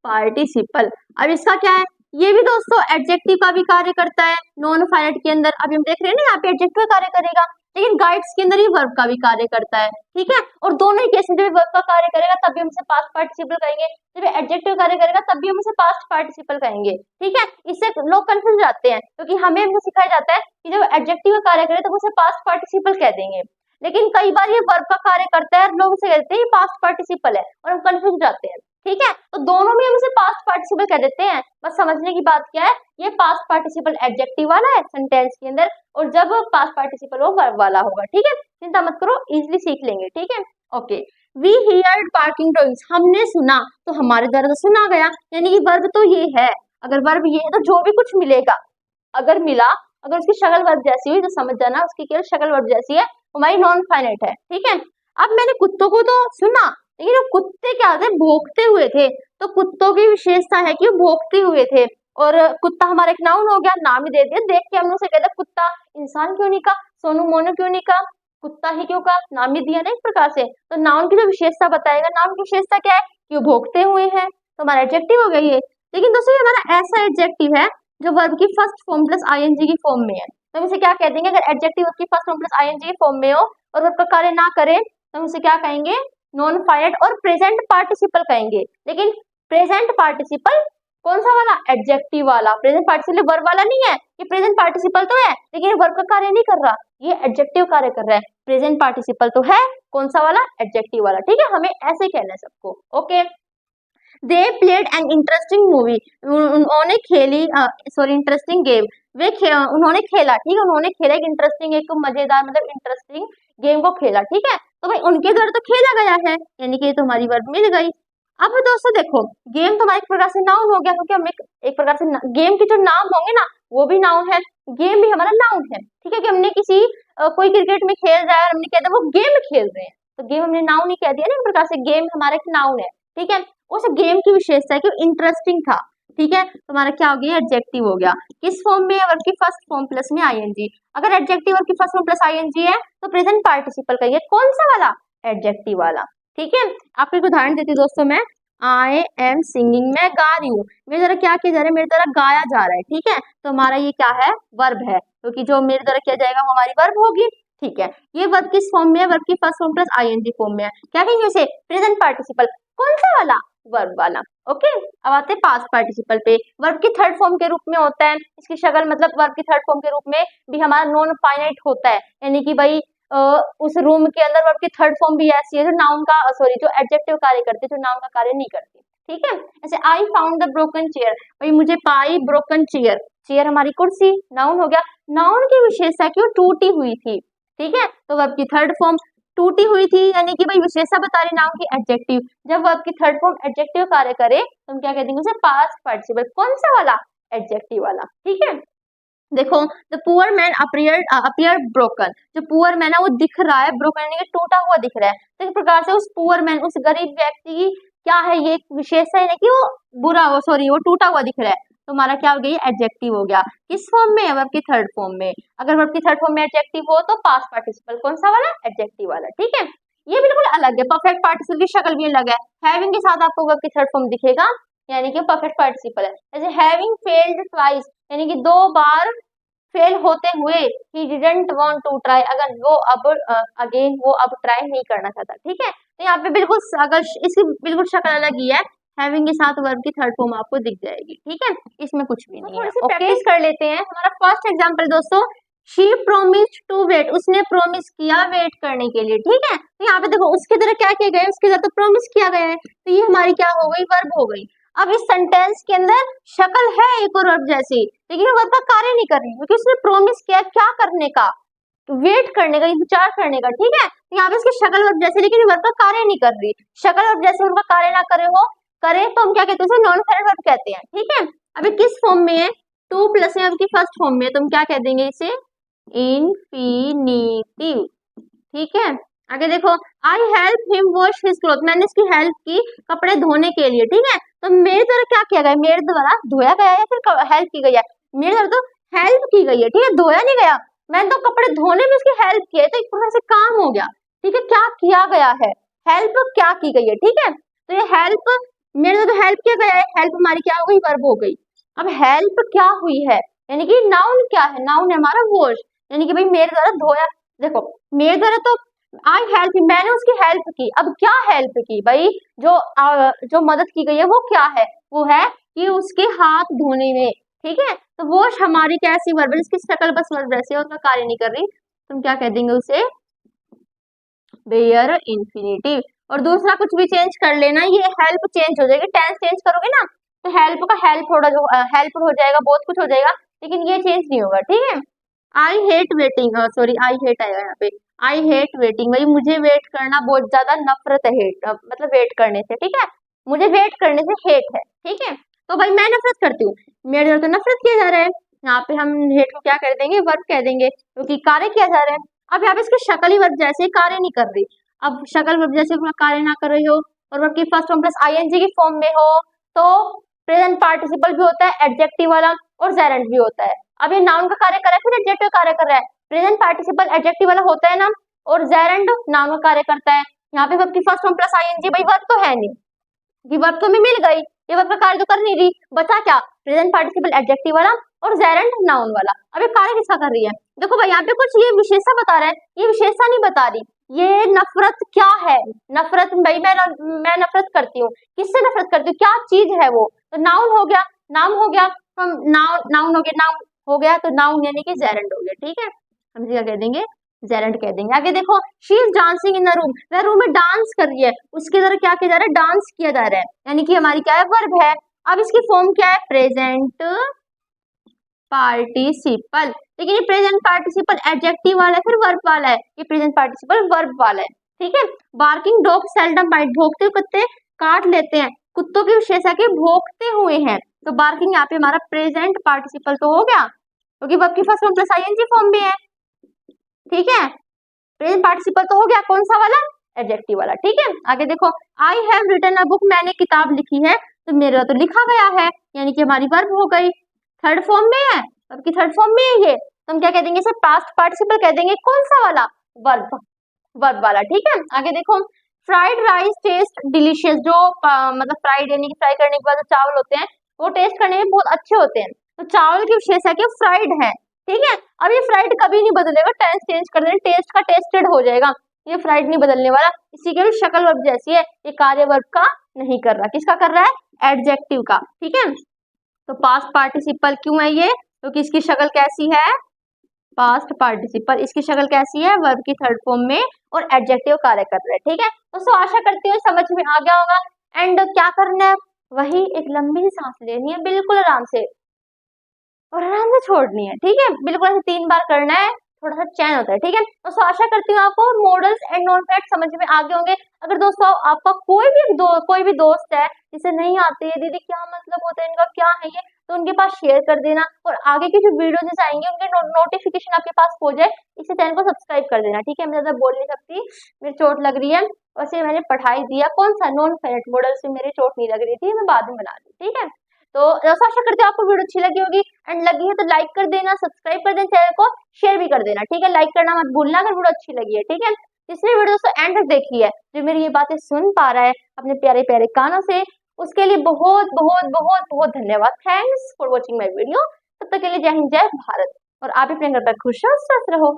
पार्टिसिपल। अब इसका क्या है? ये भी दोस्तों एडजेक्टिव का भी कार्य करता है नॉन फाइनाइट के अंदर। अभी हम देख रहे हैं ना, यहाँ पे एडजेक्टिव कार्य करेगा, लेकिन गाइड्स के अंदर ये वर्ब का भी कार्य करता है। ठीक है, और दोनों ही केस में जब वर्ब का कार्य करेगा तब भी हम इसे पास्ट पार्टिसिपल कहेंगे, जब एडजेक्टिव कार्य करेगा तब भी हम इसे पास्ट पार्टिसिपल कहेंगे। ठीक है, इससे लोग कंफ्यूज जाते हैं, क्योंकि हमें भी सिखाया जाता है कि जब एडजेक्टिव का कार्य करे तो उसे पास्ट पार्टिसिपल कह देंगे, लेकिन कई बार ये वर्ब का कार्य करता है और लोग उसे कहते हैं ये पास्ट पार्टिसिपल है, और हम कंफ्यूज जाते हैं। ठीक है, तो दोनों में हम इसे पास्ट पार्टिसिपल कह देते हैं। बस समझने की बात क्या है, ये पास्ट पार्टिसिपल एडजेक्टिव वाला है सेंटेंस के अंदर, और जब पास्ट पार्टिसिपल वो वर्ब वाला होगा। ठीक है, चिंता मत करो, इजीली सीख लेंगे। ठीक है, okay. We heard parking drawings, हमने सुना, तो हमारे द्वारा तो सुना गया, यानी कि वर्ब तो ये है। अगर वर्ब ये है तो जो भी कुछ मिलेगा, अगर मिला, अगर उसकी शक्ल वर्ब जैसी हुई तो समझ जाना उसकी केवल शक्ल वर्ब जैसी है, हमारी नॉन फाइनाइट है। ठीक है, अब मैंने कुत्तों को तो सुना, लेकिन वो कुत्ते क्या थे? भौंकते हुए थे, तो कुत्तों की विशेषता है कि वो भौंकते हुए थे, और कुत्ता हमारा एक नाउन हो गया, नाम ही दे दिया, देख के हमने उसे कहते कुत्ता। इंसान क्यों नहीं कहा? सोनू मोनू क्यों नहीं कहा? कुत्ता ही क्यों कहा? नाम ही दिया ना एक प्रकार से। तो नाउन की जो विशेषता बताएगा, नाउन की विशेषता क्या है? कि वो भौंकते हुए है, तो हमारा एडजेक्टिव हो गया ये। लेकिन दोस्तों ये हमारा ऐसा एडजेक्टिव है जो वर्ब की फर्स्ट फॉर्म प्लस आईएनजी की फॉर्म में है, तो हम इसे क्या कह देंगे? अगर एडजेक्टिव वर्ब की फर्स्ट फॉर्म प्लस आईएनजी की फॉर्म में हो और वर्ब का कार्य ना करे तो हम इसे क्या कहेंगे? नॉन फाइनाइट और प्रेजेंट पार्टिसिपल कहेंगे। लेकिन प्रेजेंट पार्टिसिपल कौन सा वाला? एडजेक्टिव वाला। प्रेजेंट पार्टिसिपल वर्ब वाला नहीं है, ये प्रेजेंट पार्टिसिपल तो है लेकिन वर्ब का कार्य नहीं कर रहा, ये एडजेक्टिव कार्य कर रहा है। प्रेजेंट पार्टिसिपल तो है, कौन सा वाला? एडजेक्टिव वाला। ठीक है, हमें ऐसे कहना है सबको। Okay, they played an interesting movie, उन्होंने खेली इंटरेस्टिंग गेम, उन्होंने खेला। ठीक है, उन्होंने खेला एक इंटरेस्टिंग, एक मजेदार मतलब इंटरेस्टिंग गेम को खेला। ठीक है, तो भाई उनके द्वारा तो खेला गया है, यानी कि तो हमारी वर्ब मिल गई। अब दोस्तों देखो, गेम तो हमारे एक प्रकार से नाउन हो गया, क्योंकि हम एक प्रकार से गेम के जो नाम होंगे ना वो भी नाउन है, गेम भी हमारा नाउन है। ठीक है, कि हमने किसी कोई क्रिकेट में खेल रहा है और हमने कह दिया वो गेम खेल रहे हैं, तो गेम हमने नाउन ही कह दिया ना, एक प्रकार से गेम हमारा एक नाउन है। ठीक है, उस गेम की विशेषता है कि इंटरेस्टिंग था। ठीक है, तो हमारा क्या हो गया? एडजेक्टिव हो गया। किस फॉर्म में? वर्ब की फर्स्ट फॉर्म प्लस में आईएनजी। अगर एडजेक्टिव वर्ब की फर्स्ट फॉर्म प्लस आईएनजी है तो प्रेजेंट पार्टिसिपल कहिए, कौन सा वाला? एडजेक्टिव वाला। ठीक है, आपको एक उदाहरण देती हूँ दोस्तों मैं। आई एम सिंगिंग, मैं गा रही हूँ, मेरे द्वारा क्या किया जा रहा है? मेरे द्वारा गाया जा रहा है। ठीक है, तो हमारा ये क्या है? वर्ब है, क्योंकि जो मेरे द्वारा किया जाएगा वो हमारी वर्ब होगी। ठीक है, ये वर्ब किस फॉर्म में है? वर्ब की first form plus ING form में है। क्या कहेंगे उसे? Present participle. कौन सा वाला? वर्ब वाला। ओके, अब आते हैं पास्ट पार्टिसिपल पे। वर्ब की थर्ड फॉर्म के रूप में होता है, इसकी शक्ल मतलब वर्ब की थर्ड फॉर्म के रूप में भी हमारा नॉन फाइनाइट होता है, यानी कि भाई उस रूम के अंदर वर्ब की थर्ड फॉर्म भी ऐसी है जो नाउन का सॉरी जो एडजेक्टिव कार्य करती है, जो नाउन का कार्य नहीं करती। ठीक है, जैसे I found the broken chair, भाई मुझे पाई ब्रोकन चेयर, चेयर हमारी कुर्सी, नाउन हो गया। नाउन की विशेषता की वो टूटी हुई थी। ठीक है, तो वर्ब की थर्ड फॉर्म टूटी हुई थी, यानी कि भाई विशेषता बता रही नाउन की एडजेक्टिव। जब वर्ब की थर्ड फॉर्म एडजेक्टिव कार्य करे तो हम क्या कह देंगे उसे पास्ट पार्टिसिपल। कौन सा वाला? एडजेक्टिव वाला। ठीक है, देखो the poor man appear broken, जो पुअर मैन है वो दिख रहा है ब्रोकन, यानी कि टूटा हुआ दिख रहा है। तो इस प्रकार से उस पुअर मैन, उस गरीब व्यक्ति की क्या है, ये विशेषता है कि वो बुरा हो, सॉरी वो टूटा हुआ दिख रहा है, तो हमारा क्या हो गया, एडजेक्टिव हो गया। किस फॉर्म में? वर्ब की थर्ड फॉर्म में। अगर वर्ब की थर्ड फॉर्म में एडजेक्टिव हो तो पास्ट पार्टिसिपल कौन सा वाला? एडजेक्टिव वाला। ठीक है, ये बिल्कुल अलग है, परफेक्ट पार्टिसिपल की शक्ल भी अलग है। हैविंग के साथ आपको वर्ब की थर्ड फॉर्म दिखेगा, यानी कि परफेक्ट पार्टिसिपल है। जैसे हैविंग फेल्ड ट्वाइस, यानी कि 2 बार फेल होते हुए, he didn't want to try, अगर वो अब अगेन वो अब ट्राई नहीं करना चाहता। ठीक है, तो यहाँ पे बिल्कुल अगर इसकी बिल्कुल शक्ल अलग ही है, हैविंग के साथ वर्ब की थर्ड फॉर्म आपको दिख जाएगी। ठीक है, इसमें कुछ भी नहीं है। थोड़ी सी प्रैक्टिस कर लेते हैं। हमारा फर्स्ट एग्जांपल दोस्तों, शी प्रोमिस्ड टू वेट, उसने प्रोमिस किया वेट करने के लिए। ठीक है, तो यहाँ पे देखो उसकी तरह क्या किया गया है, उसकी तरह तो प्रोमिस किया गया है, तो ये हमारी क्या हो गई, वर्ब हो गई। अब इस सेंटेंस के अंदर शक्ल है एक और वर्ब जैसी, लेकिन वो वर्ब का कार्य नहीं कर रही, क्योंकि उसने प्रोमिस किया क्या करने का, वेट करने का, इंतजार करने का। ठीक है, तो यहाँ पे इसकी शक्ल वर्ब जैसी, लेकिन वर्ब का कार्य नहीं कर रही। शक्ल वर्ब जैसे उनका कार्य ना करे हो, करे तो हम क्या कहते हैं, नॉन फाइनाइट वर्ब कहते हैं। ठीक है, अभी किस फॉर्म में है, टू प्लस में, की फर्स्ट फॉर्म में है, तो हम क्या कह देंगे इसे, इंफिनिटिव। ठीक है, आगे देखो, I help him wash his cloth, मैंने इसकी हेल्प की कपड़े धोने के लिए। ठीक है, तो मेरे द्वारा क्या किया गया, मेरे द्वारा धोया गया है या फिर हेल्प की गई है, मेरे द्वारा तो हेल्प की गई है। ठीक है, धोया नहीं गया, मैंने तो कपड़े धोने में उसकी हेल्प की है, तो एक प्रकार से काम हो गया। ठीक है, क्या किया गया है, हेल्प क्या की गई है। ठीक है, तो ये हेल्प, मेरे द्वारा तो हेल्प किया गया है, हेल्प हमारी क्या हो गई, वर्ब हो गई। अब हेल्प क्या हुई है, यानी कि नाउन क्या है, नाउन है हमारा वॉश, यानी कि भाई मेरे द्वारा धोया। देखो मेरे द्वारा तो आई हेल्प, मैंने उसकी हेल्प की। अब क्या हेल्प की भाई, जो मदद की गई है वो क्या है, वो है कि उसके हाथ धोने में। ठीक है, तो वॉश हमारी कैसी वर्ब है, इसकी शक्ल बस वर्ब वैसे है, उसका कार्य नहीं कर रही, तुम क्या कह देंगे उसे, बेयर इंफिनिटिव। और दूसरा कुछ भी चेंज कर लेना, ये हेल्प चेंज हो जाएगी, टेंस चेंज करोगे ना तो हेल्प का हेल्प थोड़ा जो हेल्प हो जाएगा, बहुत कुछ हो जाएगा, लेकिन ये चेंज नहीं होगा। ठीक है, I hate waiting, sorry I hate आएगा यहाँ पे, आई हेट वेटिंग, भाई मुझे वेट करना बहुत ज्यादा नफरत है, हेट मतलब वेट करने से। ठीक है, मुझे वेट करने से हेट है। ठीक है, तो भाई मैं नफरत करती हूँ, मेरे द्वारा तो नफरत किया जा रहा है, यहाँ पे हम हेट को क्या कर देंगे, वर्ब कह देंगे, क्योंकि कार्य किया जा रहा है। अब यहाँ पे इसकी शक्ल ही वर्ब जैसे कार्य नहीं कर रही। अब शक्ल वर्ब जैसे कार्य ना कर रही हो और वर्ब की फर्स्ट फॉर्म प्लस आईएनजी की फॉर्म में हो, तो प्रेजेंट पार्टिसिपल भी होता है एडजेक्टिव वाला, और जेरेंट भी होता है। अब ये नाउन का कार्य कर रहा है, फिर एडजेक्टिव कार्य कर रहा है। प्रेजेंट पार्टिसिपल एडजेक्टिव वाला होता है ना, और जेरेंट नाउन का कार्य करता है। यहाँ पे वर्ब की फर्स्ट फॉर्म प्लस आईएनजी, भाई वर्ब तो है नहीं, ये वर्ब तो हमें मिल गई, ये वर्ब का कार्य तो कर नहीं रही, बचा क्या, प्रेजेंट पार्टिसिपल एडजेक्टिव वाला और जेरेंट नाउन वाला। अब ये कार्य किसका कर रही है, देखो भाई यहाँ पे कुछ ये विशेषता बता रहा है, ये विशेषता नहीं बता रही। ये नफरत क्या है, नफरत भाई मैं नफरत करती हूँ, किससे नफरत करती हूँ, क्या चीज है वो, तो नाउन हो गया, नाम हो गया, नाउन हो गया, नाउन हो गया, तो नाउन यानी कि जेरेंट हो गया। ठीक है, हम क्या कह देंगे, जेरेंट कह देंगे। आगे देखो, she is dancing in the room, वह रूम में डांस कर रही है, उसके द्वारा क्या किया जा रहा है, डांस किया जा रहा है, यानी कि हमारी क्या है, वर्ब है। अब इसकी फॉर्म क्या है, प्रेजेंट पार्टिसिपल, लेकिन ये प्रेजेंट पार्टिसिपल एडजेक्टिव वाला है फिर वर्ब वाला है, ये प्रेजेंट पार्टिसिपल वर्ब वाला है। ठीक है, बार्किंग डॉग सेल्डम बाइट, भौंकते हुए कुत्ते काट लेते हैं, कुत्तों की विशेषता के भौंकते हुए हैं, तो बार्किंग यहाँ पे हमारा प्रेजेंट पार्टिसिपल तो हो गया, क्योंकि वर्ब की first form plus ING form में है। ठीक है, प्रेजेंट पार्टिसिपल तो हो गया, कौन सा वाला, एडजेक्टिव वाला। ठीक है, आगे देखो, I have written a book, मैंने किताब लिखी है, तो मेरा तो लिखा गया है, यानी कि हमारी वर्ब हो गई, थर्ड फॉर्म में है, वर्ब की थर्ड फॉर्म में है ये, तो हम क्या कह देंगे, इसे पास्ट पार्टिसिपल कह देंगे, कौन सा वाला, वर्ब, वर्ब वाला। ठीक है, आगे देखो, फ्राइड राइस टेस्ट डिलीशियस, जो मतलब फ्राइड यानी कि फ्राई करने के बाद जो चावल होते हैं वो टेस्ट करने में बहुत अच्छे होते हैं, तो चावल की विशेषता क्या, फ्राइड है। ठीक है, अब ये फ्राइड कभी नहीं बदलेगा, टेंस चेंज कर देंगे, टेस्ट का टेस्टेड हो जाएगा, ये फ्राइड नहीं बदलने वाला, इसी के लिए शक्ल वर्ब जैसी है, ये कार्य वर्ब का नहीं कर रहा, किसका कर रहा है, एडजेक्टिव का, ठीक है। तो पास्ट पार्टिसिपल क्यों है ये, क्योंकि इसकी शक्ल कैसी है, पास्ट पार्टिसिपल, इसकी शक्ल कैसी है, वर्ब की थर्ड फॉर्म में और एडजेक्टिव कार्य कर रहा है, ठीक है। दोस्तों आशा करती हूँ समझ में आ गया होगा। एंड क्या करना है, वही एक लंबी सांस लेनी है बिल्कुल आराम से और आराम से छोड़नी है, ठीक है। बिल्कुल ऐसे 3 बार करना है, थोड़ा सा चैन होता है, ठीक है। दोस्तों आशा करती हूँ आपको मॉडल्स एंड नॉन फैक्ट समझ में आ गए होंगे। अगर दोस्तों आपका कोई भी दोस्त है जिसे नहीं आते है, दीदी क्या मतलब होता है इनका, क्या है ये, तो उनके पास शेयर कर देना और आगे की जो वीडियोज आएंगे उनके नोटिफिकेशन आपके पास हो जाए, इसे चैनल को सब्सक्राइब कर देना, ठीक है। मैं ज्यादा बोल नहीं सकती, मेरी चोट लग रही है, वैसे मैंने पढ़ाई दिया कौन सा नॉन फैक्ट मॉडल से, मेरी चोट नहीं लग रही थी, मैं बाद में बना दी, ठीक है। तो दोस्तों आशा करती हूँ आपको वीडियो अच्छी लगी होगी, एंड लगी है तो लाइक कर देना, सब्सक्राइब कर देना चैनल को, शेयर भी कर देना, ठीक है। लाइक करना मत भूलना अगर वीडियो अच्छी लगी है, ठीक है। जिसने वीडियो दोस्तों एंड तक देखी है, जो मेरी ये बातें सुन पा रहा है अपने प्यारे प्यारे कानों से, उसके लिए बहुत बहुत बहुत बहुत धन्यवाद। Thanks for watching my video. तब तक के लिए जय हिंद जय भारत, और आप भी अपने घर पर खुश रहो, स्वस्थ रहो।